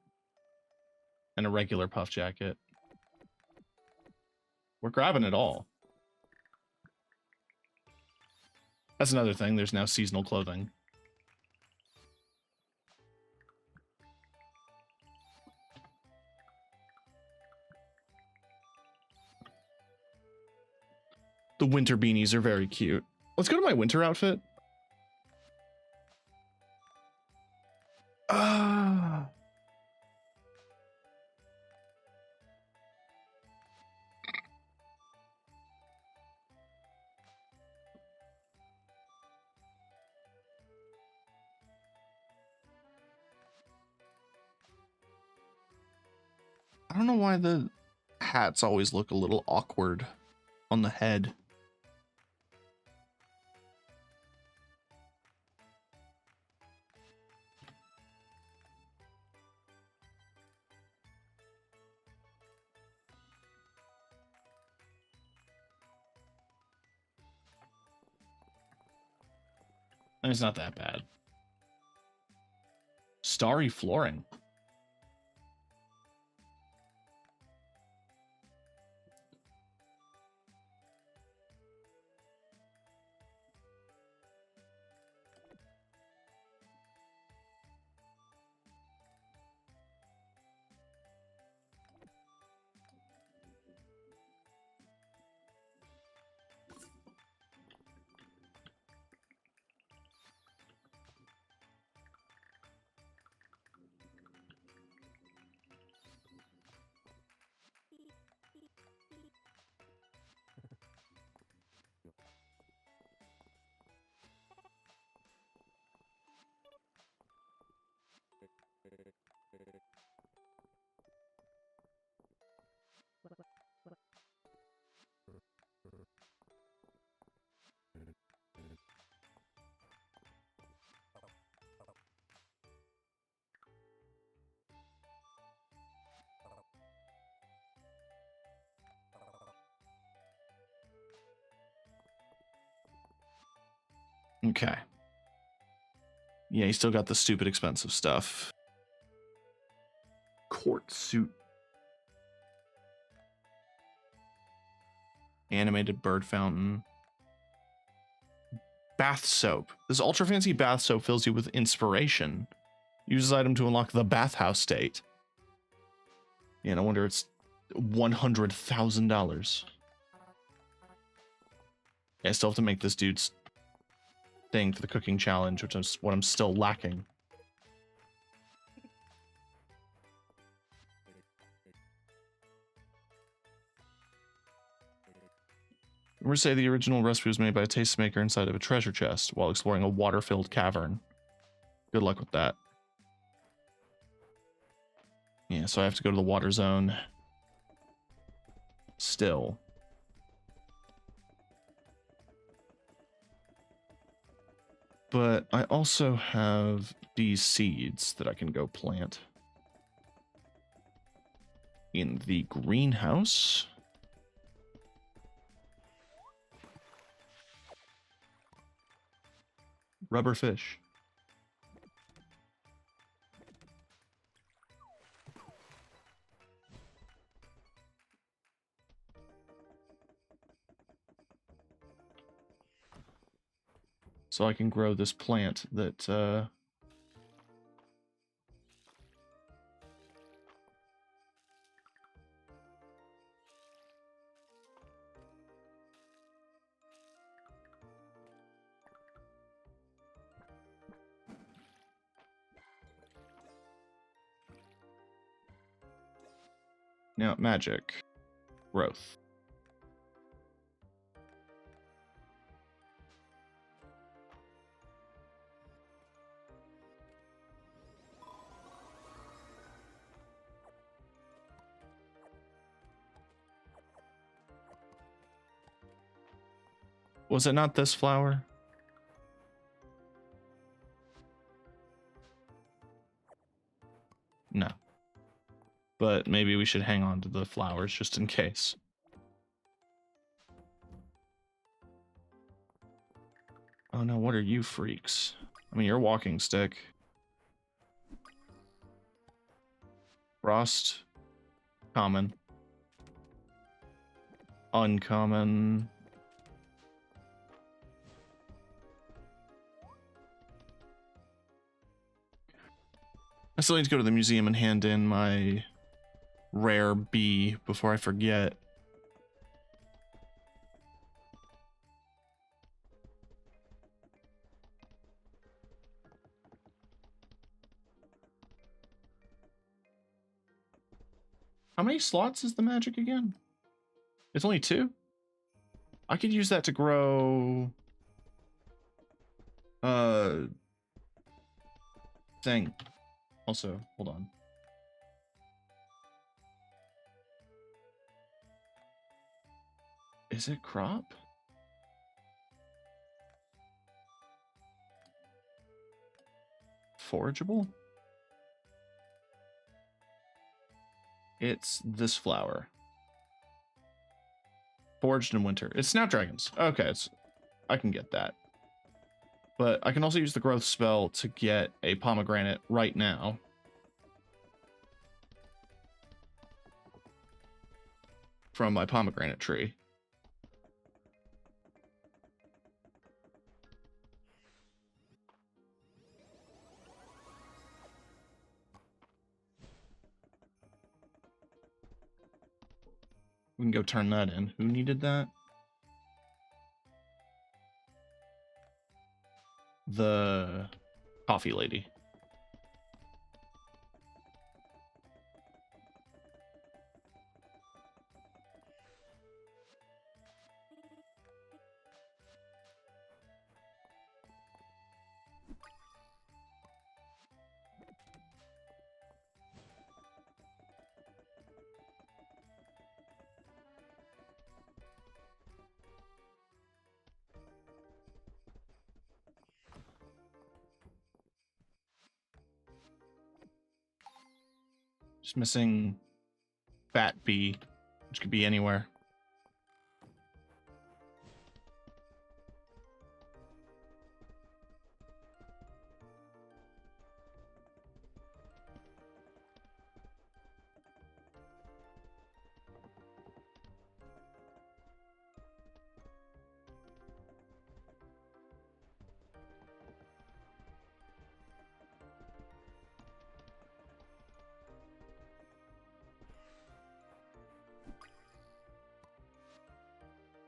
and a regular puff jacket. We're grabbing it all. That's another thing. There's now seasonal clothing. The winter beanies are very cute. Let's go to my winter outfit. Ah. I don't know why the hats always look a little awkward on the head. And it's not that bad. Starry flooring. Okay. Yeah, you still got the stupid expensive stuff. Court suit. Animated bird fountain. Bath soap. This ultra fancy bath soap fills you with inspiration. Use this item to unlock the bathhouse state. Yeah, no wonder it's $100,000. I still have to make this dude's thing for the cooking challenge, which is what I'm still lacking. Rumors say the original recipe was made by a tastemaker inside of a treasure chest while exploring a water-filled cavern. Good luck with that. Yeah, so I have to go to the water zone. Still. But I also have these seeds that I can go plant in the greenhouse. Rubber fish. So I can grow this plant that now magic growth. Was it not this flower? No. But maybe we should hang on to the flowers just in case. Oh no, what are you freaks? I mean, you're a walking stick. Frost. Common. Uncommon. I still need to go to the museum and hand in my rare bee before I forget. How many slots is the magic again? It's only 2? I could use that to grow... thing. Also, hold on. Is it crop? Forageable? It's this flower. Foraged in winter. It's snapdragons. Okay, I can get that. But I can also use the growth spell to get a pomegranate right now. From my pomegranate tree. We can go turn that in. Who needed that? The coffee lady. Just missing fat bee, which could be anywhere.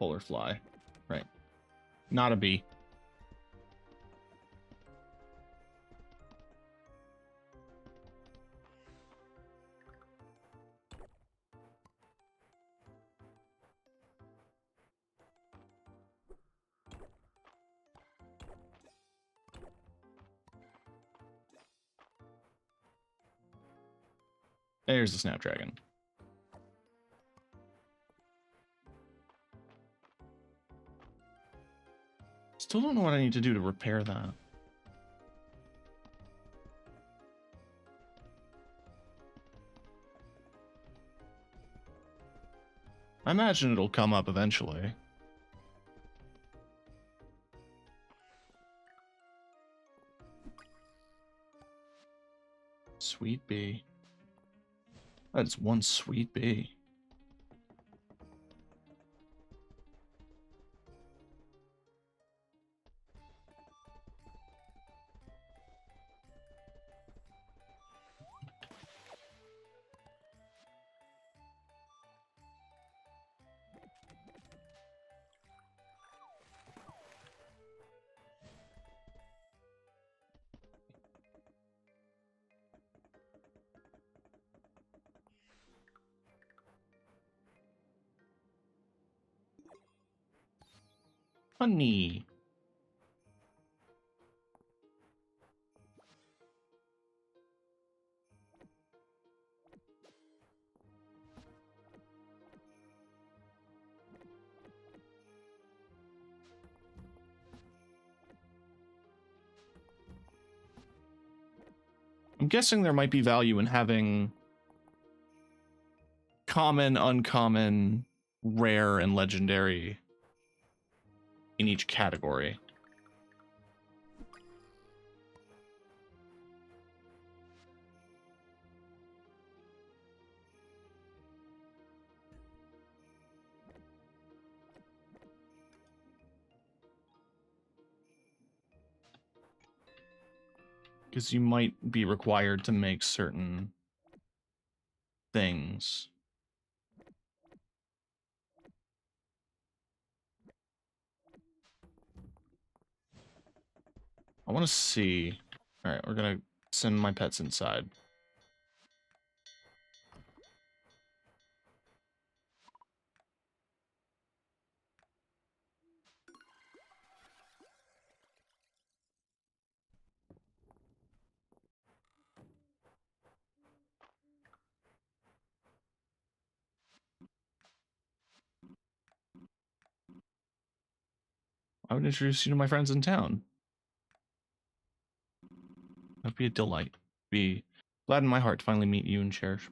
polar fly. Right. Not a bee. There's the snapdragon. Still don't know what I need to do to repair that. I imagine it'll come up eventually. Sweet bee. That's one sweet bee. Honey. I'm guessing there might be value in having common, uncommon, rare, and legendary in each category. Because you might be required to make certain things. I want to see. All right, we're going to send my pets inside. I would introduce you to my friends in town. That'd be a delight. Be glad in my heart to finally meet you and cherish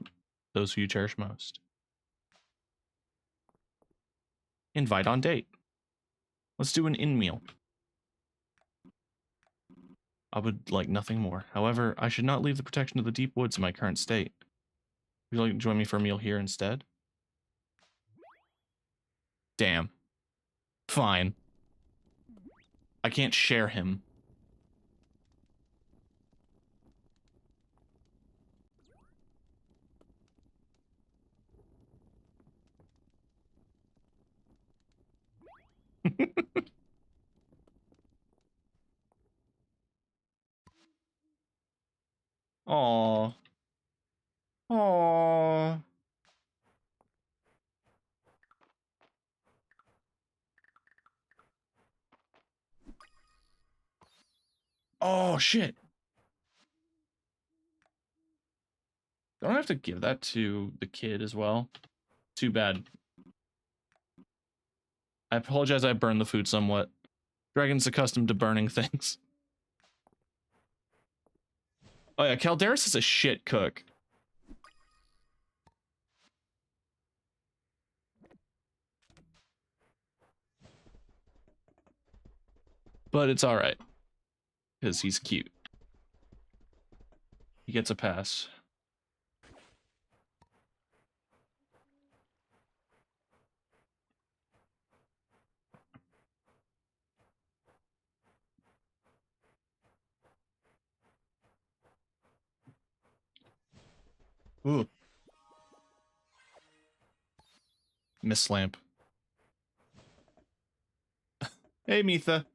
those who you cherish most. Invite on date. Let's do an in-meal. I would like nothing more. However, I should not leave the protection of the deep woods in my current state. Would you like to join me for a meal here instead? Damn. Fine. I can't share him. Aww. Aww. Oh, shit. Don't I have to give that to the kid as well? Too bad. I apologize I burned the food somewhat. Dragon's accustomed to burning things. Oh yeah, Calderis is a shit cook. But it's alright. Because he's cute. He gets a pass. Ooh. Miss Lamp. Hey, Mitha.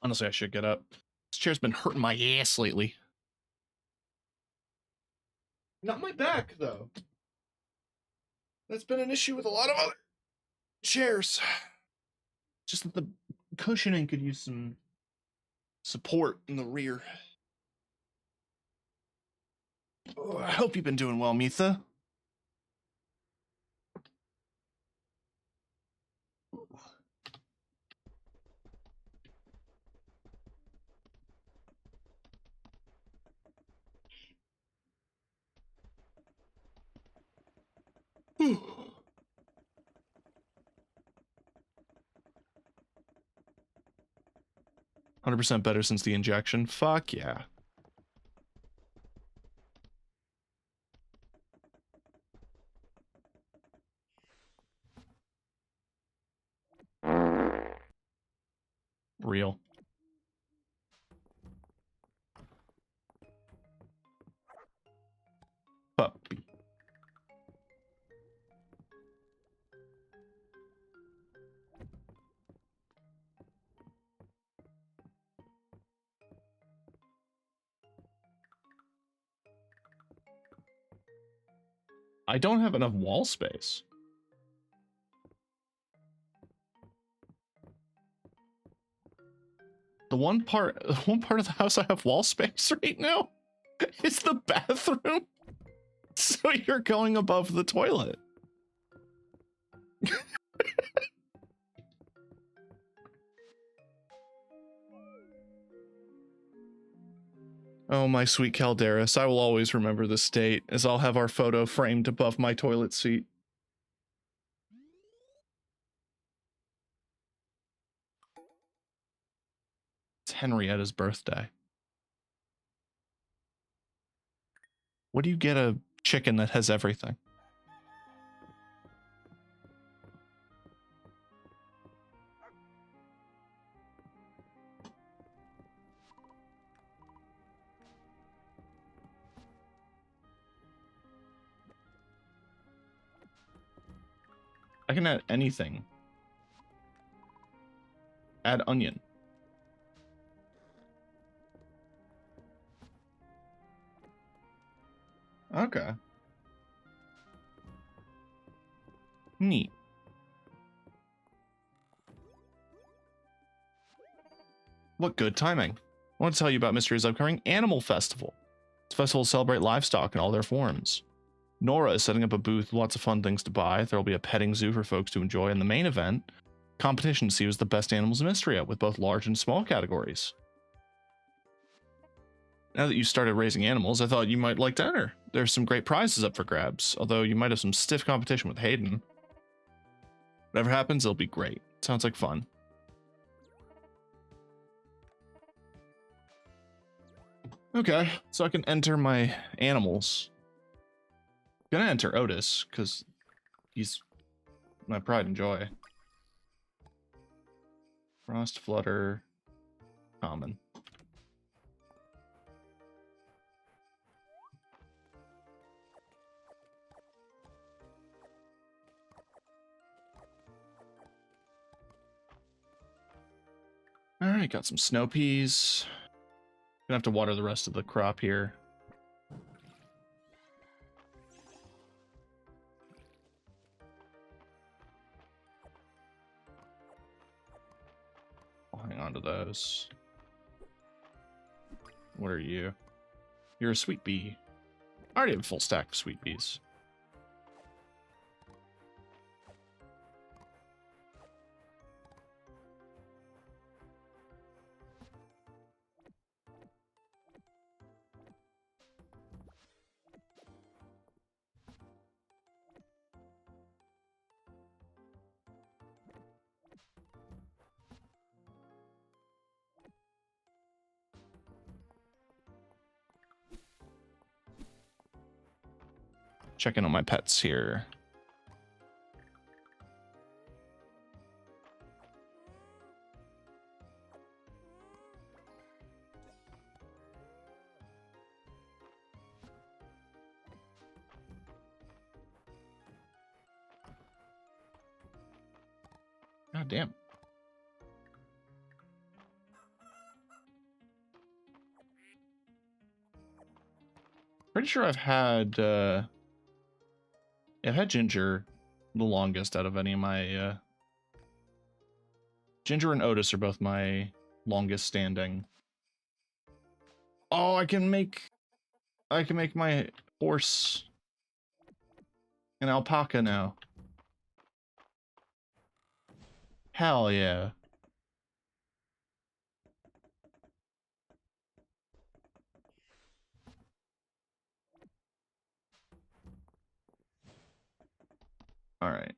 Honestly, I should get up. This chair's been hurting my ass lately. Not my back, though. That's been an issue with a lot of other chairs. Just that the cushioning could use some support in the rear. Oh, I hope you've been doing well, Mitha. 100% better since the injection. Fuck yeah. Real. Puppy. I don't have enough wall space. The one part of the house I have wall space right now is the bathroom. So you're going above the toilet. Oh, my sweet Calderis, I will always remember this date, as I'll have our photo framed above my toilet seat. It's Henrietta's birthday. What do you get a chicken that has everything? I can add anything. Add onion. Okay. Neat. What good timing. I want to tell you about Mistria's upcoming Animal Festival. This festival will celebrate livestock in all their forms. Nora is setting up a booth with lots of fun things to buy. There will be a petting zoo for folks to enjoy, and the main event, competition to see who's the best animals in Mistria, with both large and small categories. Now that you started raising animals, I thought you might like to enter. There's some great prizes up for grabs, although you might have some stiff competition with Hayden. Whatever happens, it'll be great. Sounds like fun. Okay, so I can enter my animals. Gonna enter Otis, because he's my pride and joy. Frost, Flutter, Common. Alright, got some snow peas. Gonna have to water the rest of the crop here. I'll hang on to those. What are you? You're a sweet bee. I already have a full stack of sweet bees. Check in on my pets here. God damn. Pretty sure I've had Ginger the longest out of any of my Ginger and Otis are both my longest standing. Oh, I can make my horse an alpaca now. Hell yeah. All right.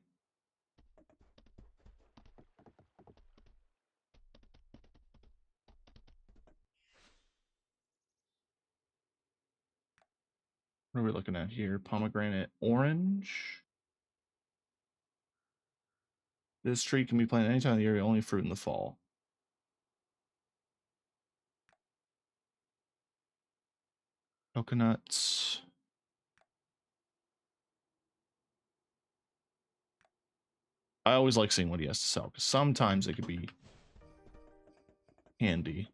What are we looking at here? Pomegranate orange. This tree can be planted any time of the year, only fruit in the fall. Coconuts. I always like seeing what he has to sell, because sometimes it could be handy.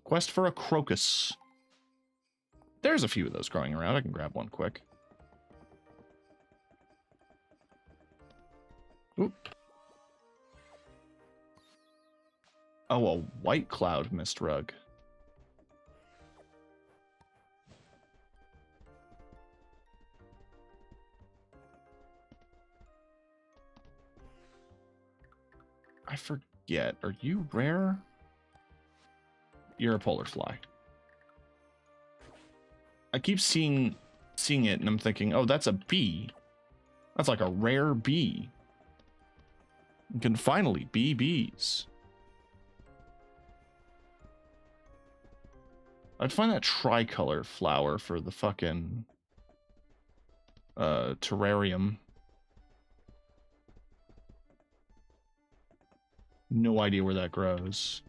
Quest for a crocus. There's a few of those growing around. I can grab one quick. Oop. Oh, a white cloud mist rug. I forget. Are you rare? You're a polar fly. I keep seeing it and I'm thinking, oh, that's a bee. That's like a rare bee. You can finally be bees. I'd find that tricolor flower for the fucking terrarium. No idea where that grows.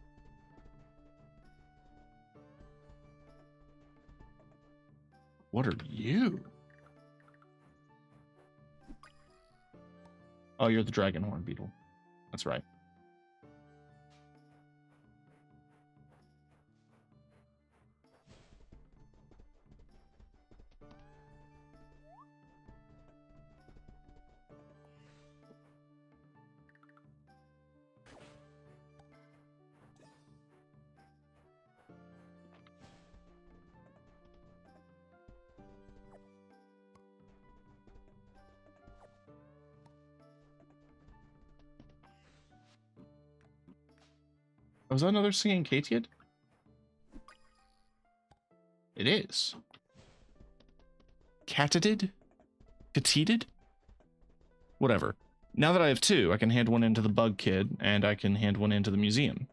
What are you? Oh, you're the dragon horn beetle. That's right. Was that another singing Katyd? It is. Catidid? Catidid? Whatever. Now that I have two, I can hand one into the bug kid, and I can hand one into the museum.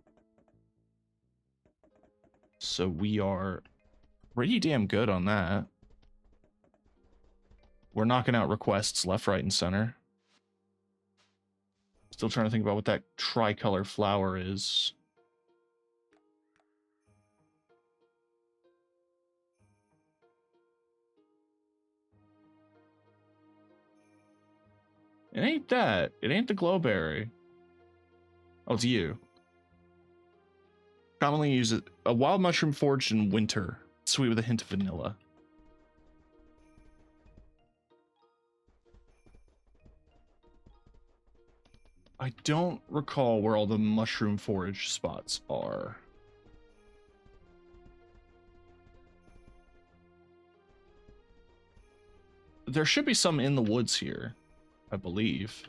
So we are pretty damn good on that. We're knocking out requests left, right, and center. Still trying to think about what that tricolor flower is. It ain't that. It ain't the glowberry. Oh, it's you. Commonly use it. A wild mushroom foraged in winter. Sweet with a hint of vanilla. I don't recall where all the mushroom forage spots are. There should be some in the woods here, I believe.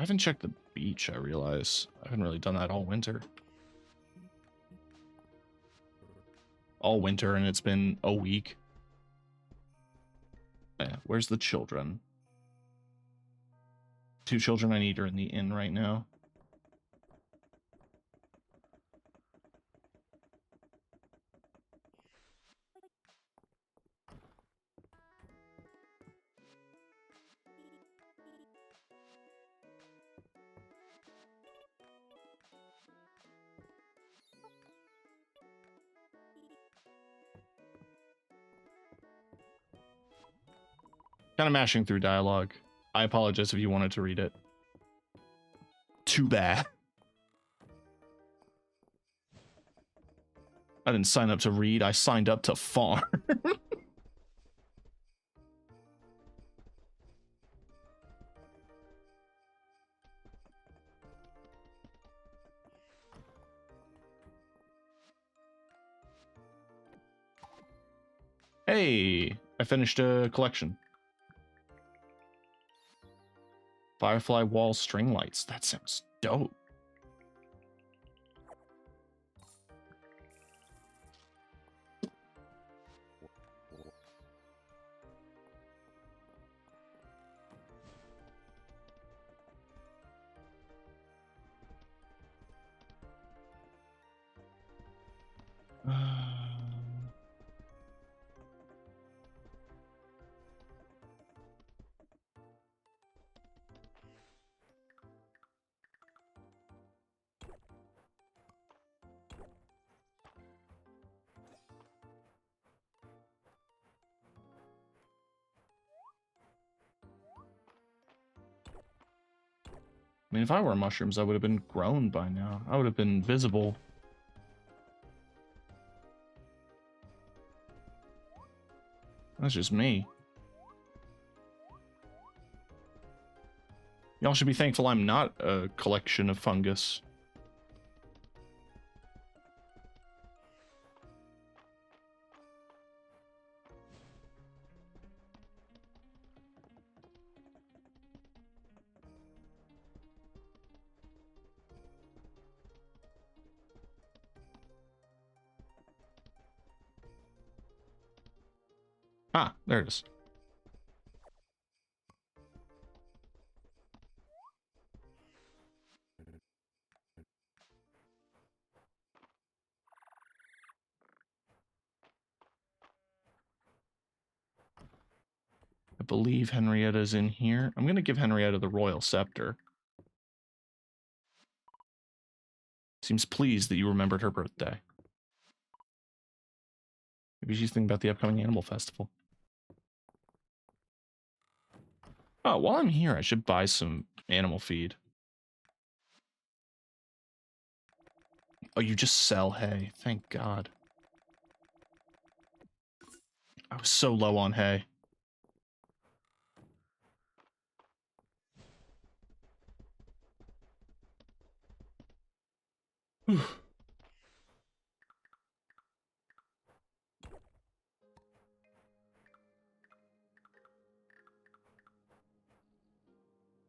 haven't checked the beach, I realize. I haven't really done that all winter. All winter, and it's been a week. Yeah, where's the children? 2 children I need are in the inn right now. Kind of mashing through dialogue. I apologize if you wanted to read it. Too bad. I didn't sign up to read, I signed up to farm. Hey, I finished a collection. Firefly wall string lights. That sounds dope. I mean, if I were mushrooms, I would have been grown by now. I would have been visible. That's just me. Y'all should be thankful I'm not a collection of fungus. Ah, there it is. I believe Henrietta's in here. I'm going to give Henrietta the royal scepter. Seems pleased that you remembered her birthday. Maybe she's thinking about the upcoming animal festival. Oh, while I'm here, I should buy some animal feed. Oh, you just sell hay. Thank God. I was so low on hay.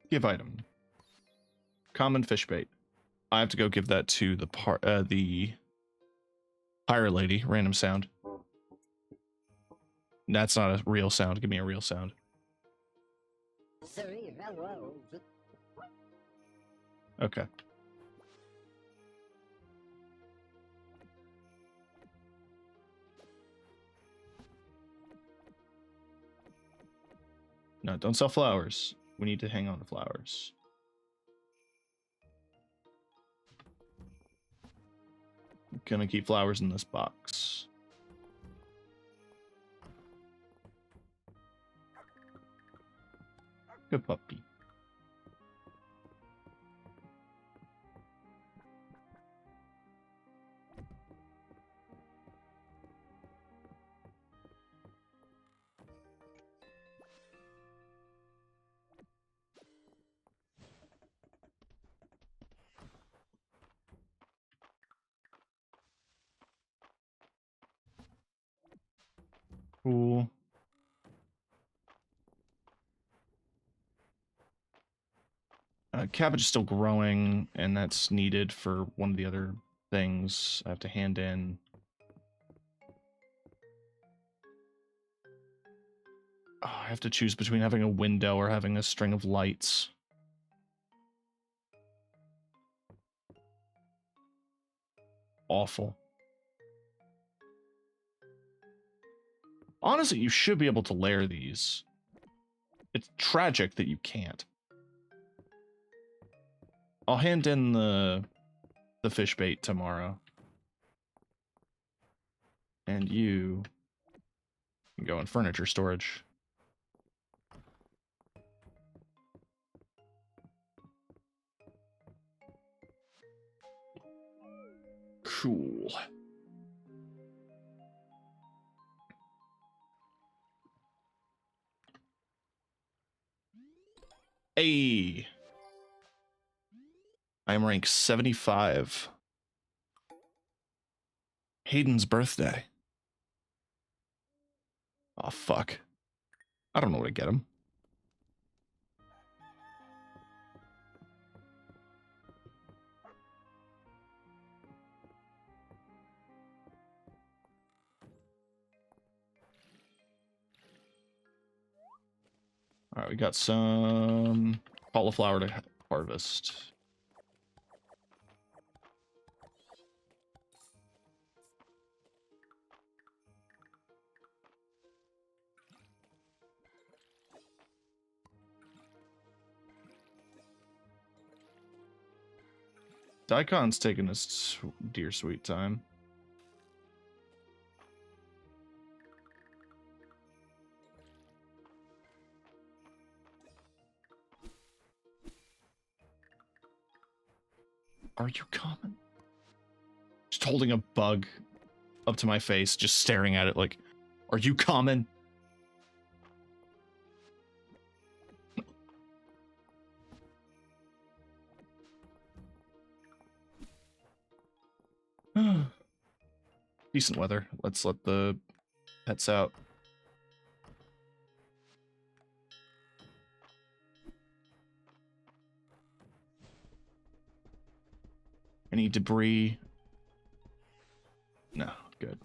Give item. Common fish bait. I have to go give that to the pirate lady. Random sound. That's not a real sound. Give me a real sound. Okay. No, don't sell flowers. We need to hang on to flowers. I'm gonna keep flowers in this box. Good puppy. Cool. Cabbage is still growing, and that's needed for one of the other things I have to hand in. Oh, I have to choose between having a window or having a string of lights. Awful. Honestly, you should be able to layer these. It's tragic that you can't. I'll hand in the fish bait tomorrow. And you can go in furniture storage. Cool. Hey. I am rank 75. Hayden's birthday. Oh, fuck. I don't know where to get him. Alright, we got some cauliflower to harvest. Daikon's taking his dear sweet time. Are you common? Just holding a bug up to my face, just staring at it like, are you common? Decent weather. Let's let the pets out. Any debris? No, good.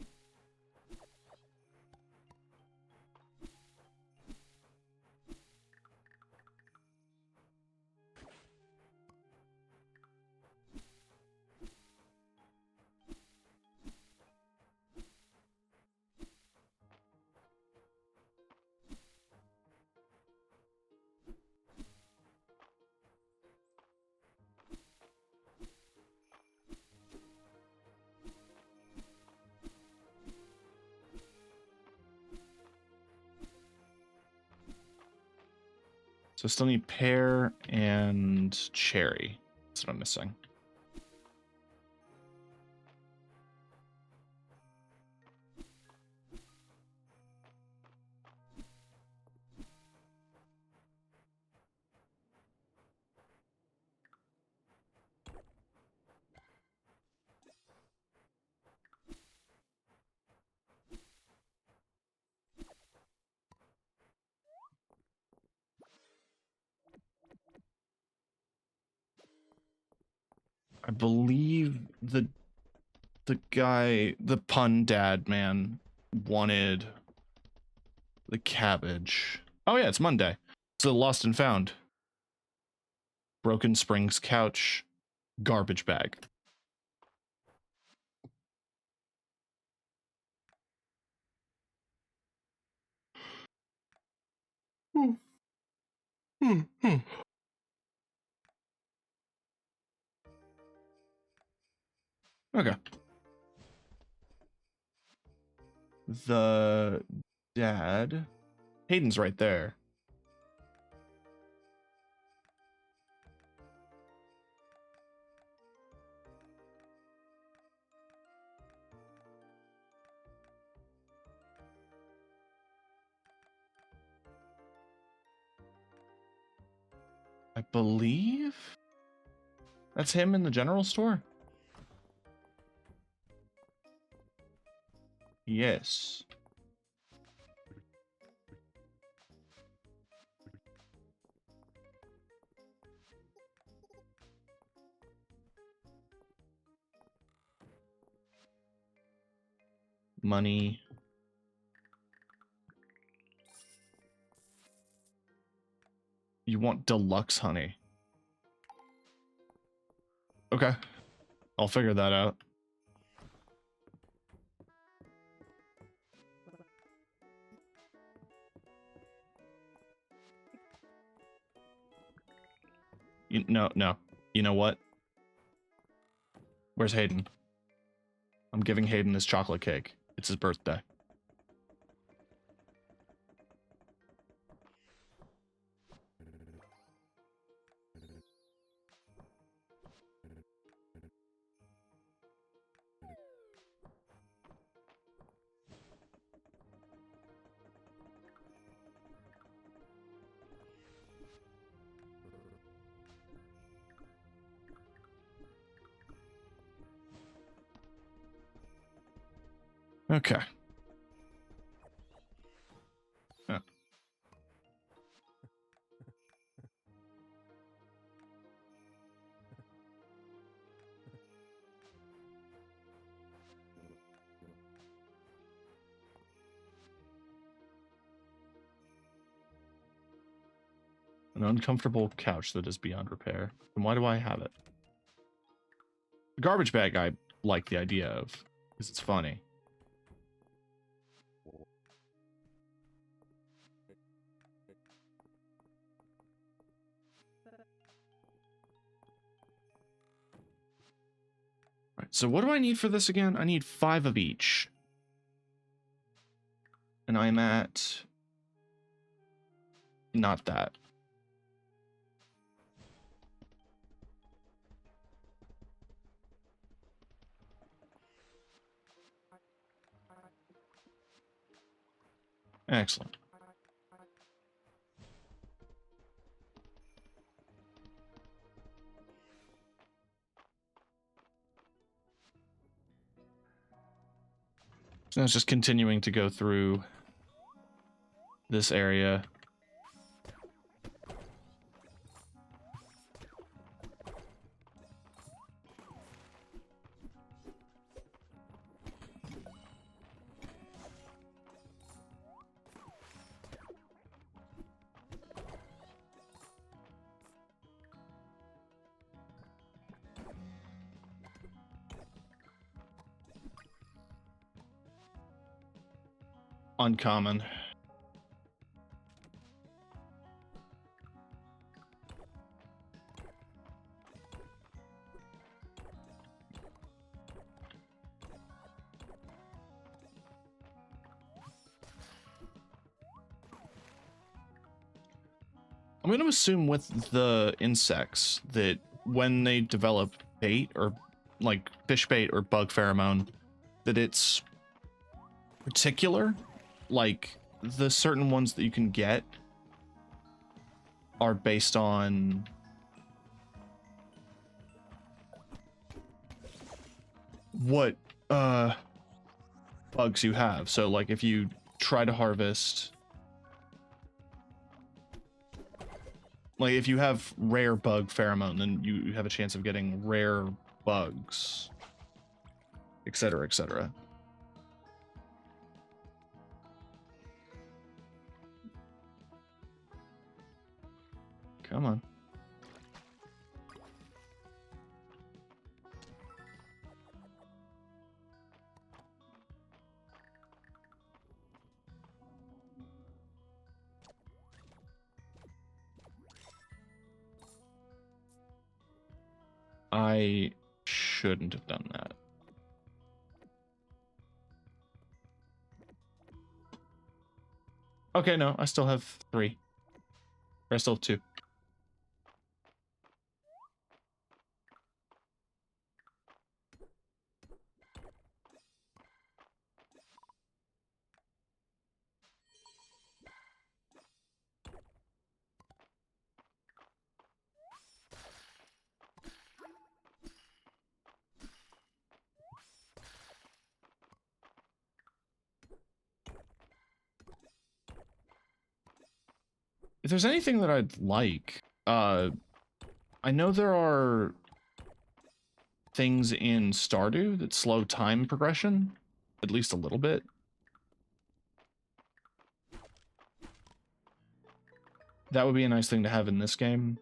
So still need pear and cherry. That's what I'm missing. I believe the guy, the pun dad man, wanted the cabbage. Oh yeah, it's Monday. So lost and found. Broken Springs couch, garbage bag. Okay. The dad. Hayden's right there. I believe that's him in the general store. Yes. Money. You want deluxe honey. Okay. I'll figure that out. No. You know what? Where's Hayden? I'm giving Hayden his chocolate cake. It's his birthday. Okay. Huh. An uncomfortable couch that is beyond repair. Then why do I have it? The garbage bag I like the idea of, because it's funny. Right, so what do I need for this again? I need 5 of each. And I'm at... not that. Excellent. So now it's just continuing to go through this area. Uncommon. I'm going to assume with the insects that when they develop bait or like fish bait or bug pheromone, that it's particular. Like the certain ones that you can get are based on what bugs you have. So like if you try to harvest, like if you have rare bug pheromone, then you have a chance of getting rare bugs, etc., etc. Come on. I shouldn't have done that. Okay, no, I still have 3. Or I still have 2. If there's anything that I'd like, I know there are things in Stardew that slow time progression. at least a little bit. That would be a nice thing to have in this game.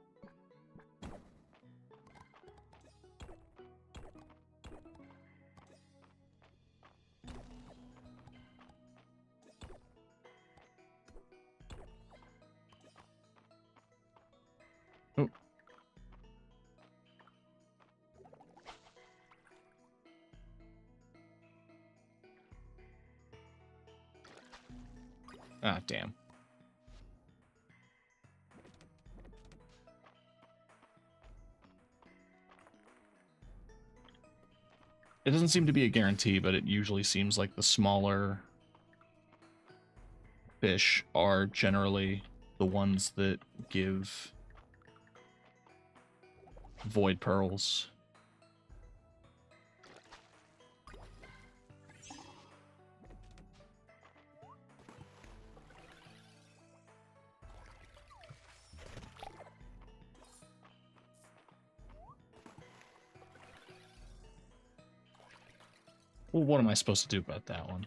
Oh. Ah, damn. It doesn't seem to be a guarantee, but it usually seems like the smaller fish are generally the ones that give void pearls. Well, what am I supposed to do about that one?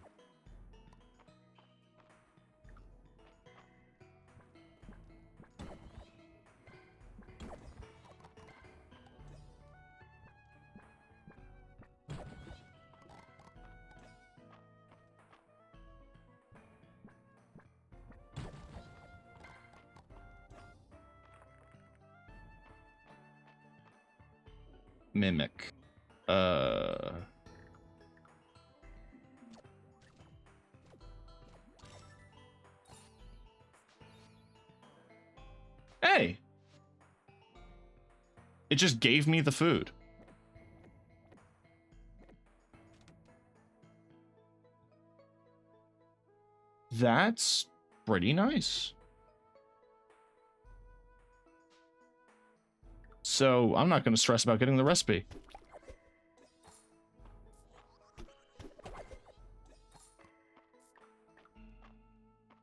Mimic. Hey! It just gave me the food. That's pretty nice. So I'm not going to stress about getting the recipe.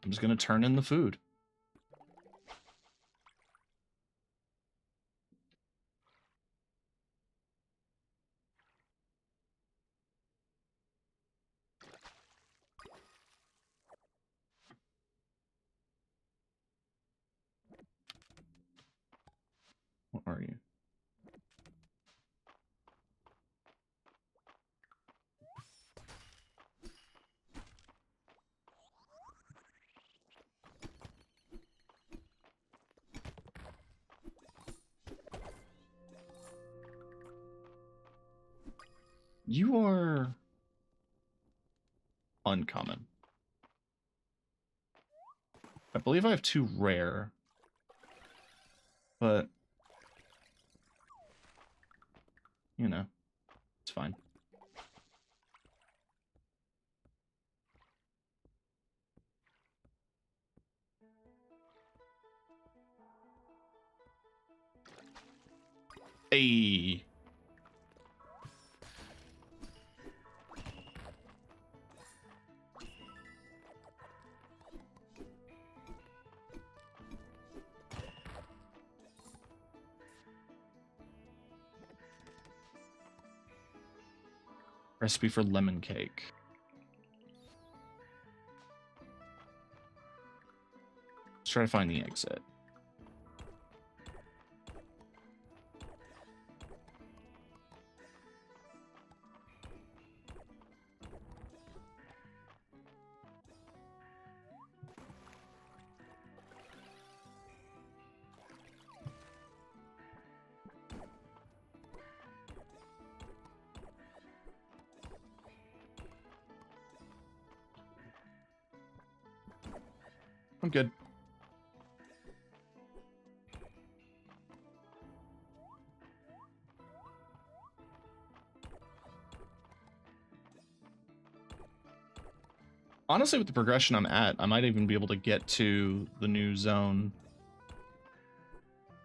I'm just going to turn in the food. What are you? You are uncommon. I believe I have 2 rare, but you know, it's fine. Hey. Recipe for lemon cake. Let's try to find the exit. I'm good. Honestly, with the progression I'm at, I might even be able to get to the new zone.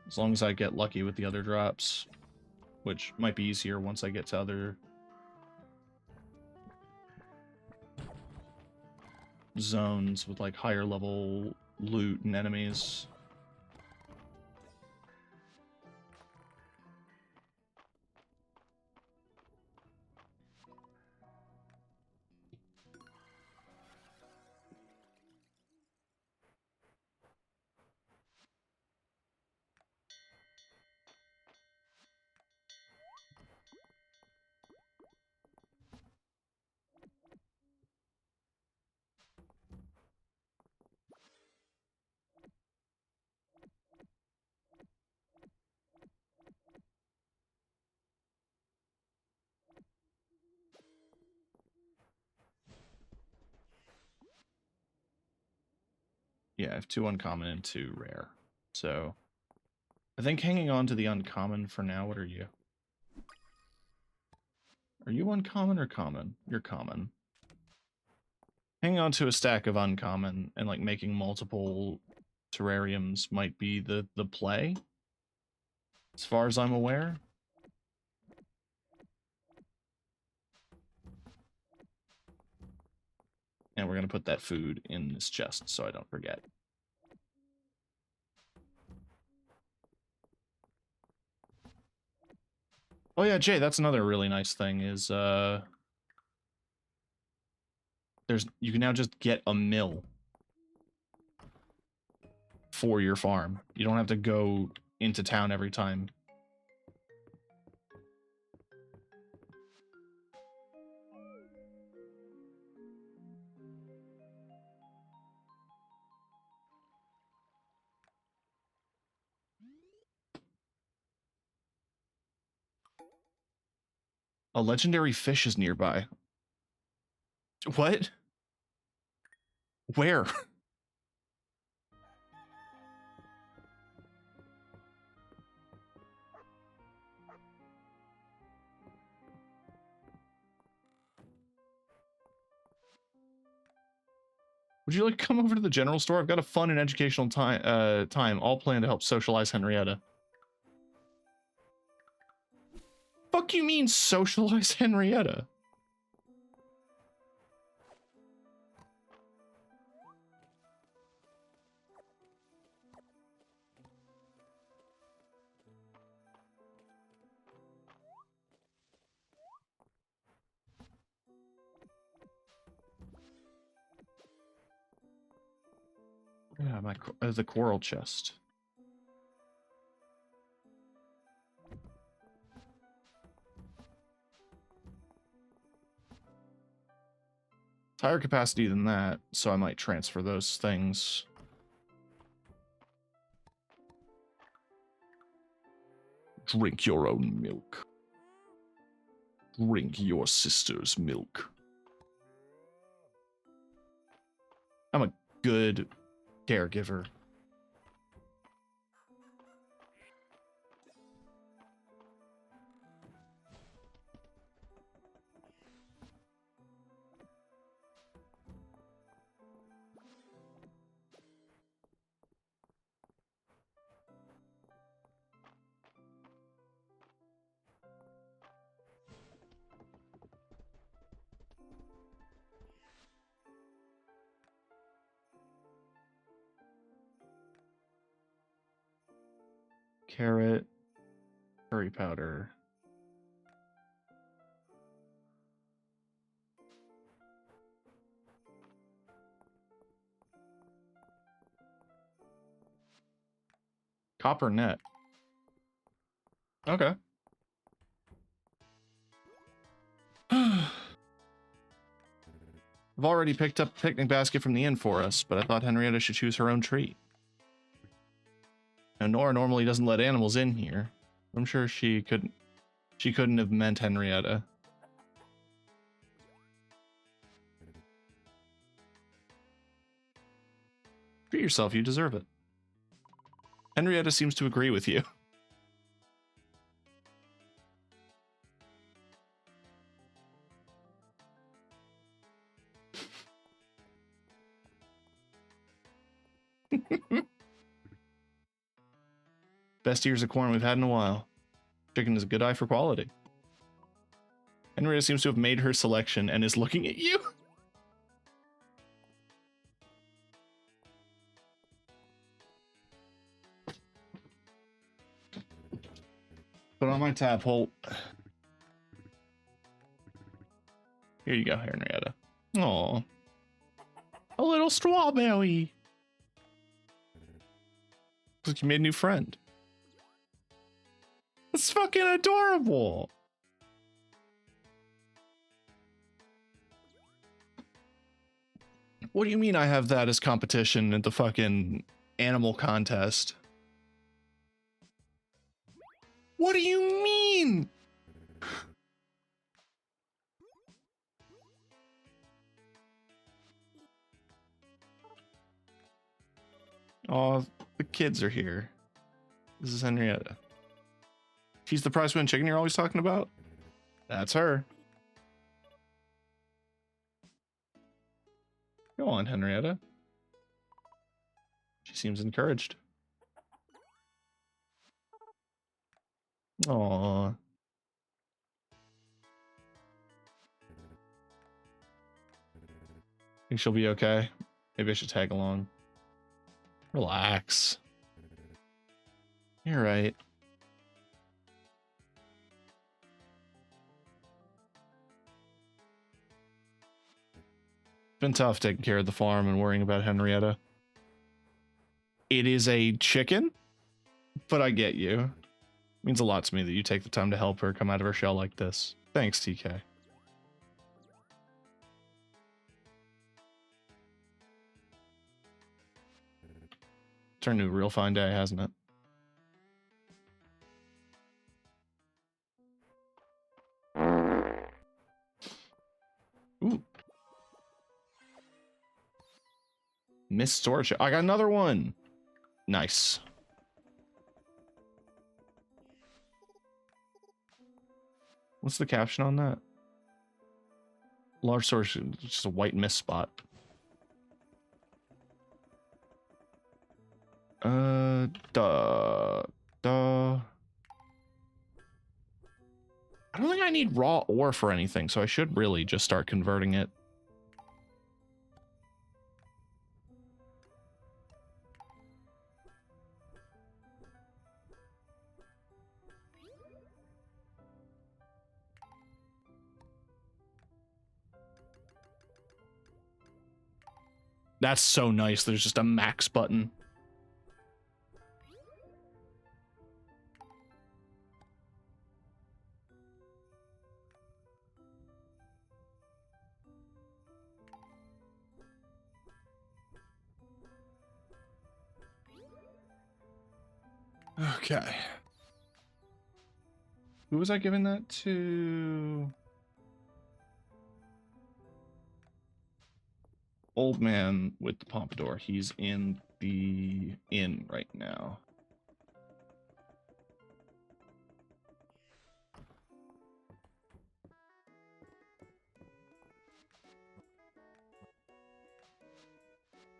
As long as I get lucky with the other drops. Which might be easier once I get to other zones with like higher level loot and enemies. Yeah, I have 2 uncommon and 2 rare. So I think hanging on to the uncommon for now. What are you? Are you uncommon or common? You're common. Hanging on to a stack of uncommon and like making multiple terrariums might be the play, as far as I'm aware. And we're gonna put that food in this chest so I don't forget. Oh yeah, Jay, that's another really nice thing is you can now just get a mill for your farm. You don't have to go into town every time. A legendary fish is nearby. What? Where? Would you like to come over to the general store? I've got a fun and educational time all planned to help socialize Henrietta. Fuck you mean socialize Henrietta? Yeah, the coral chest. Higher capacity than that, so I might transfer those things. Drink your own milk. Drink your sister's milk. I'm a good caregiver. Carrot, curry powder. Copper net. Okay. I've already picked up a picnic basket from the inn for us, but I thought Henrietta should choose her own treat. Now, Nora normally doesn't let animals in here. I'm sure she couldn't have meant Henrietta. Treat yourself, you deserve it. Henrietta seems to agree with you. Best ears of corn we've had in a while. Chicken is a good eye for quality. Henrietta seems to have made her selection and is looking at you. Put on my tap hole. Here you go, Henrietta. Aw. A little strawberry. Looks like you made a new friend. That's fucking adorable. What do you mean I have that as competition at the fucking animal contest? What do you mean? Oh, the kids are here. This is Henrietta. She's the prize winning chicken you're always talking about? That's her. Go on, Henrietta. She seems encouraged. Aww. Think she'll be okay? Maybe I should tag along. Relax. You're right. It's been tough taking care of the farm and worrying about Henrietta. It is a chicken, but I get you. It means a lot to me that you take the time to help her come out of her shell like this. Thanks, TK. Turned into a real fine day, hasn't it? Ooh. Missed storage. I got another one. Nice. What's the caption on that? Large storage, just a white mist spot. Duh. I don't think I need raw ore for anything, so I should really just start converting it. That's so nice. There's just a max button. Okay. Who was I giving that to? Old man with the pompadour. He's in the inn right now.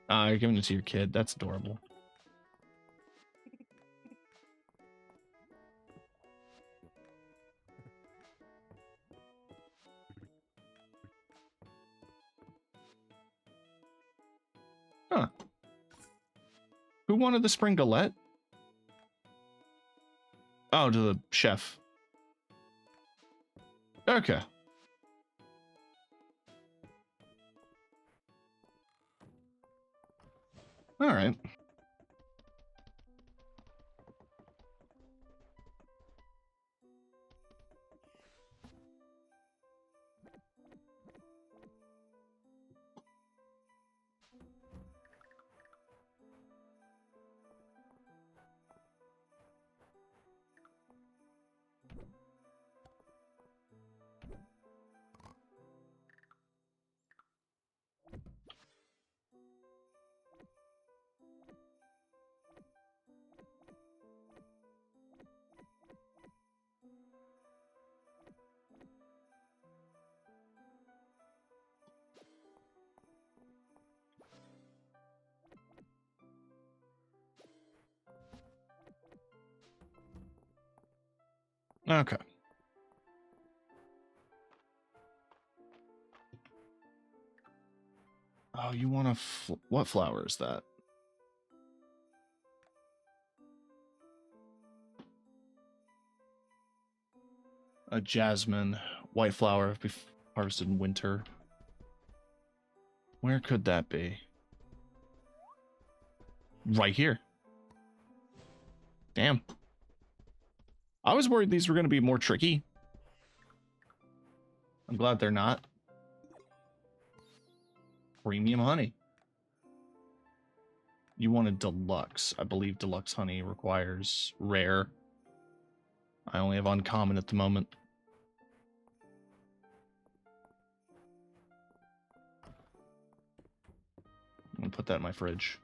You're giving it to your kid. That's adorable. Huh. Who wanted the spring galette? Oh, to the chef. Okay. All right. Okay. Oh, you want a what flower is that? A jasmine, white flower, harvested in winter. Where could that be? Right here. Damn. I was worried these were going to be more tricky. I'm glad they're not. Premium honey. You wanted deluxe. I believe deluxe honey requires rare. I only have uncommon at the moment. I'm gonna put that in my fridge.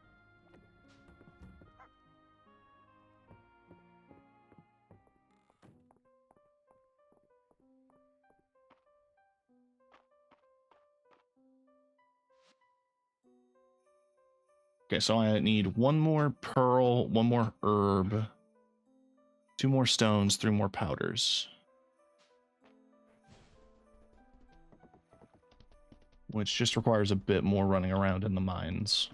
Okay, so I need 1 more pearl, 1 more herb, 2 more stones, 3 more powders. Which just requires a bit more running around in the mines.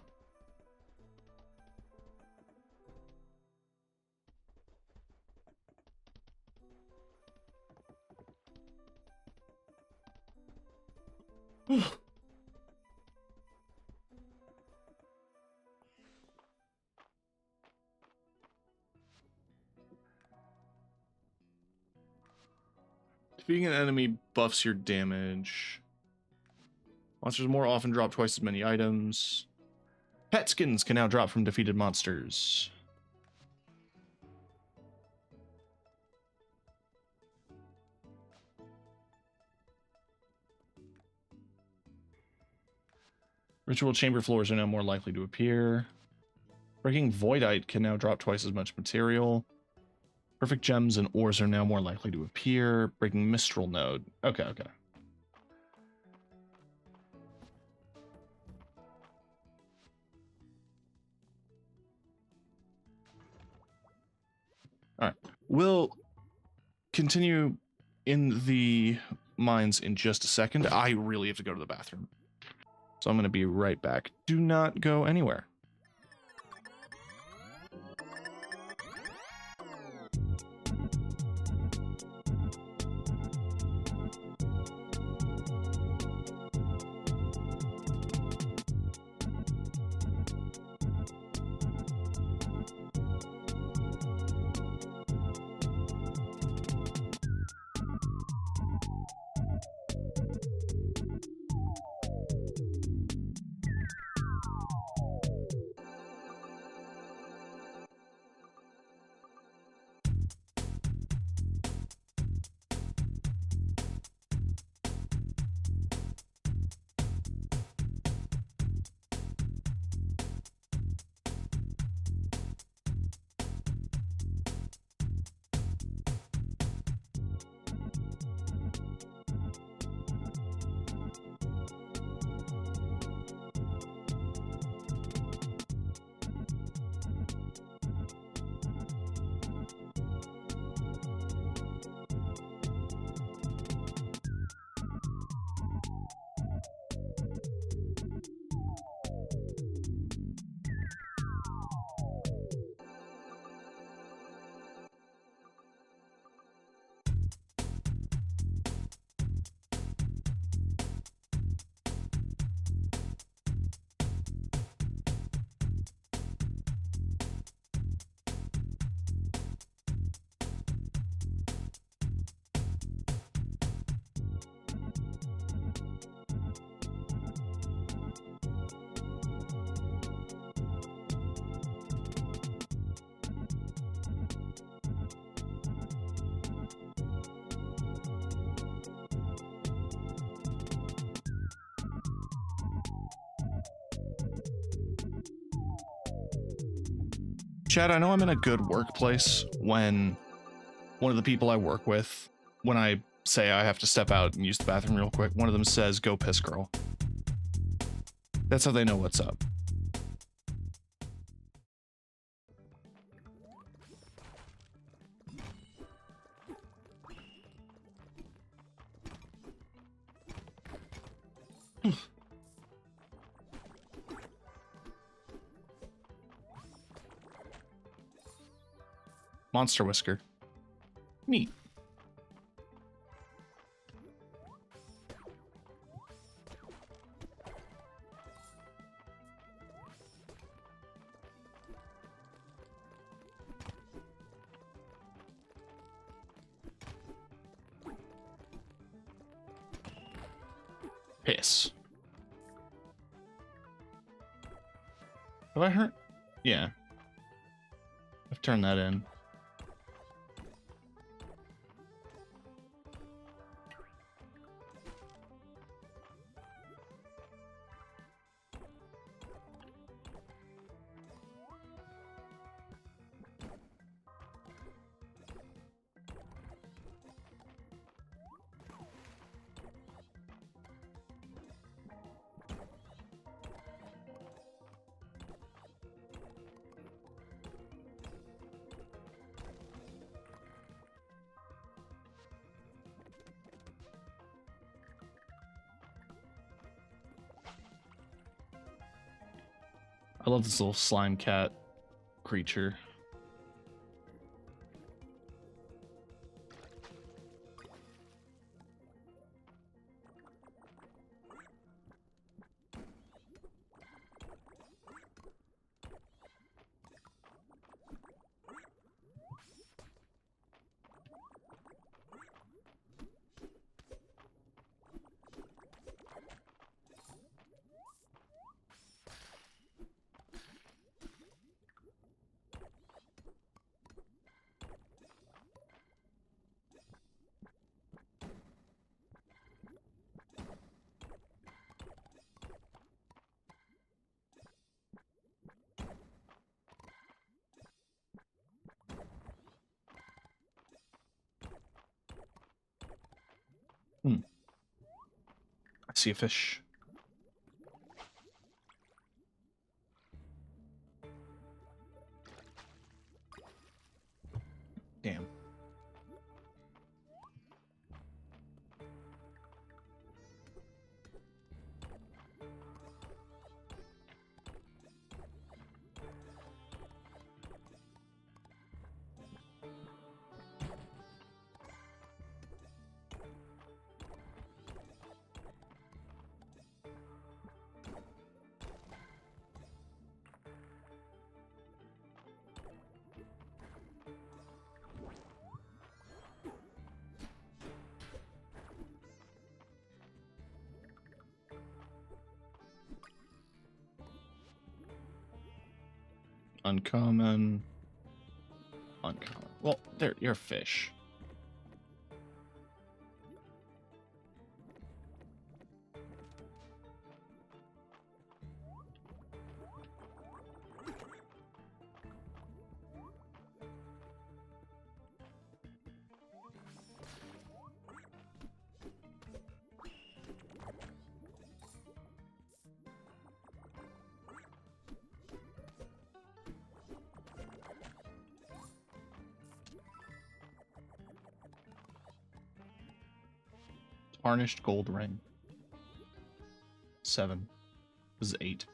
Defeating an enemy buffs your damage. Monsters more often drop twice as many items. Pet skins can now drop from defeated monsters. Ritual chamber floors are now more likely to appear. Breaking Voidite can now drop twice as much material. Perfect gems and ores are now more likely to appear. Breaking Mistral node. Okay. All right. We'll continue in the mines in just a second. I really have to go to the bathroom. So I'm going to be right back. Do not go anywhere. Chad, I know I'm in a good workplace when one of the people I work with, when I say I have to step out and use the bathroom real quick, one of them says, "Go piss, girl." That's how they know what's up. Monster whisker. Neat. Piss. Have I hurt? Yeah. I've turned that in. I love this little slime cat creature. I see a fish. Damn. Uncommon. Uncommon. Well, there, you're a fish. Tarnished gold ring. 7. This is 8.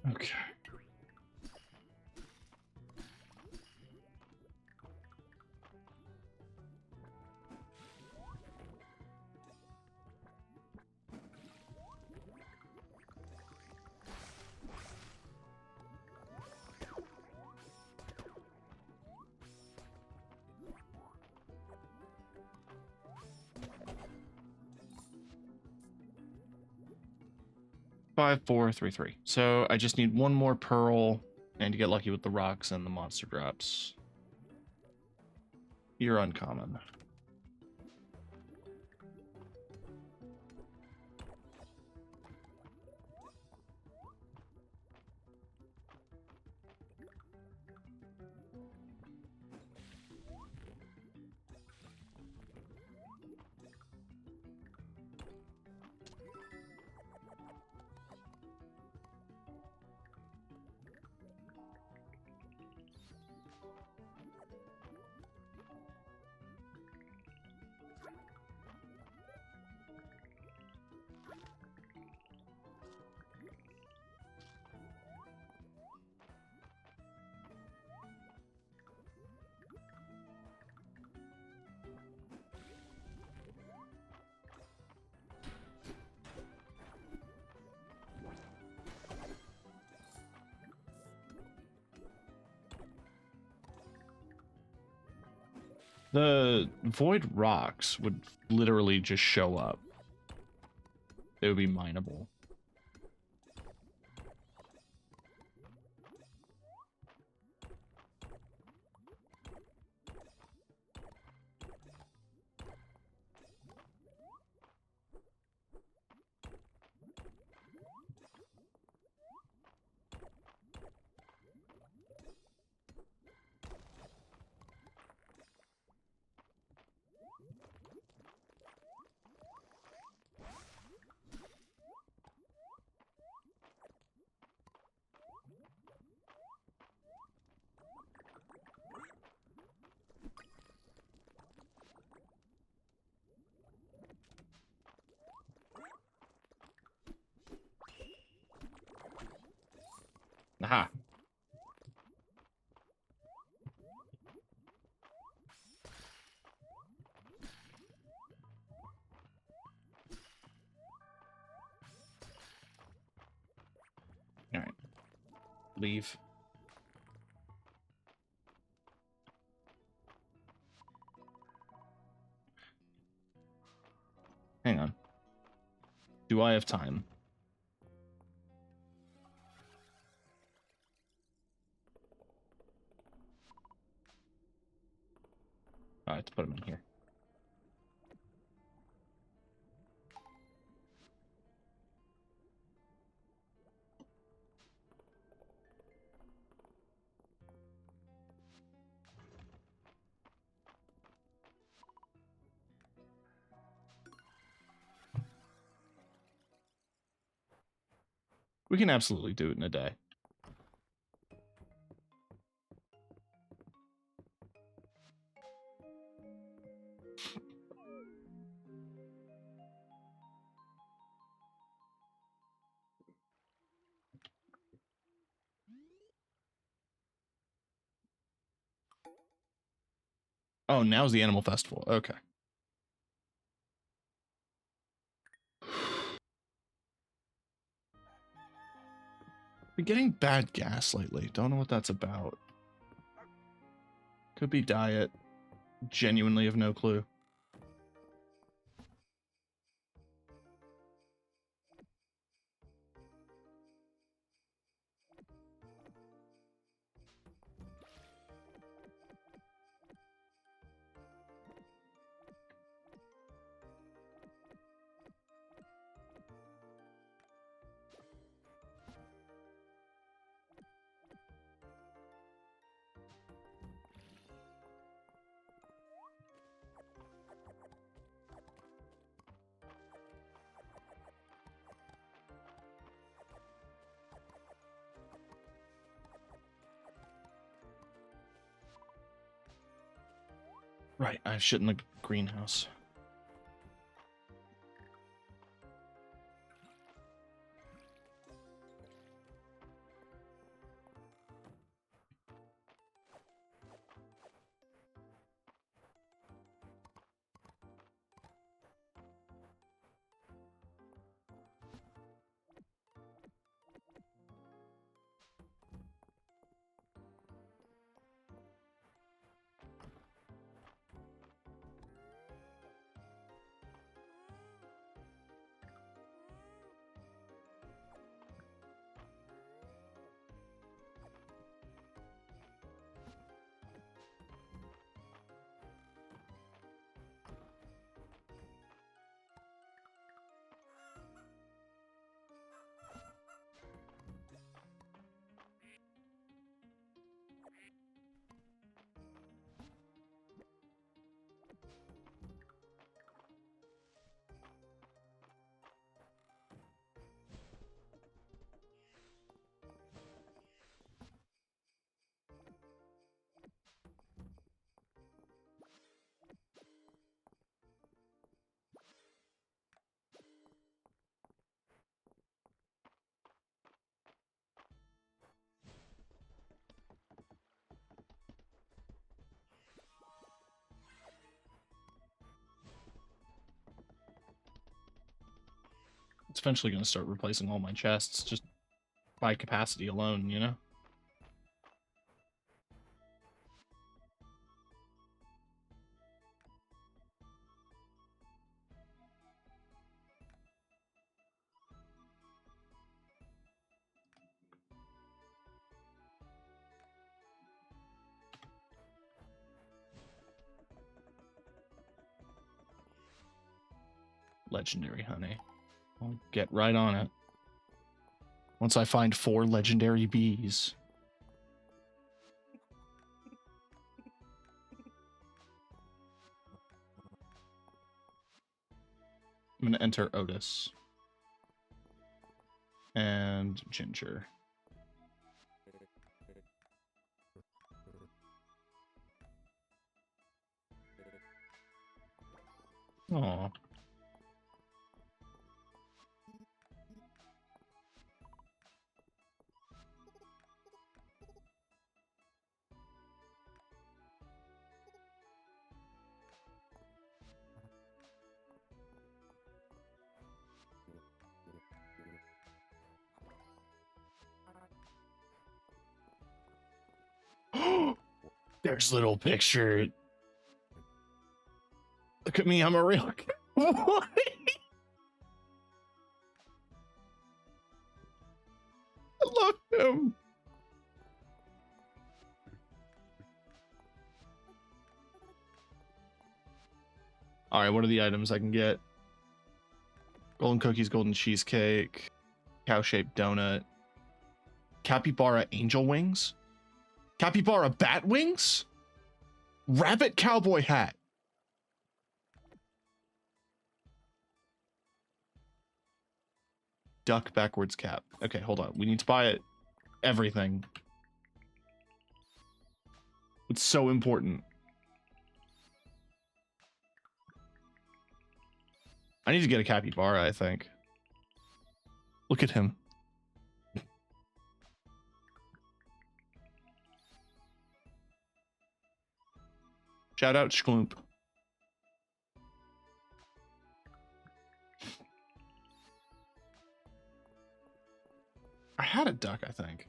Okay. Five, 4, 3, 3. So I just need one more pearl and to get lucky with the rocks and the monster drops. You're uncommon. The void rocks would literally just show up. They would be mineable. Aha. All right. Leave. Hang on. Do I have time? I have to put them in here. We can absolutely do it in a day. Oh, now's the animal festival. Okay. Been getting bad gas lately. Don't know what that's about. Could be diet. Genuinely have no clue. Right, I have shit in the greenhouse. eventually going to start replacing all my chests just by capacity alone, you know? Legendary honey. I'll get right on it. Once I find 4 legendary bees. I'm going to enter Otis. And Ginger. Aww. There's little picture. Look at me, I'm a real boy. I love him. All right, what are the items I can get? Golden cookies, golden cheesecake, cow-shaped donut, capybara angel wings, capybara bat wings, rabbit cowboy hat. Duck backwards cap. Okay, hold on. We need to buy it. Everything. It's so important. I need to get a capybara, I think. Look at him. Shout out Shkloomp. I had a duck, I think.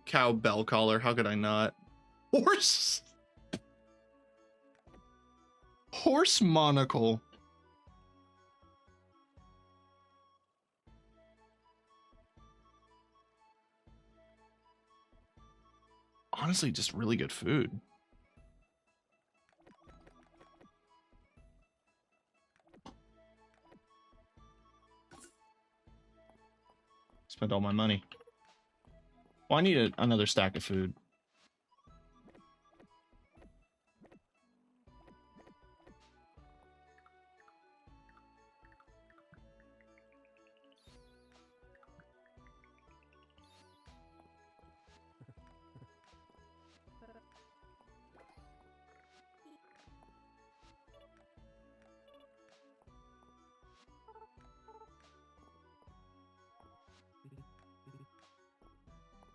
Cow bell collar. How could I not? Horse. Horse monocle. Honestly, just really good food. Spent all my money. Well, I need another stack of food.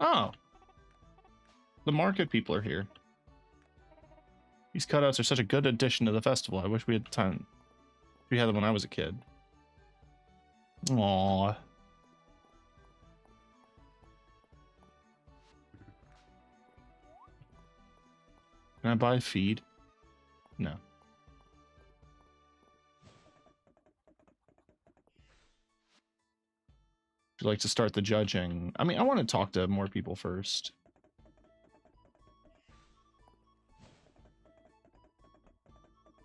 Oh. The market people are here. These cutouts are such a good addition to the festival. I wish we had time. We had them when I was a kid. Aww. Can I buy feed? No. Would you like to start the judging? I mean, I want to talk to more people first.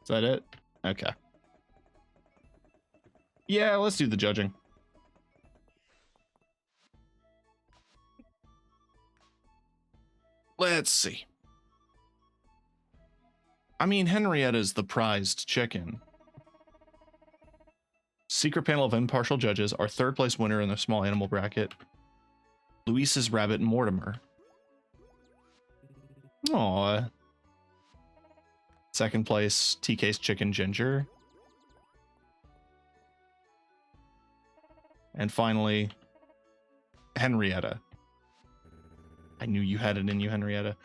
Is that it? Okay. Yeah, let's do the judging. Let's see. I mean, Henrietta's the prized chicken. Secret panel of impartial judges. Our third place winner in the small animal bracket. Luis's rabbit Mortimer. Aww. Second place, TK's chicken Ginger. And finally, Henrietta. I knew you had it in you, Henrietta.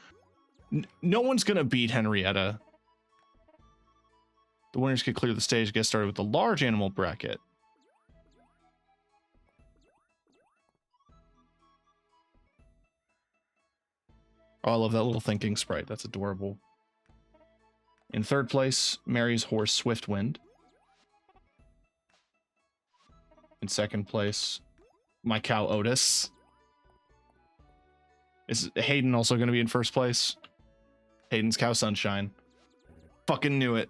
No one's gonna beat Henrietta. The winners could clear the stage and get started with the large animal bracket. Oh, I love that little thinking sprite. That's adorable. In third place, Mary's horse Swiftwind. In second place, my cow Otis. Is Hayden also going to be in first place? Hayden's cow Sunshine. Fucking knew it.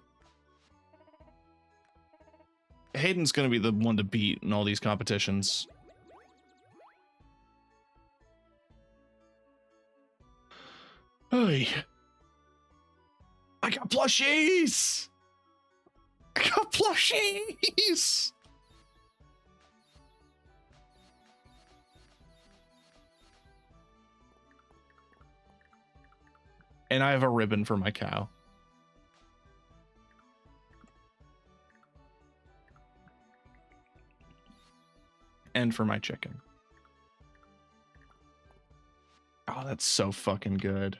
Hayden's going to be the one to beat in all these competitions. Hey. I got plushies! I got plushies! And I have a ribbon for my cow. And for my chicken. Oh, that's so fucking good.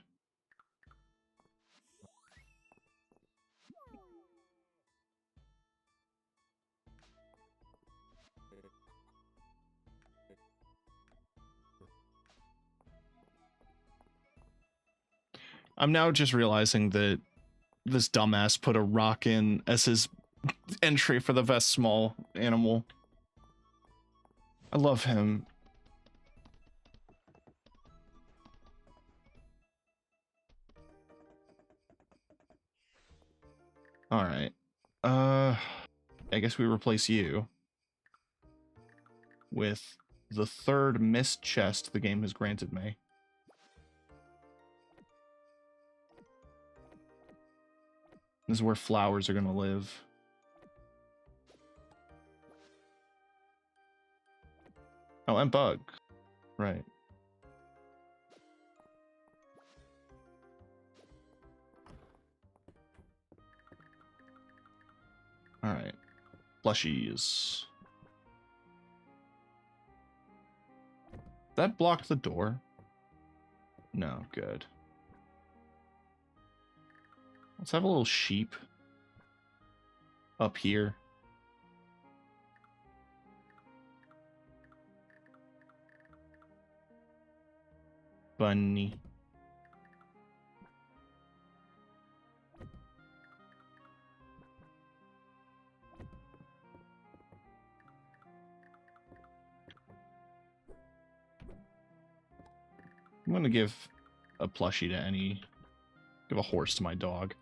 I'm now just realizing that this dumbass put a rock in as his entry for the best small animal. I love him. All right. I guess we replace you with the third missed chest the game has granted me. This is where flowers are gonna live. Oh, and bug. Right. All right. Plushies. That blocked the door? No, good. Let's have a little sheep up here. Bunny. I'm gonna give a plushie to any... Give a horse to my dog.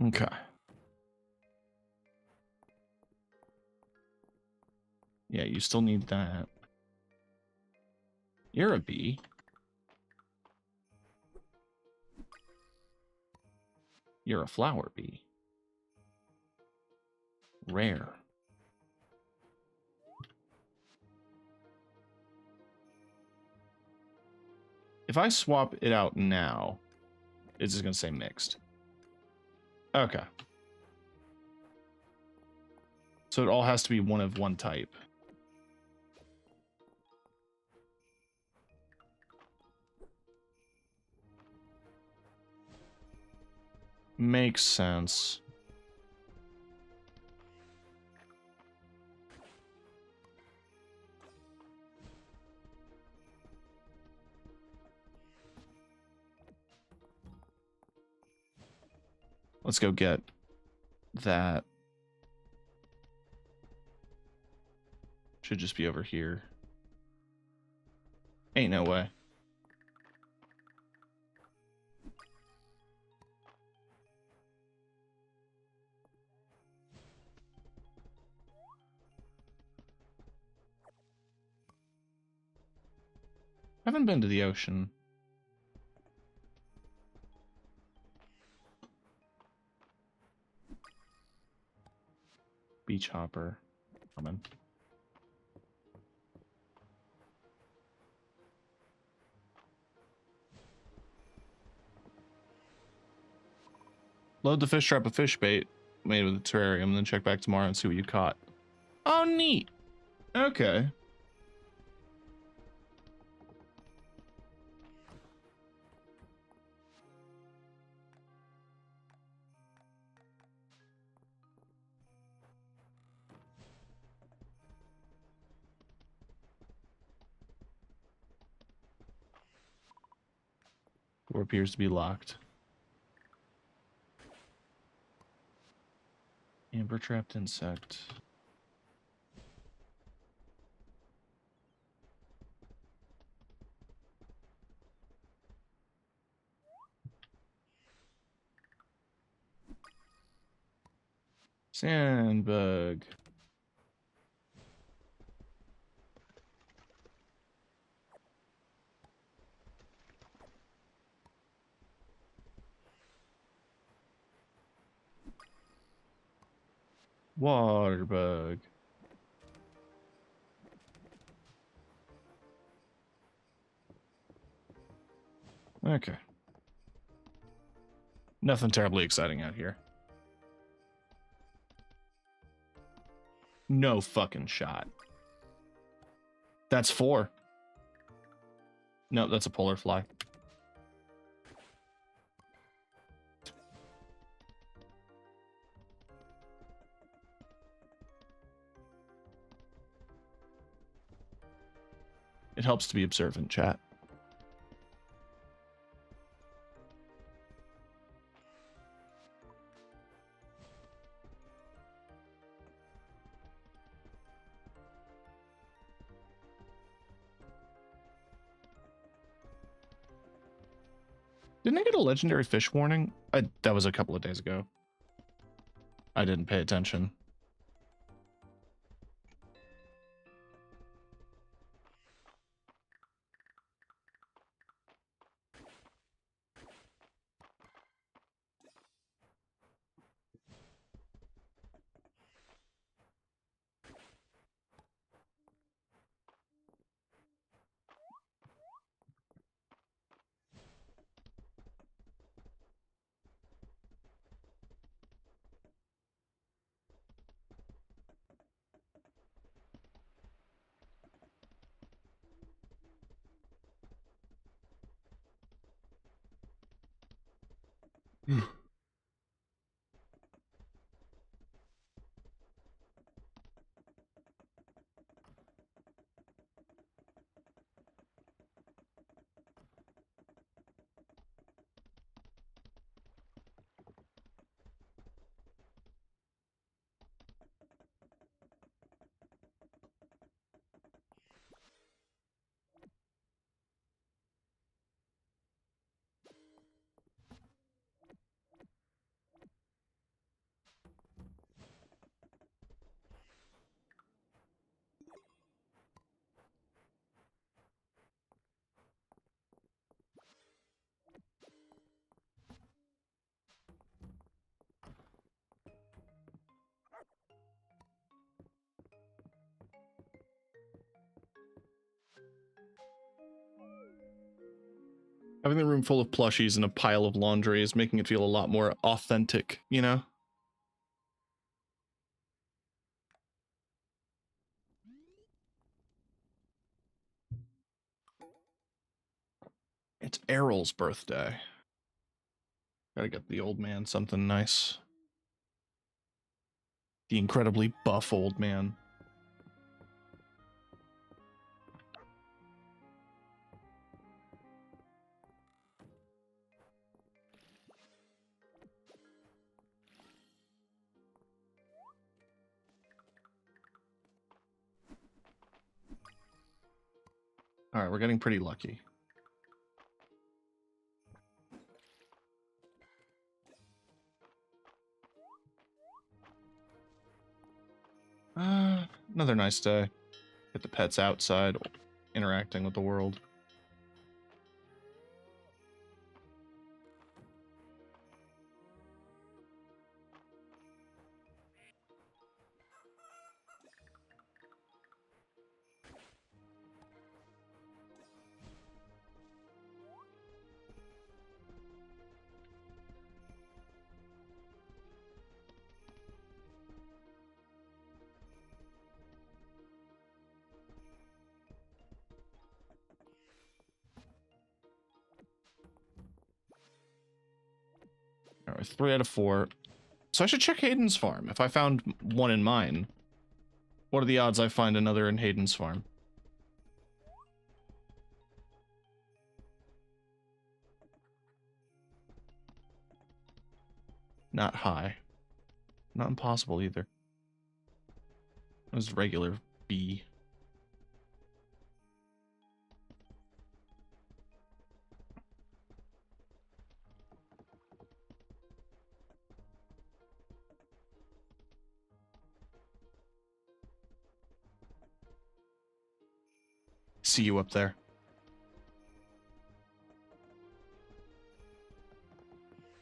Okay. Yeah, you still need that. You're a bee. You're a flower bee. Rare. If I swap it out now, it's just going to say mixed. Okay. So it all has to be one of one type. Makes sense. Let's go get that. Should just be over here. Ain't no way. Haven't been to the ocean. Beach hopper. Coming. Load the fish trap of fish bait made with a terrarium, and then check back tomorrow and see what you caught. Oh, neat. Okay. Door appears to be locked. Amber trapped insect. Sandbug. Water bug. Okay. Nothing terribly exciting out here. No fucking shot. That's 4. No, that's a polar fly. It helps to be observant, chat. Didn't I get a legendary fish warning? That was a couple of days ago. I didn't pay attention. Having the room full of plushies and a pile of laundry is making it feel a lot more authentic, you know? It's Errol's birthday. Gotta get the old man something nice. The incredibly buff old man. All right, we're getting pretty lucky. Another nice day. Get the pets outside, interacting with the world. Alright, 3 out of 4. So I should check Hayden's farm. If I found one in mine, what are the odds I find another in Hayden's farm? Not high. Not impossible either. It was regular B. See you up there.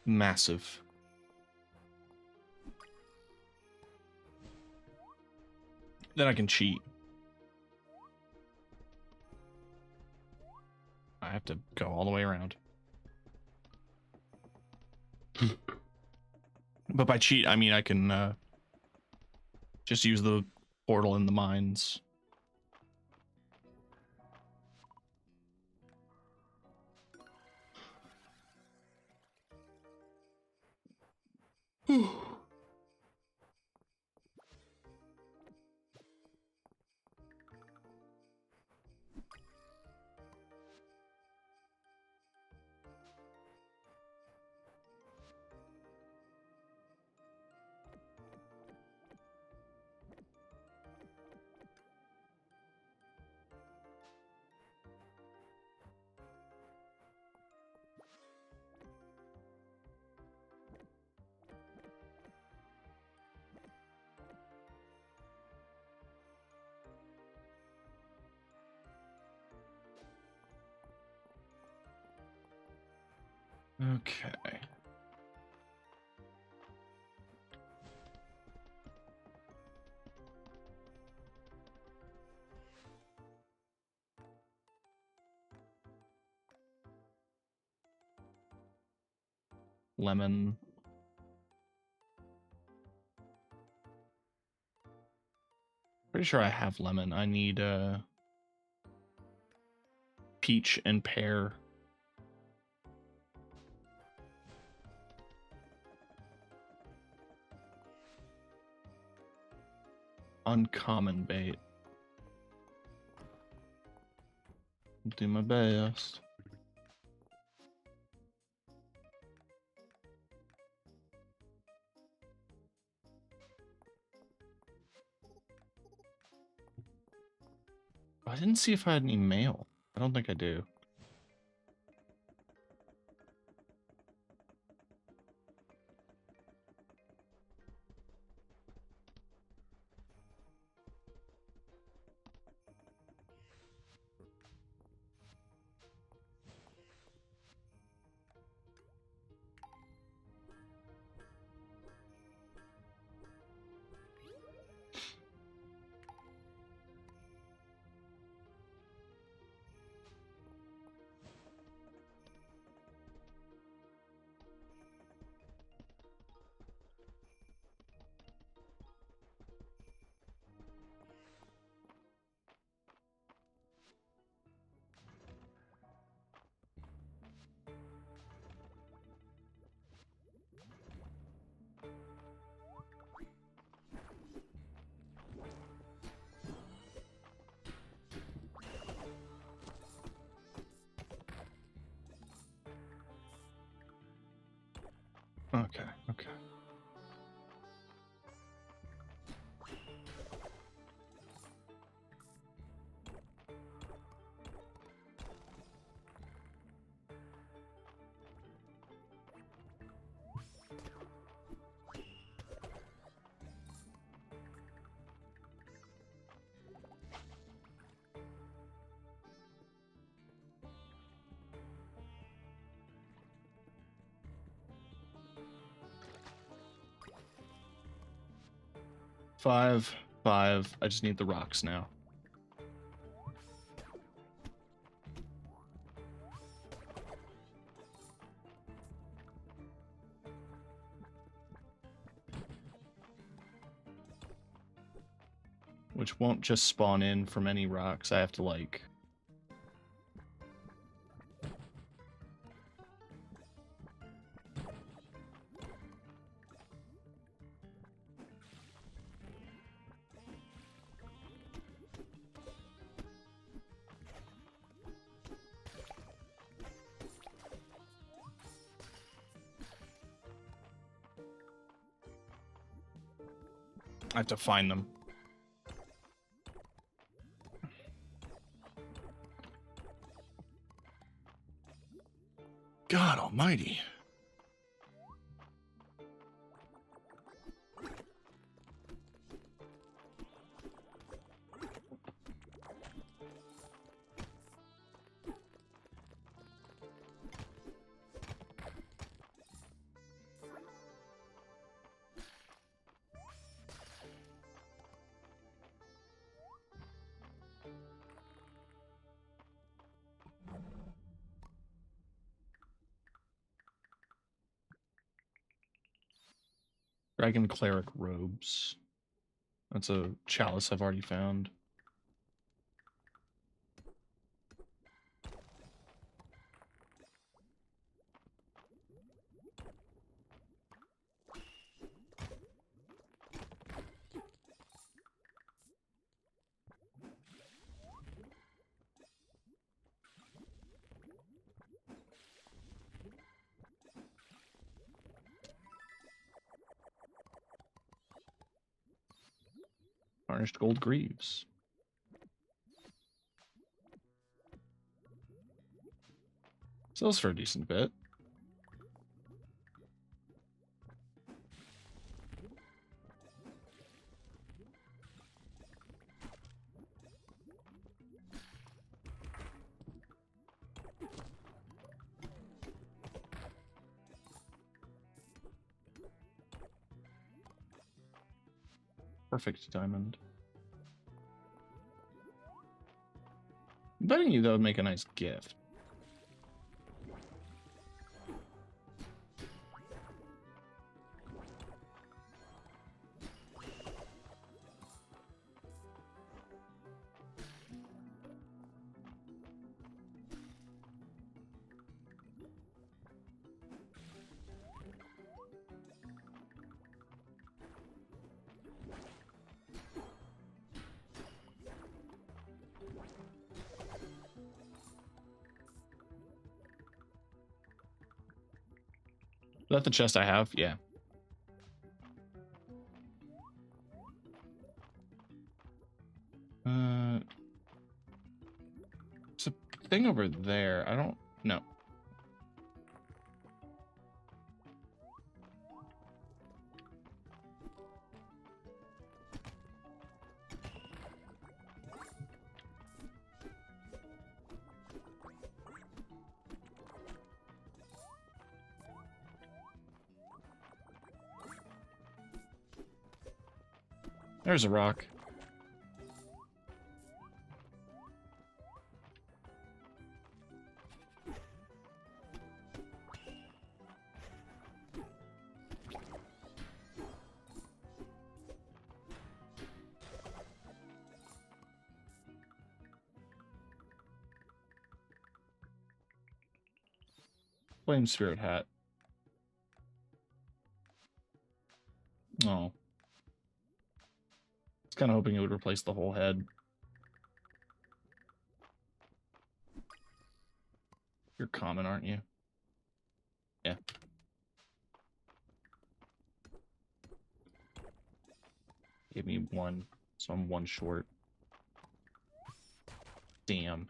Massive. Then I can cheat. I have to go all the way around. But by cheat, I mean I can just use the portal in the mines. Okay. Lemon. Pretty sure I have lemon. I need peach and pear. Uncommon bait. Do my best. I didn't see if I had any mail. I don't think I do. Okay, okay. Five. I just need the rocks now. Which won't just spawn in from any rocks. I have to, like... I have to find them. God almighty. Dragon Cleric Robes. That's a chalice I've already found. Varnished gold greaves. Sells for a decent bit. Perfect diamond. I'm betting you that would make a nice gift. Is that the chest I have? Yeah. There's a thing over there. I don't know. There's a rock. Flame Spirit hat. Oh. I was kind of hoping it would replace the whole head. You're common, aren't you? Yeah. Give me one, so I'm one short. Damn.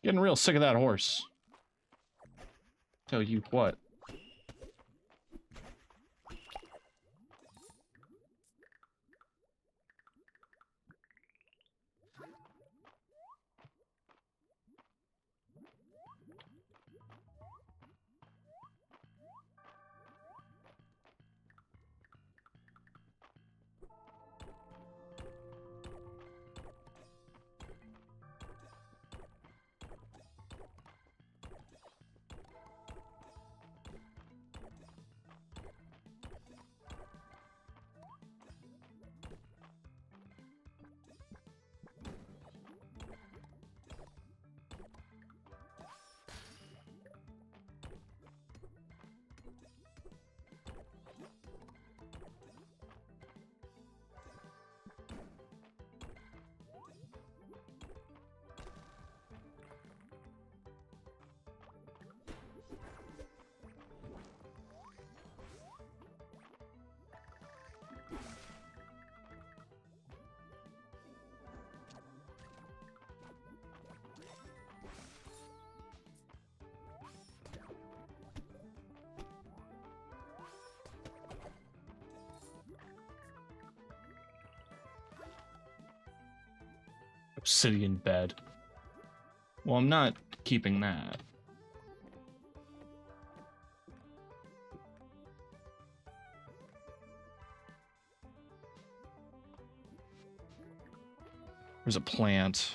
Getting real sick of that horse. Tell you what. Obsidian bed. Well, I'm not keeping that. There's a plant.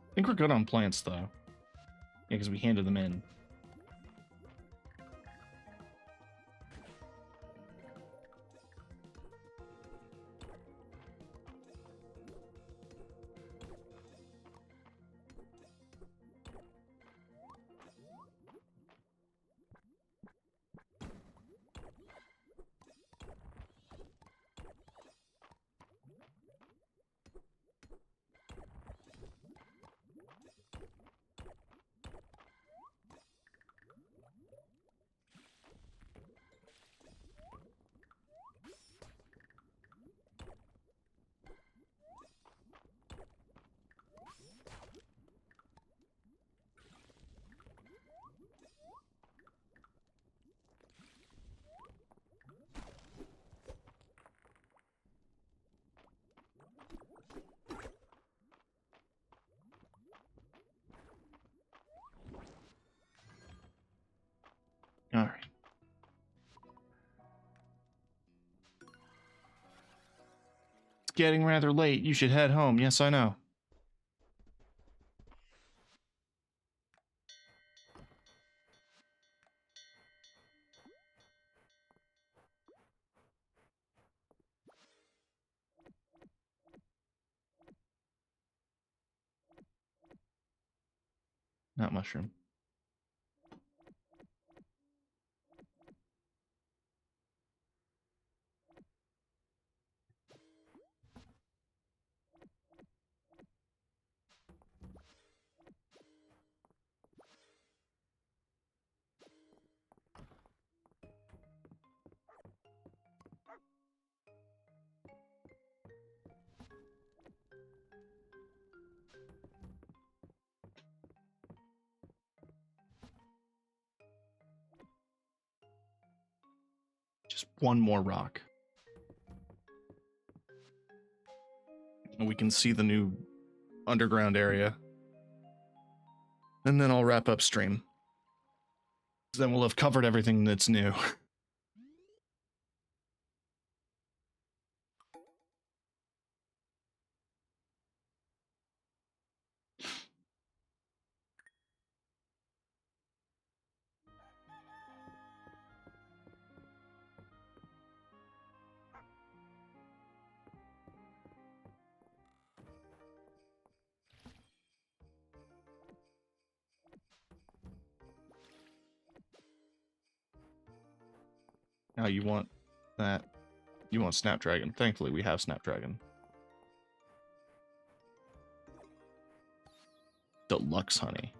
I think we're good on plants, though. Yeah, because we handed them in. All right. It's getting rather late. You should head home. Yes, I know. Not mushroom. Just one more rock. And we can see the new underground area. And then I'll wrap up stream. Then we'll have covered everything that's new. Now you want that. You want Snapdragon. Thankfully, we have Snapdragon. Deluxe honey.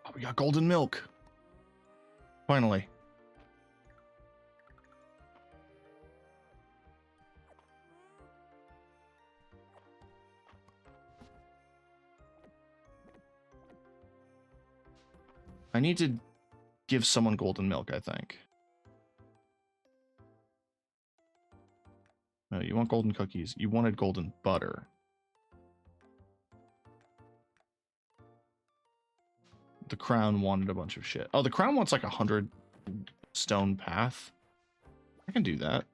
Oh, we got golden milk. Finally. I need to give someone golden milk, I think. No, you want golden cookies. You wanted golden butter. The crown wanted a bunch of shit. Oh, the crown wants like 100 stone path. I can do that.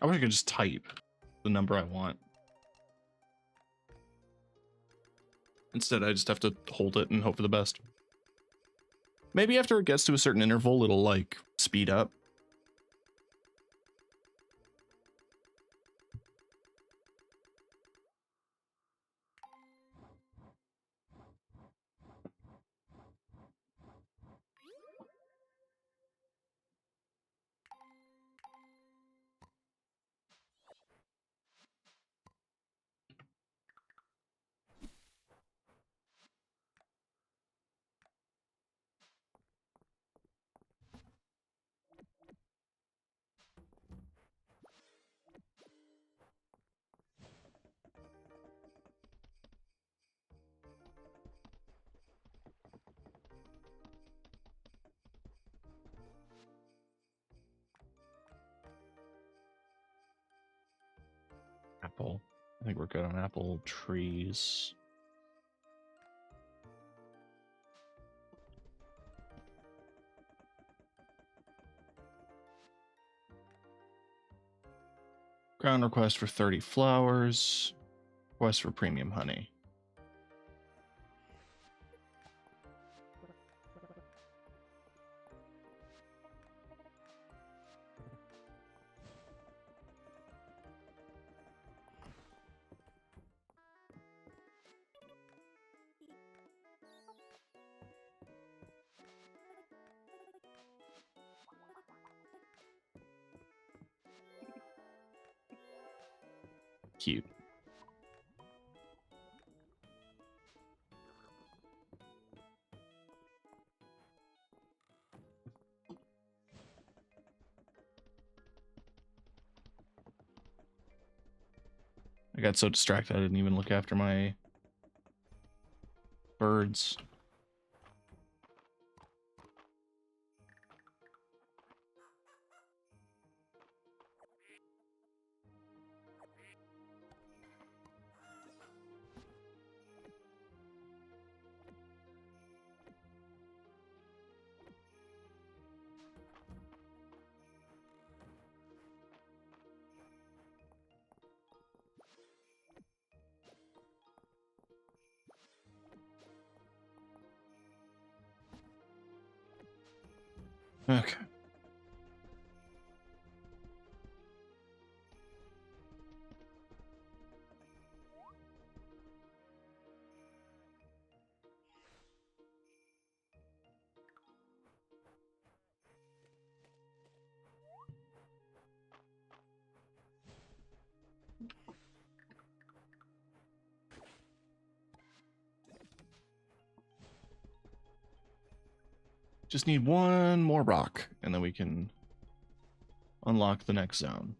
I wish I could just type the number I want. Instead, I just have to hold it and hope for the best. Maybe after it gets to a certain interval, it'll, like, speed up. Apple. I think we're good on apple trees. Ground request for 30 flowers. Request for premium honey. Cute. I got so distracted I didn't even look after my birds. Okay. Just need one more rock, and then we can unlock the next zone.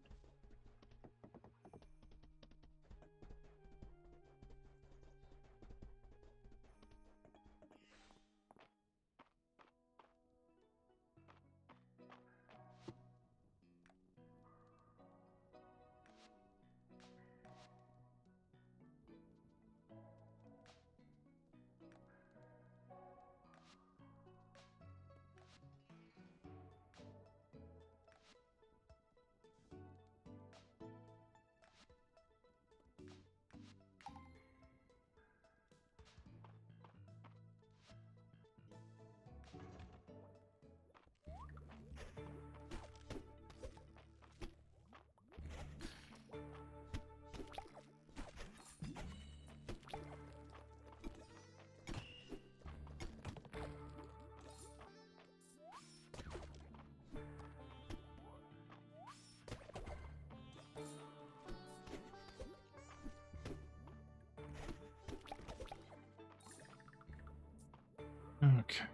Okay.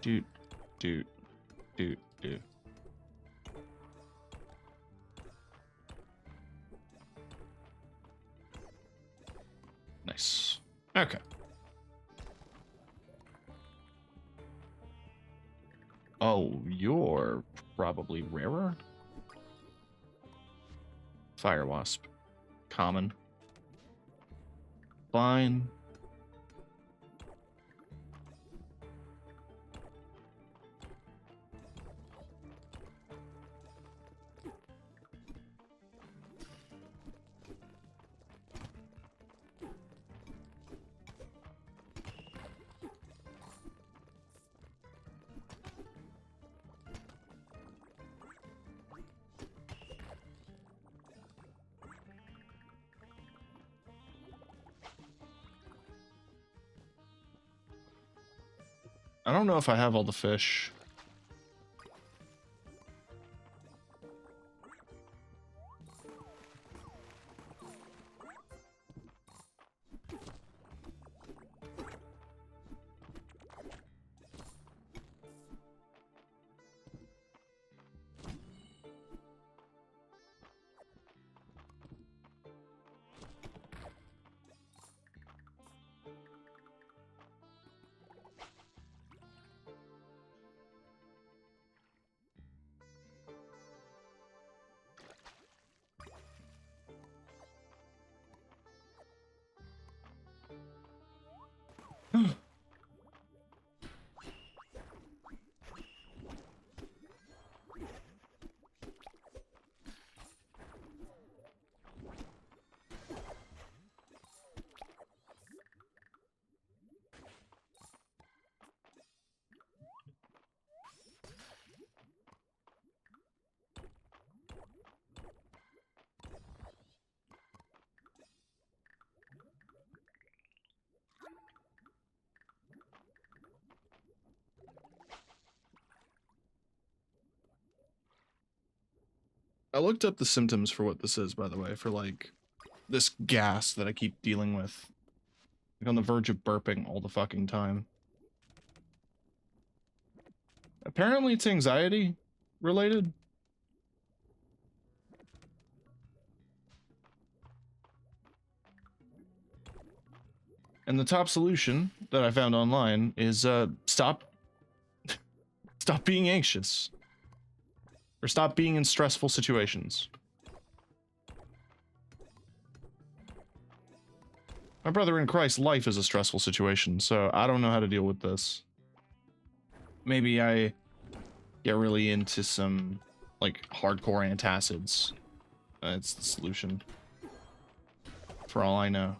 Doot, doot, doot, doot. Nice. Okay. Oh, you're probably rarer? Fire wasp. Common. Fine. I don't know if I have all the fish. I looked up the symptoms for what this is, by the way, for like this gas that I keep dealing with. Like on the verge of burping all the fucking time. Apparently it's anxiety related. And the top solution that I found online is stop being anxious. Or stop being in stressful situations. My brother in Christ, life is a stressful situation, so I don't know how to deal with this. Maybe I get really into some, like, hardcore antacids. It's the solution. For all I know.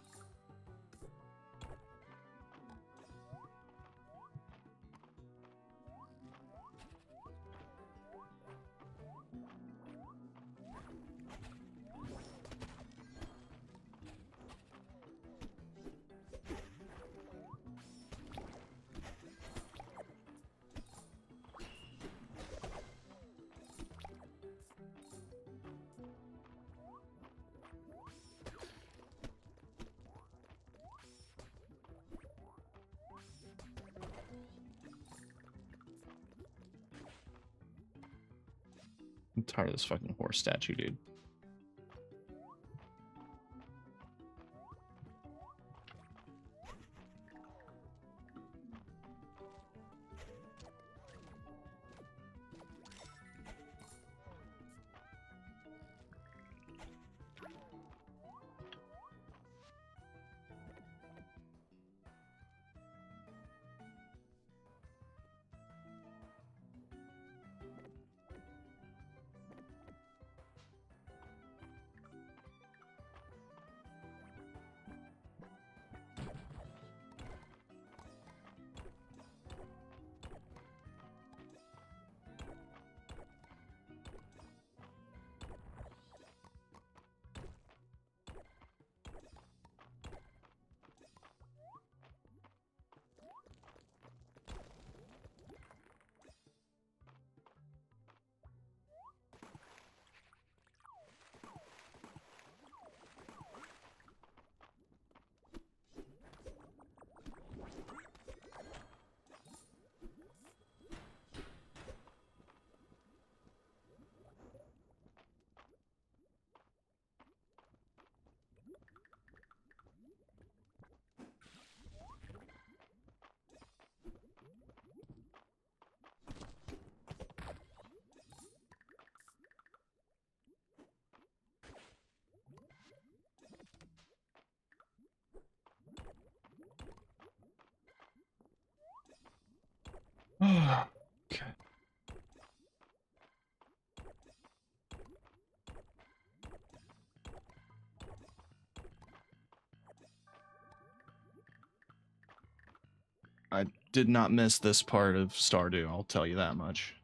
I'm tired of this fucking horse statue, dude. Okay. I did not miss this part of Stardew, I'll tell you that much.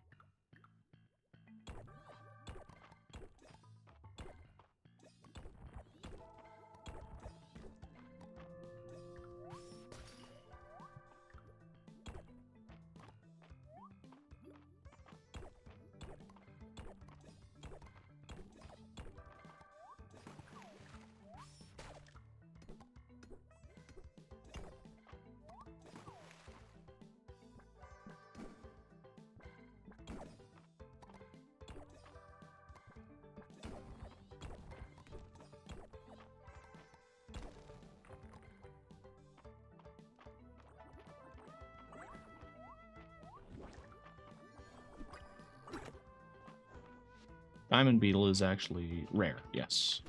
Diamond beetle is actually rare, yes.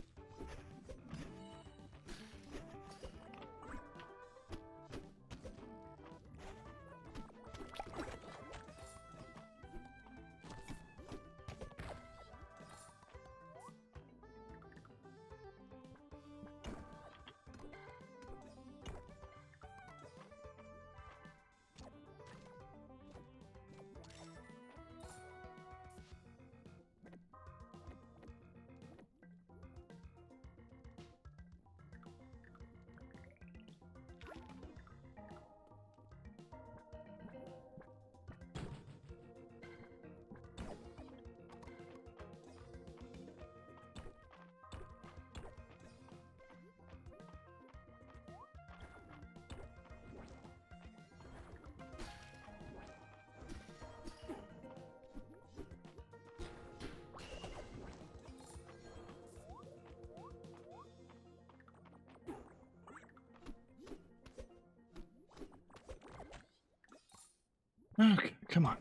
Okay, come on.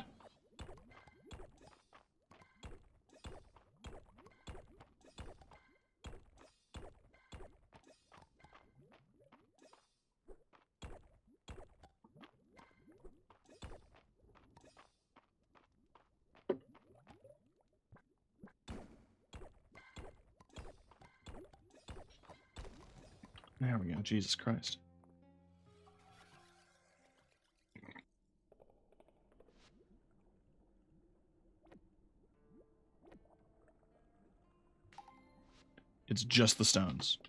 There we go, Jesus Christ. It's just the stones.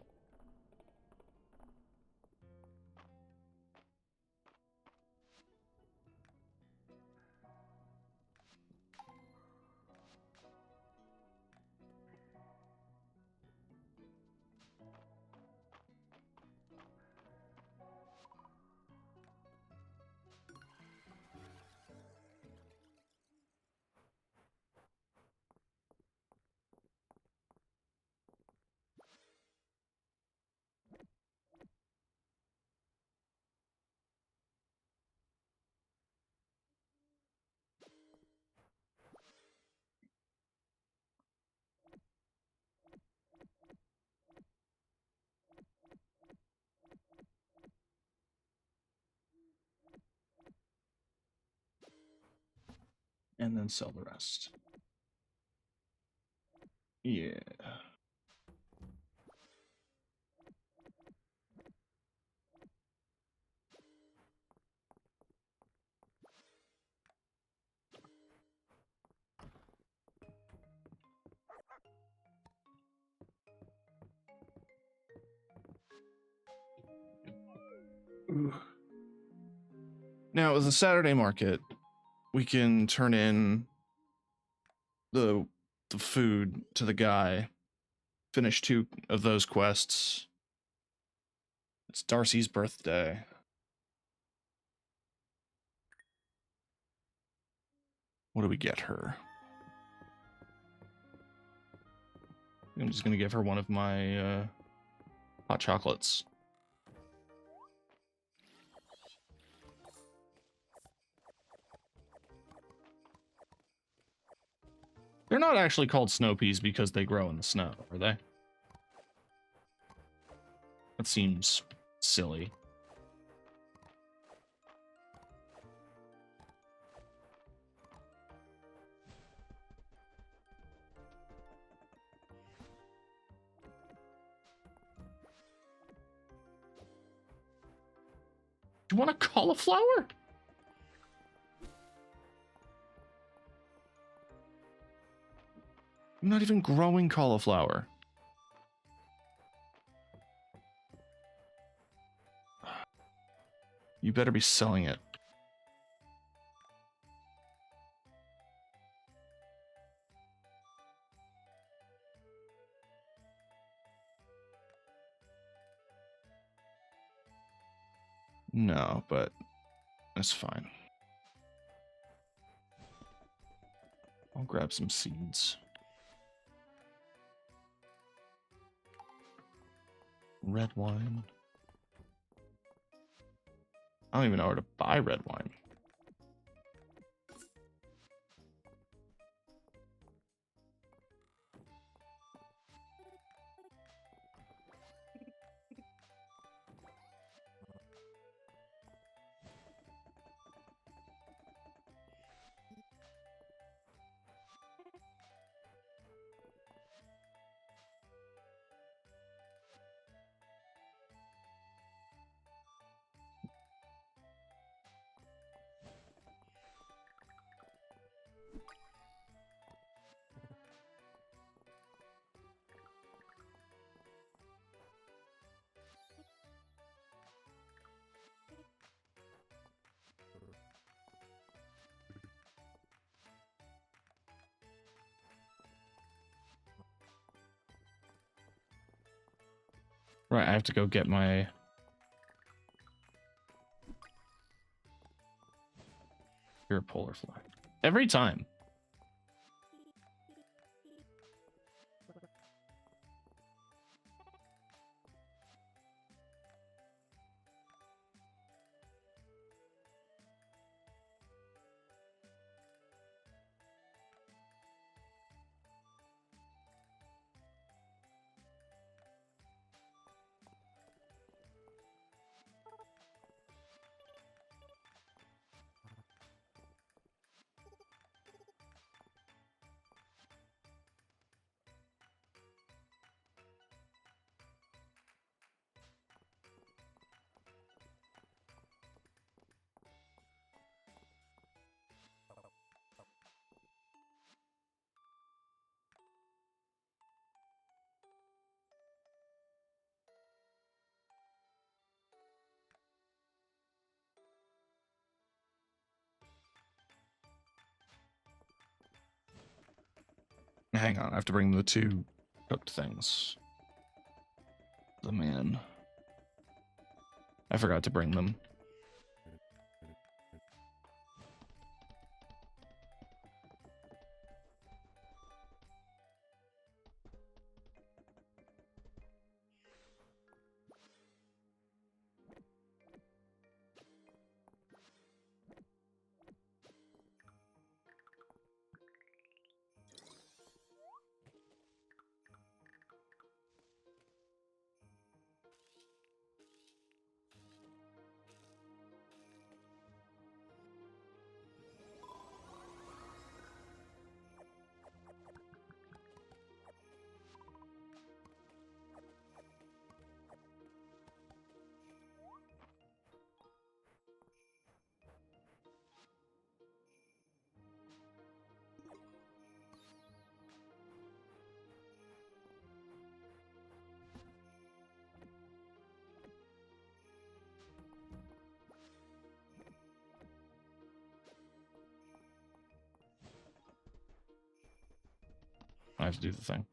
And then sell the rest. Yeah. Ooh. Now, with the Saturday market, we can turn in the food to the guy, finish 2 of those quests. It's Darcy's birthday. What do we get her? I'm just gonna give her one of my hot chocolates. They're not actually called snow peas because they grow in the snow, are they? That seems silly. You want a cauliflower? I'm not even growing cauliflower. You better be selling it. No, but that's fine. I'll grab some seeds. Red wine. I don't even know where to buy red wine. Right, I have to go get my... You're a polar fly. Every time. Hang on, I have to bring the 2 cooked things. The man. I forgot to bring them. I have to do the thing.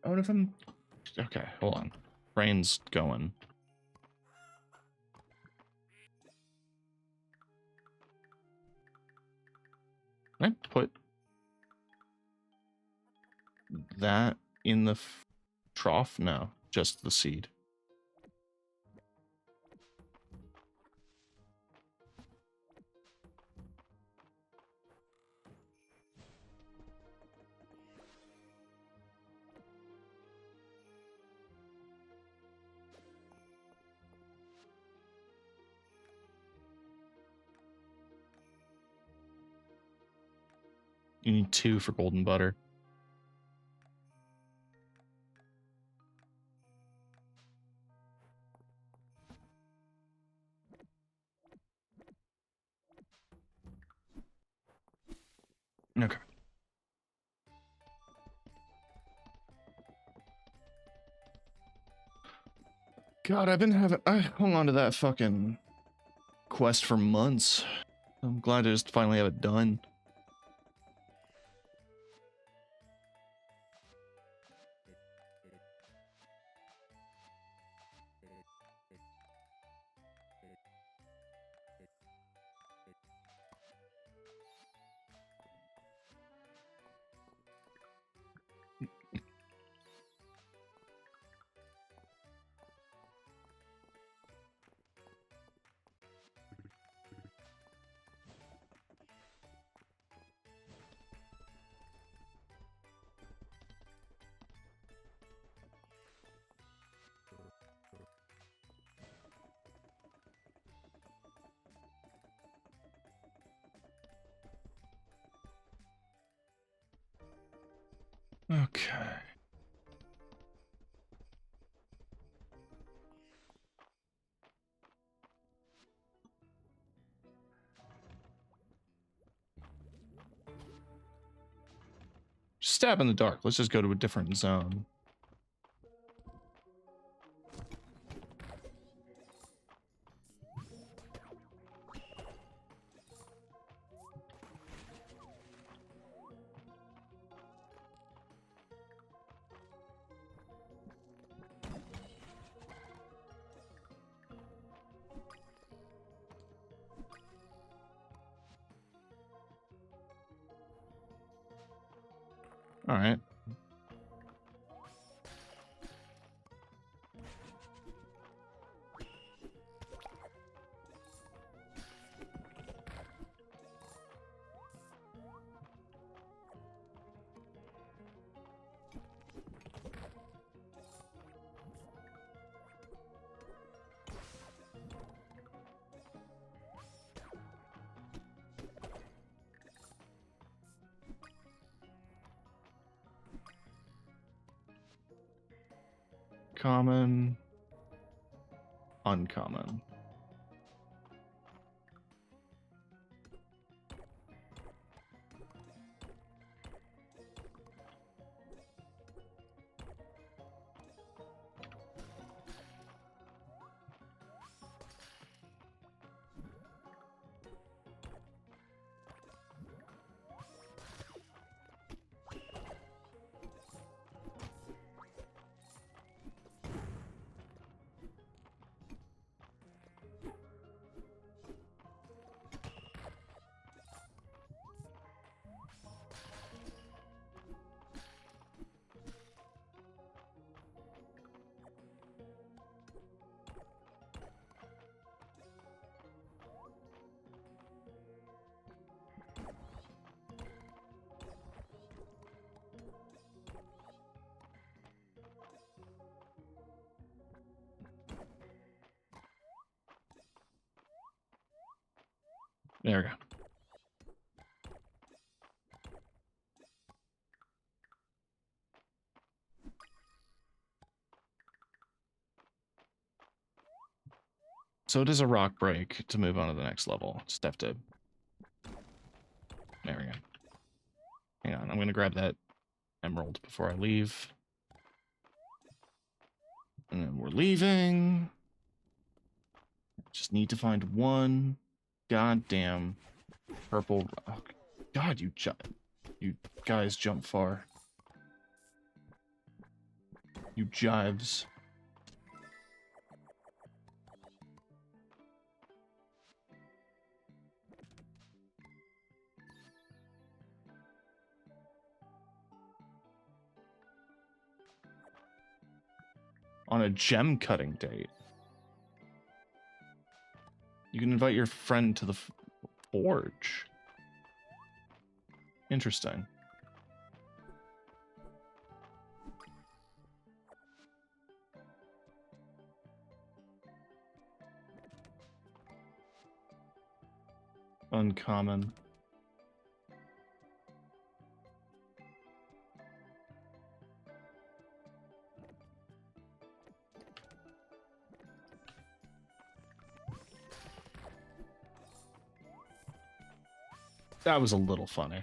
Oh, what if I'm... Okay, hold on. Brain's going. Can I put that in the trough? No, just the seed. You need 2 for golden butter. Okay. God, I've been having... I hung on to that fucking quest for months. I'm glad to just finally have it done. Okay. Stab in the dark. Let's just go to a different zone. All right. Common, uncommon. There we go. So it is a rock break to move on to the next level. Just have to... There we go. Hang on, I'm going to grab that emerald before I leave. And then we're leaving. Just need to find one goddamn purple... Oh, God, you guys jump far. You jives. On a gem cutting date. You can invite your friend to the forge. Interesting. Uncommon. That was a little funny.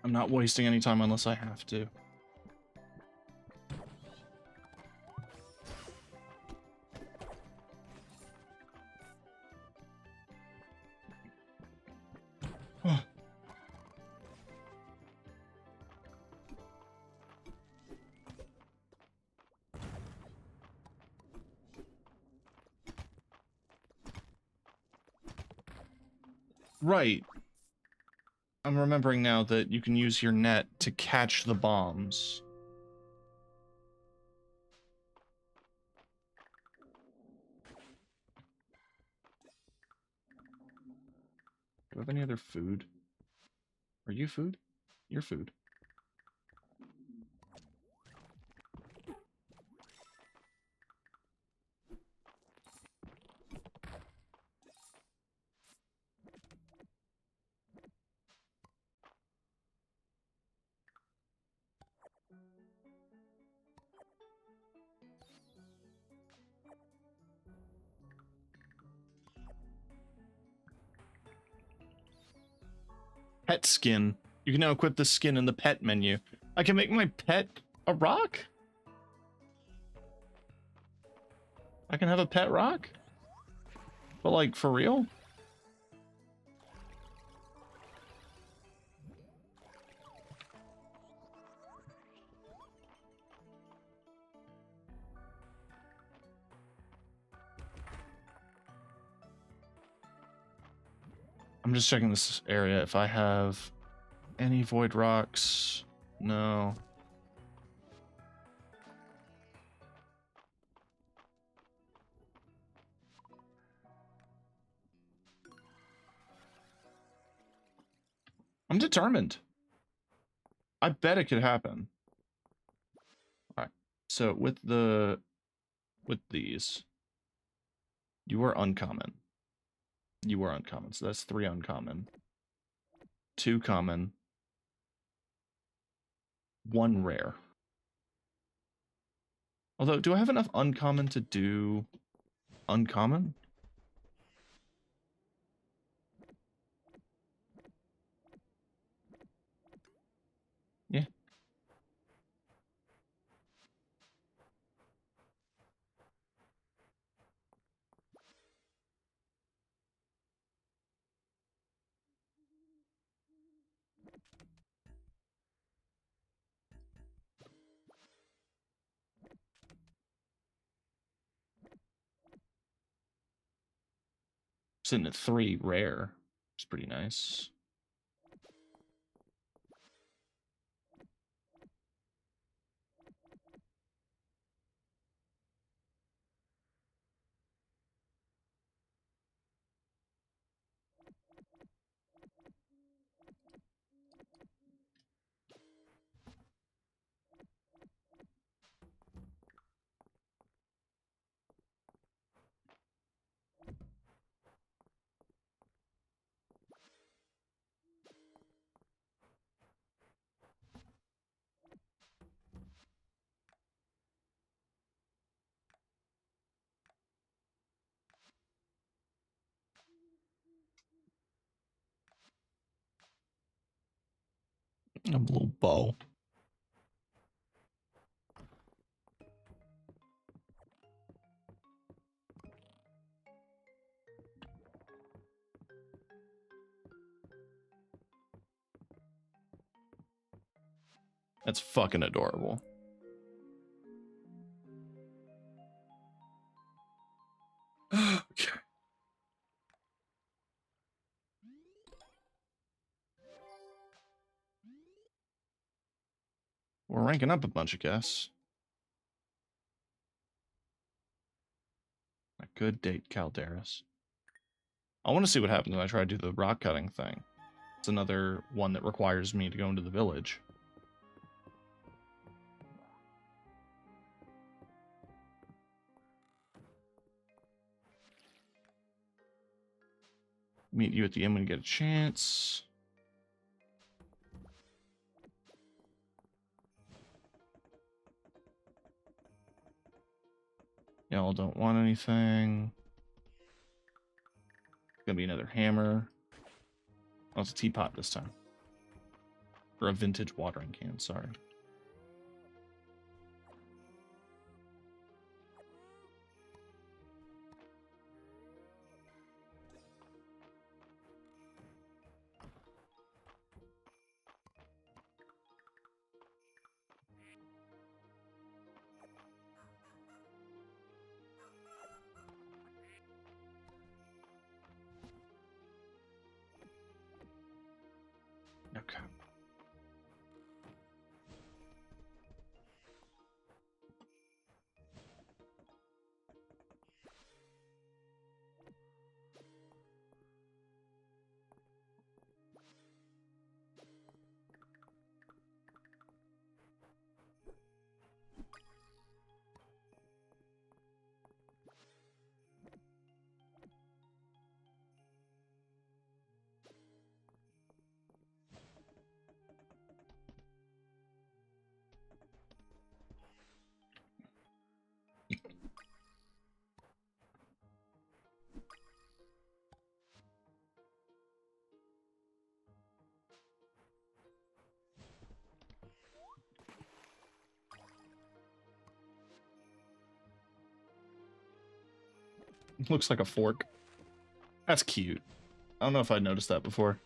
I'm not wasting any time unless I have to. Right. I'm remembering now that you can use your net to catch the bombs. Do I have any other food? Are you food? You're food. Pet skin. You can now equip the skin in the pet menu. I can make my pet a rock? I can have a pet rock? But like, for real? I'm just checking this area if I have any void rocks. No. I'm determined. I bet it could happen. Alright. So with these, you are uncommon. You are uncommon. So that's 3 uncommon. 2 common. 1 rare. Although, do I have enough uncommon to do uncommon? Yeah. Sitting at 3 rare. It's pretty nice. A little bow. That's fucking adorable. Okay. We're ranking up a bunch, I guess. A good date, Calderas. I want to see what happens when I try to do the rock cutting thing. It's another one that requires me to go into the village. Meet you at the inn when you get a chance. Y'all don't want anything. Gonna be another hammer. Oh, it's a teapot this time. Or a vintage watering can, sorry. Okay. Looks like a fork. That's cute. I don't know if I'd noticed that before.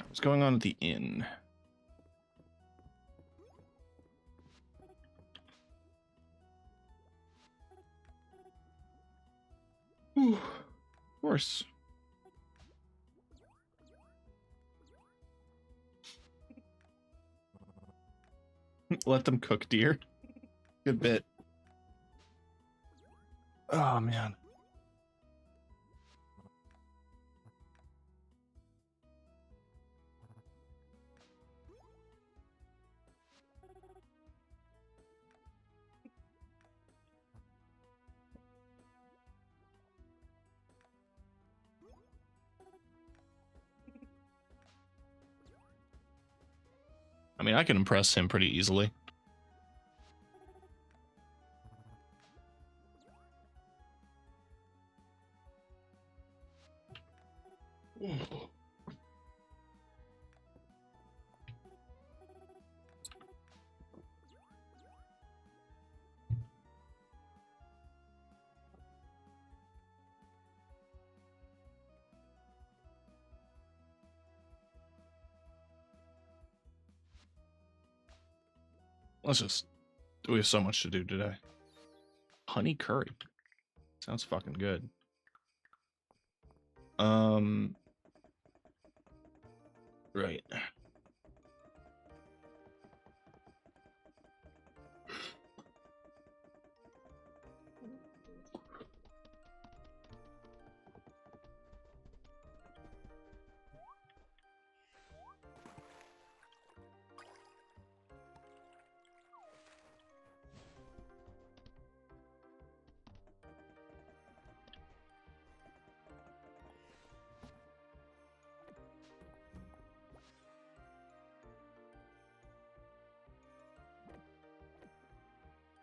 What's going on at the inn? Ooh, of course. Let them cook, dear. Good bit. Oh, man. I mean, I can impress him pretty easily. Let's just... We have so much to do today. Honey curry. Sounds fucking good. Right.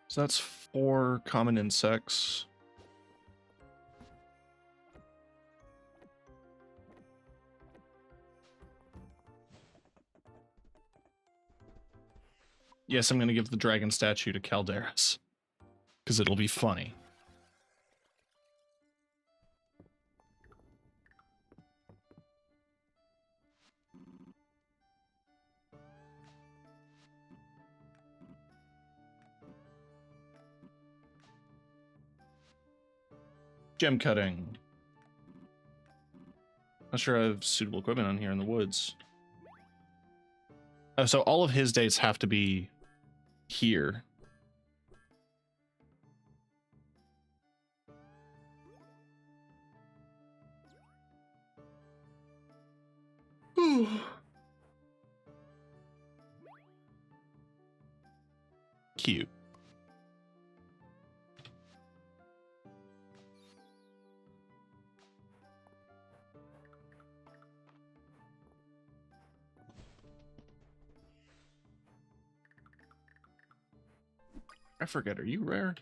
So that's 4 common insects. Yes, I'm going to give the dragon statue to Calderas. Because it'll be funny. Gem cutting. Not sure I have suitable equipment on here in the woods. So all of his dates have to be here. Cute. I forget, are you rare?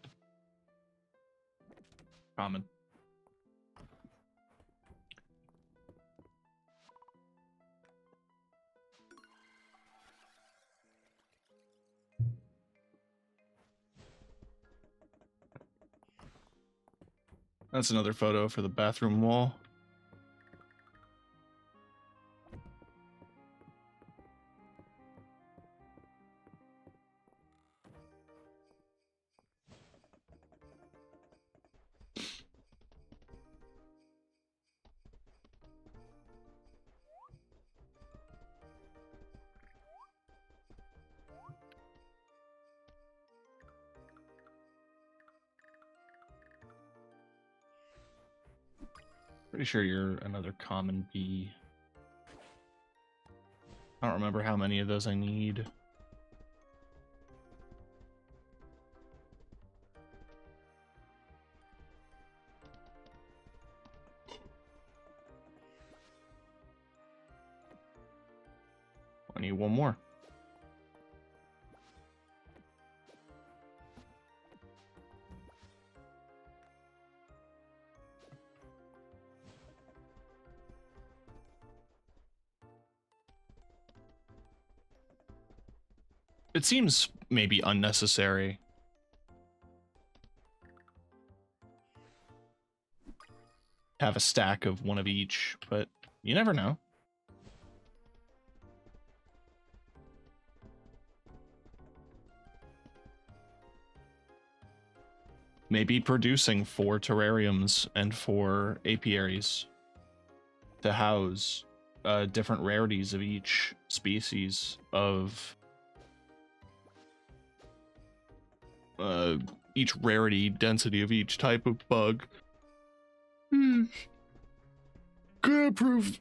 Common. That's another photo for the bathroom wall. Pretty sure you're another common bee. I don't remember how many of those I need. I need one more. It seems maybe unnecessary. Have a stack of one of each, but you never know. Maybe producing 4 terrariums and 4 apiaries to house different rarities of each species of each rarity density of each type of bug. Could prove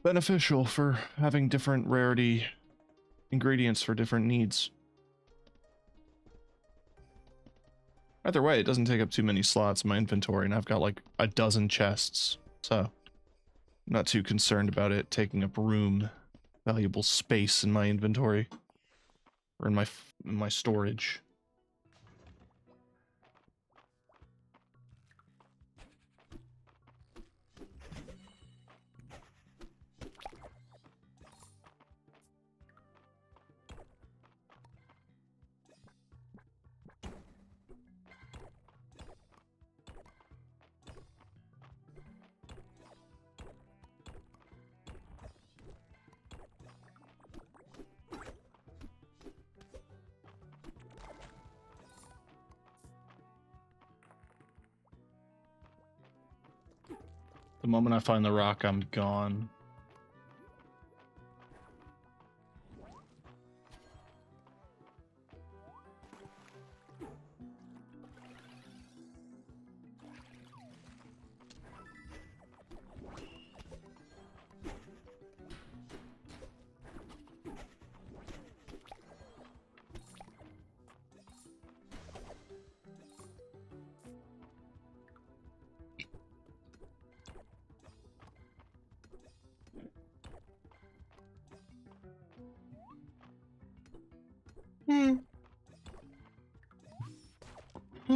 beneficial for having different rarity ingredients for different needs. Either way, it doesn't take up too many slots in my inventory, and I've got like a dozen chests, so I'm not too concerned about it taking up room, valuable space in my inventory or in my storage. The moment I find the rock, I'm gone. I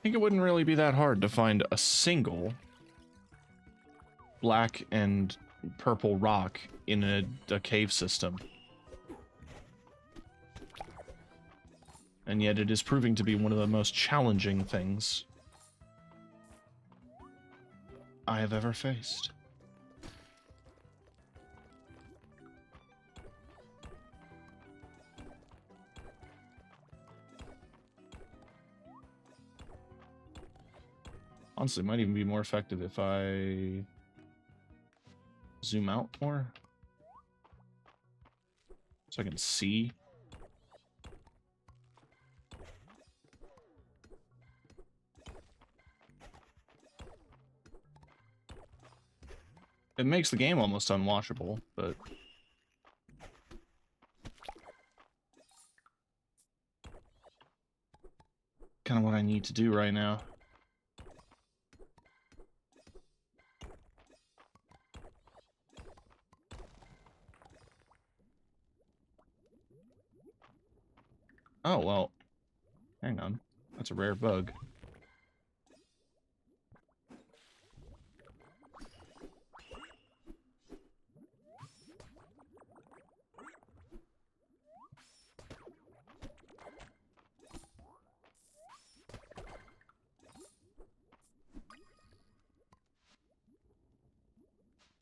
think it wouldn't really be that hard to find a single black and purple rock in a cave system. And yet it is proving to be one of the most challenging things I have ever faced. Honestly, it might even be more effective if I zoom out more so I can see. It makes the game almost unwatchable, but kind of what I need to do right now. Oh, well, hang on. That's a rare bug.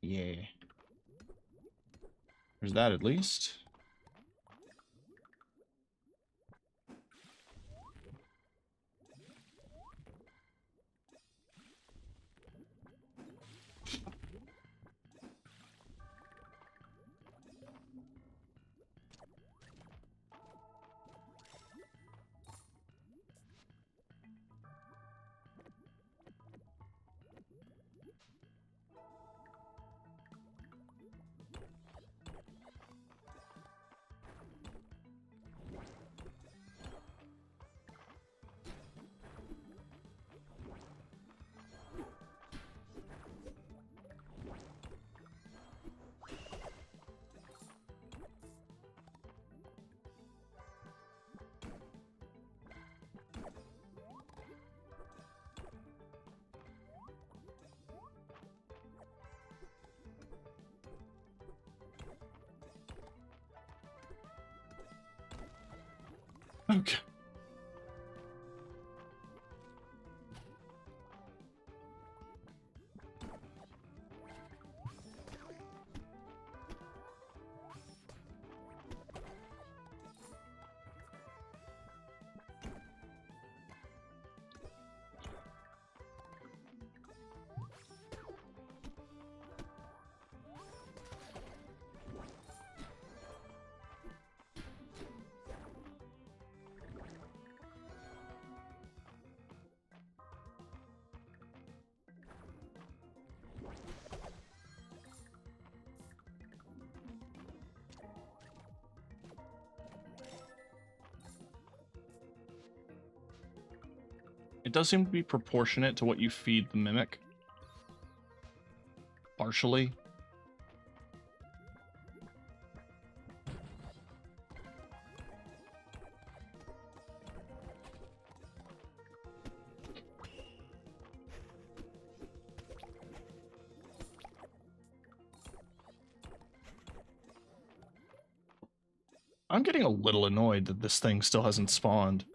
Yeah. There's that at least. Okay. It does seem to be proportionate to what you feed the mimic. Partially. I'm getting a little annoyed that this thing still hasn't spawned.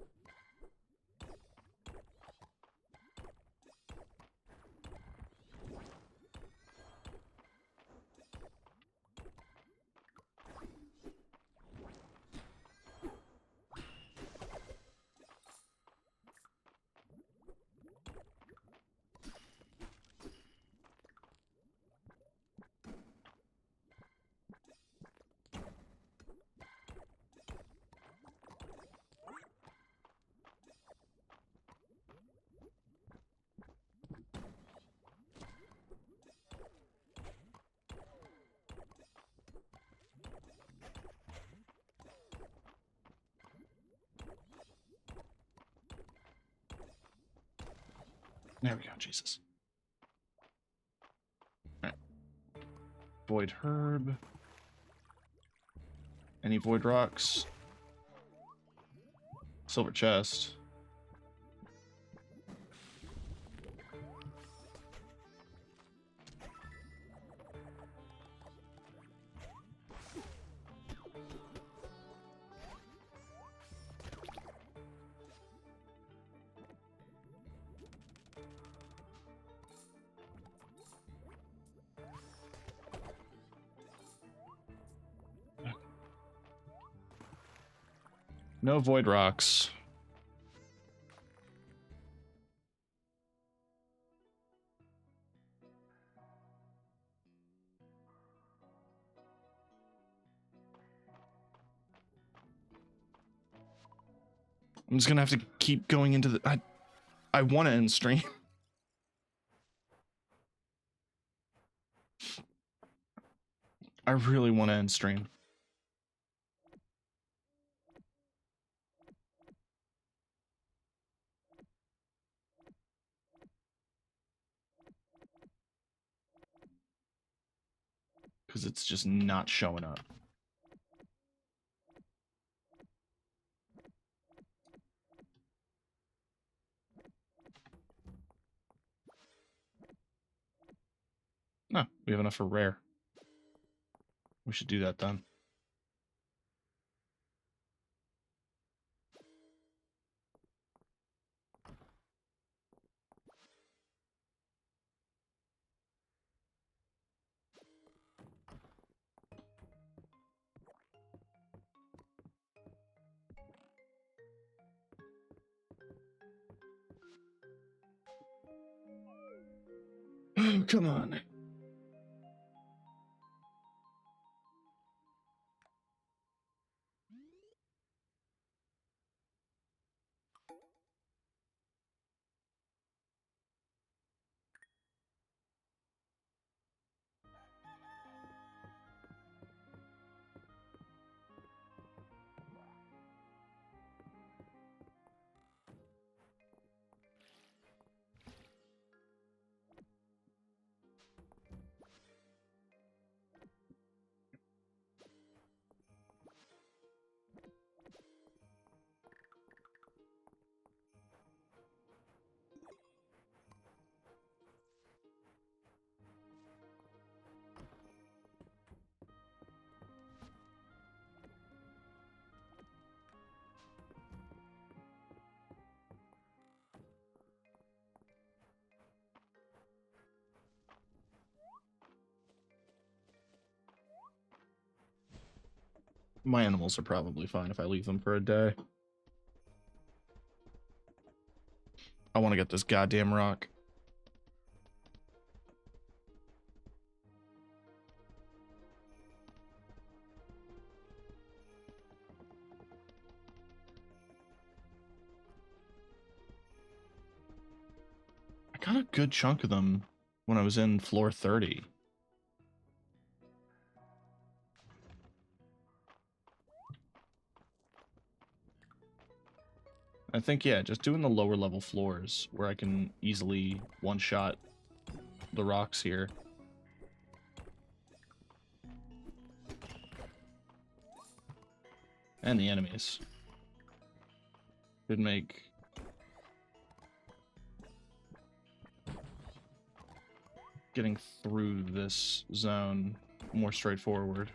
There we go, Jesus. Alright. Void herb. Any void rocks? Silver chest. No void rocks. I'm just gonna have to keep going into the... I want to end stream. I really want to end stream. Because it's just not showing up. No, we have enough for rare. We should do that then. Oh, come on. My animals are probably fine if I leave them for a day. I want to get this goddamn rock. I got a good chunk of them when I was in floor 30. I think, yeah, just doing the lower level floors where I can easily one-shot the rocks here. And the enemies. Could make getting through this zone more straightforward.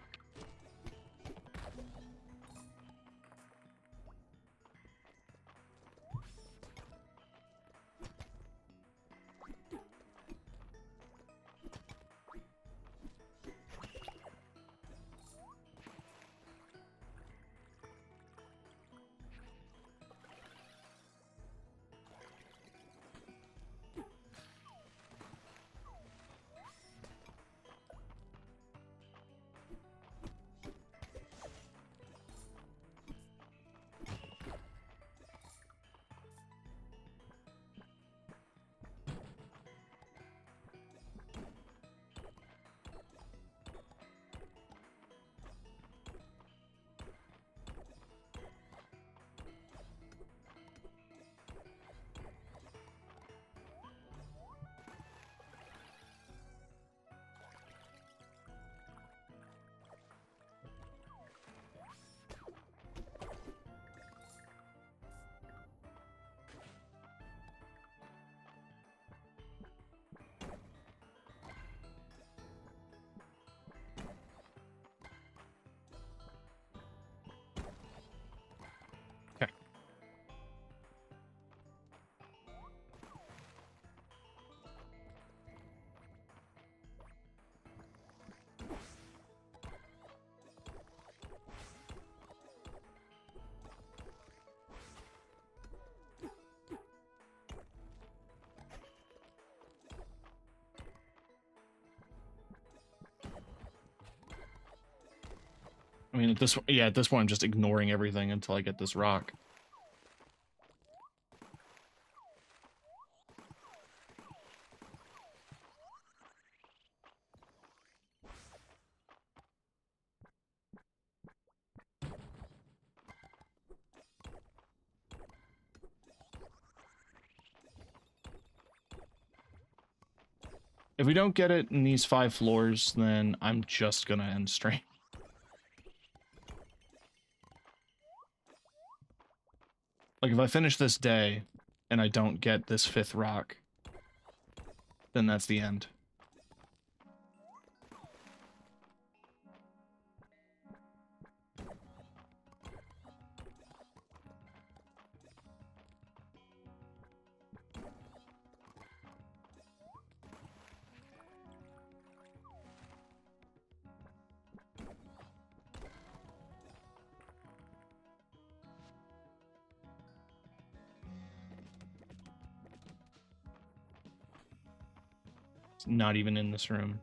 I mean, at this point, I'm just ignoring everything until I get this rock. If we don't get it in these 5 floors, then I'm just gonna end stream. Like, if I finish this day and I don't get this 5th rock, then that's the end. It's not even in this room.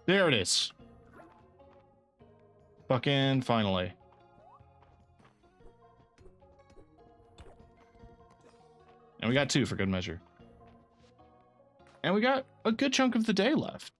There it is. Fucking finally. And we got 2 for good measure. And we got a good chunk of the day left.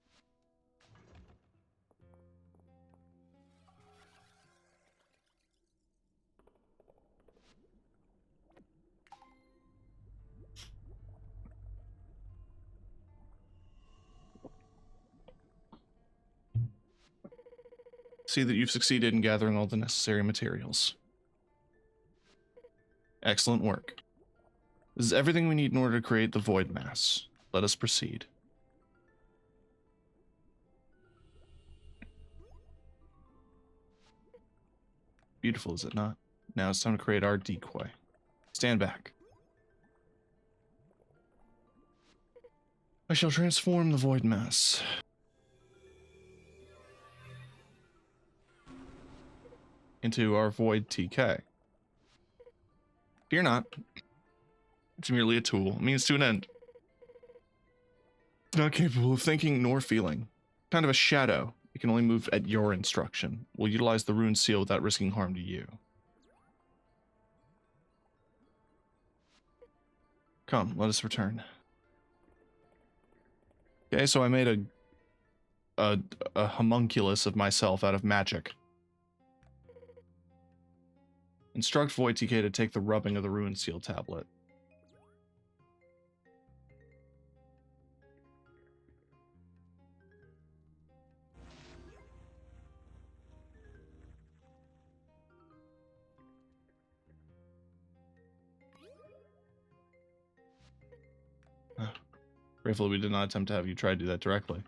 See that you've succeeded in gathering all the necessary materials. Excellent work. This is everything we need in order to create the void mass. Let us proceed. Beautiful, is it not? Now it's time to create our decoy. Stand back. I shall transform the void mass. Into our void TK. Fear not. It's merely a tool, a means to an end. It's not capable of thinking nor feeling. Kind of a shadow. It can only move at your instruction. We'll utilize the rune seal without risking harm to you. Come, let us return. Okay, so I made a homunculus of myself out of magic. Instruct Void TK to take the rubbing of the rune seal tablet. Grateful we did not attempt to have you try to do that directly.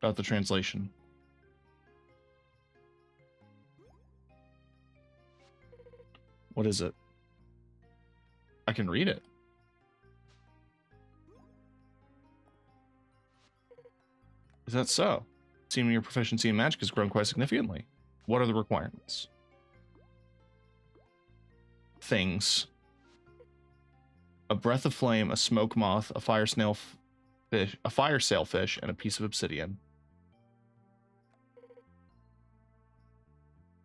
About the translation. What is it? I can read it. Is that so? Seeming your proficiency in magic has grown quite significantly. What are the requirements? Things. A breath of flame, a smoke moth, a fire fish, a fire sailfish, and a piece of obsidian.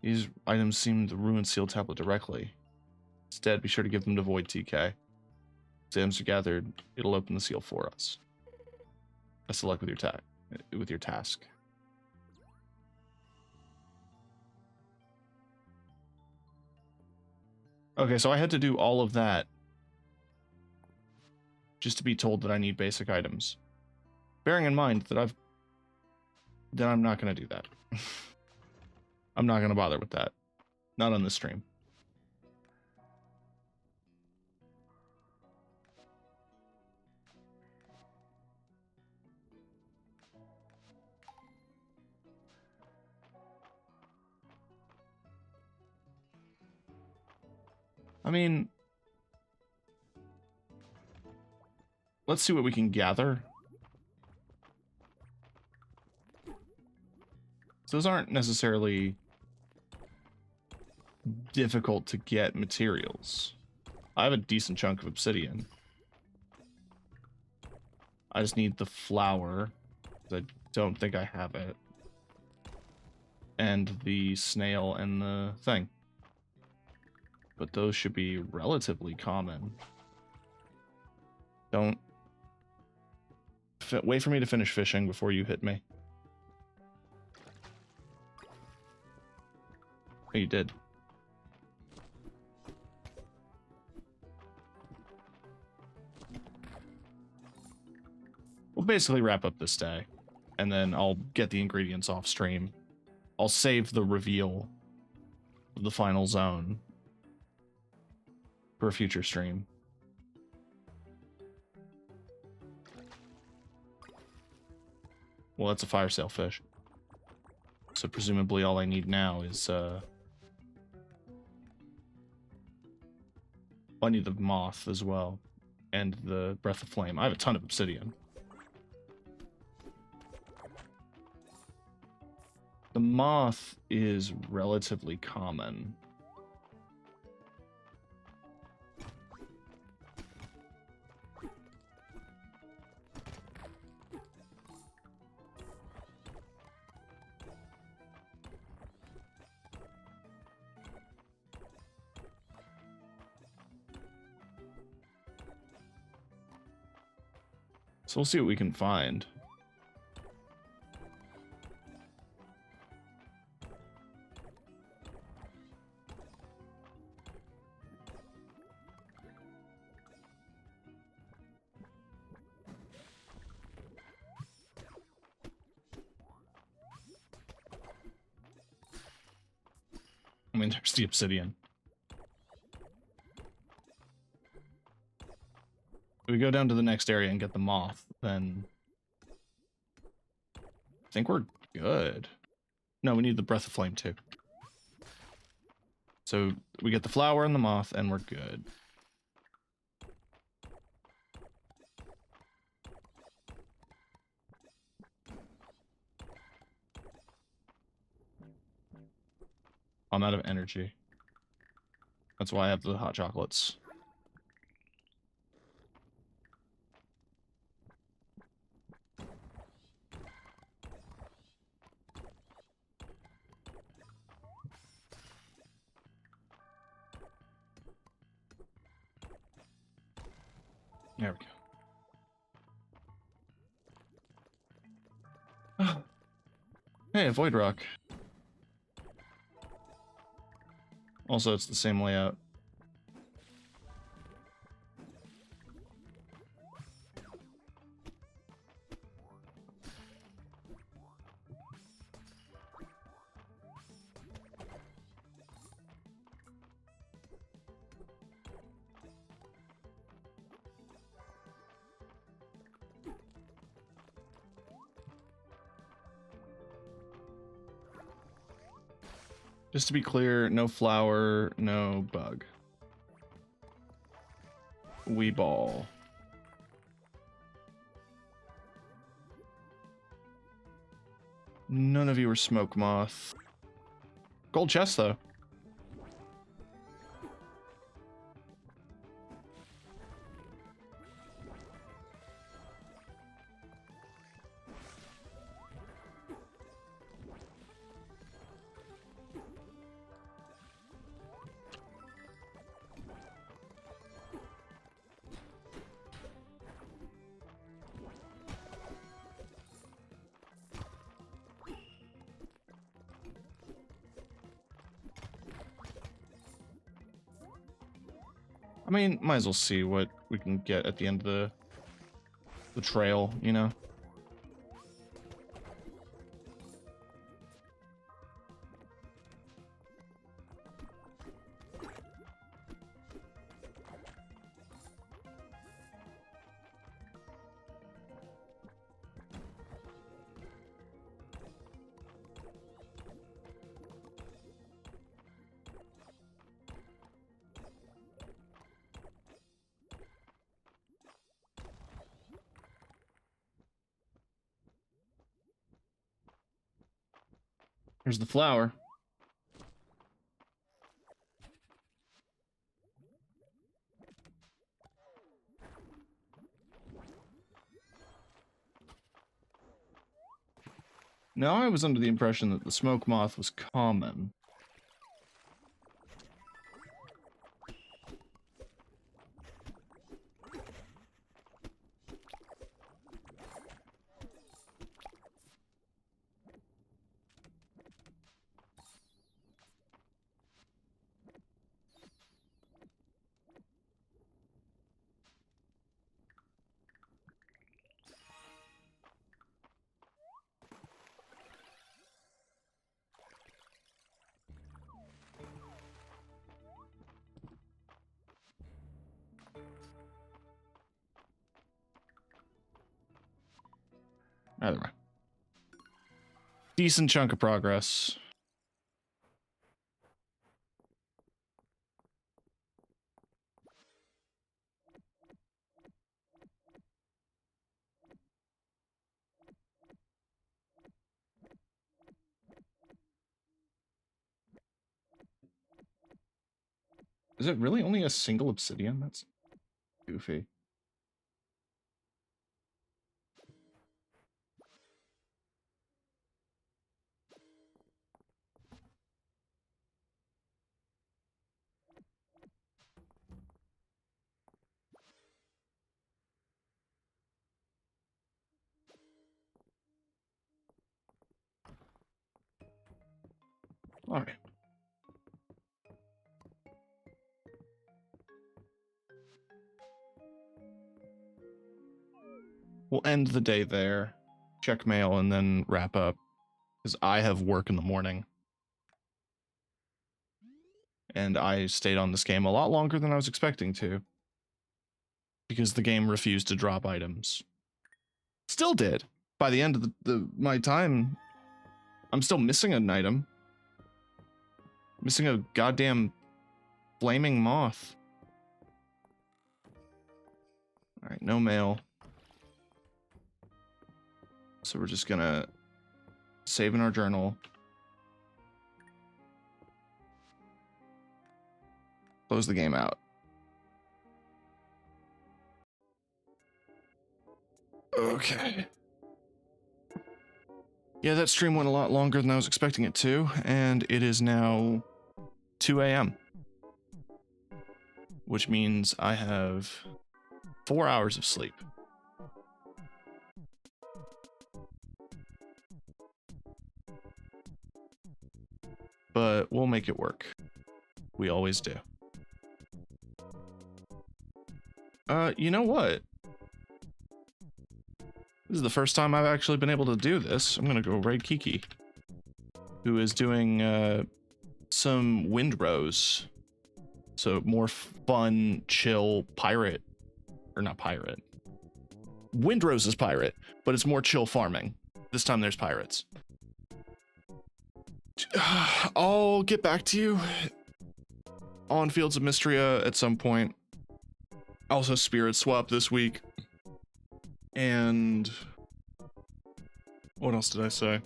These items seem to ruin seal tablet directly. Instead, be sure to give them to Void TK. As items are gathered, it'll open the seal for us. Best of luck with your task. Okay, so I had to do all of that just to be told that I need basic items. Bearing in mind that I'm not going to do that. I'm not going to bother with that. Not on this stream. I mean, let's see what we can gather. So those aren't necessarily difficult to get materials. I have a decent chunk of obsidian. I just need the flour. I don't think I have it. And the snail and the thing. But those should be relatively common. Don't... Wait for me to finish fishing before you hit me. Oh, you did. We'll basically wrap up this day, and then I'll get the ingredients off stream. I'll save the reveal of the final zone for a future stream. Well, that's a fire sailfish. So presumably all I need now is, I need the moth as well, and the breath of flame. I have a ton of obsidian. The moth is relatively common. So we'll see what we can find. I mean, there's the obsidian. If we go down to the next area and get the moth, then I think we're good. No, we need the breath of flame too. So we get the flower and the moth, and we're good. I'm out of energy. That's why I have the hot chocolates. There we go. Hey, a void rock. Also, it's the same layout. Just to be clear, no flower, no bug. Wee ball. None of you are smoke moth. Gold chest, though. I mean, might as well see what we can get at the end of the trail, you know? Here's the flower. Now, I was under the impression that the smoke moth was common. Either way. Decent chunk of progress. Is it really only a single obsidian? That's goofy. All right. We'll end the day there, check mail, and then wrap up, because I have work in the morning. and I stayed on this game a lot longer than I was expecting to, because the game refused to drop items. Still did. By the end of my time, I'm still missing an item. Missing a goddamn flaming moth. All right, no mail. So we're just gonna save in our journal. Close the game out. Okay. Yeah, that stream went a lot longer than I was expecting it to, and it is now 2 a.m. Which means I have 4 hours of sleep. But we'll make it work. We always do. You know what? This is the first time I've actually been able to do this. I'm gonna go raid Kiki, who is doing some windrows. So more fun, chill pirate, or not pirate. Windrose is pirate, but it's more chill farming. This time there's pirates. I'll get back to you on Fields of Mistria at some point. Also Spirit Swap this week. And what else did I say?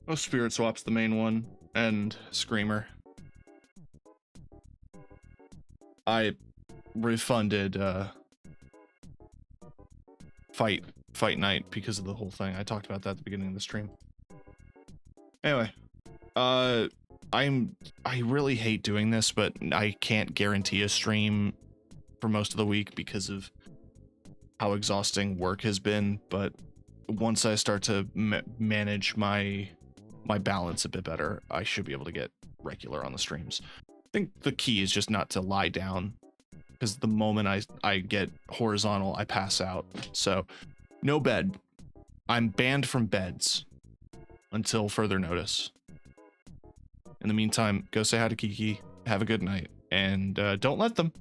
Oh, Spirit Swap's the main one, and Screamer. I refunded Fight Night because of the whole thing. I talked about that at the beginning of the stream. Anyway, I really hate doing this, but I can't guarantee a stream for most of the week because of how exhausting work has been. But once I start to manage my balance a bit better, I should be able to get regular on the streams. I think the key is just not to lie down, because the moment I get horizontal, I pass out. So no bed. I'm banned from beds until further notice. In the meantime, go say hi to Kiki, have a good night, and don't let them.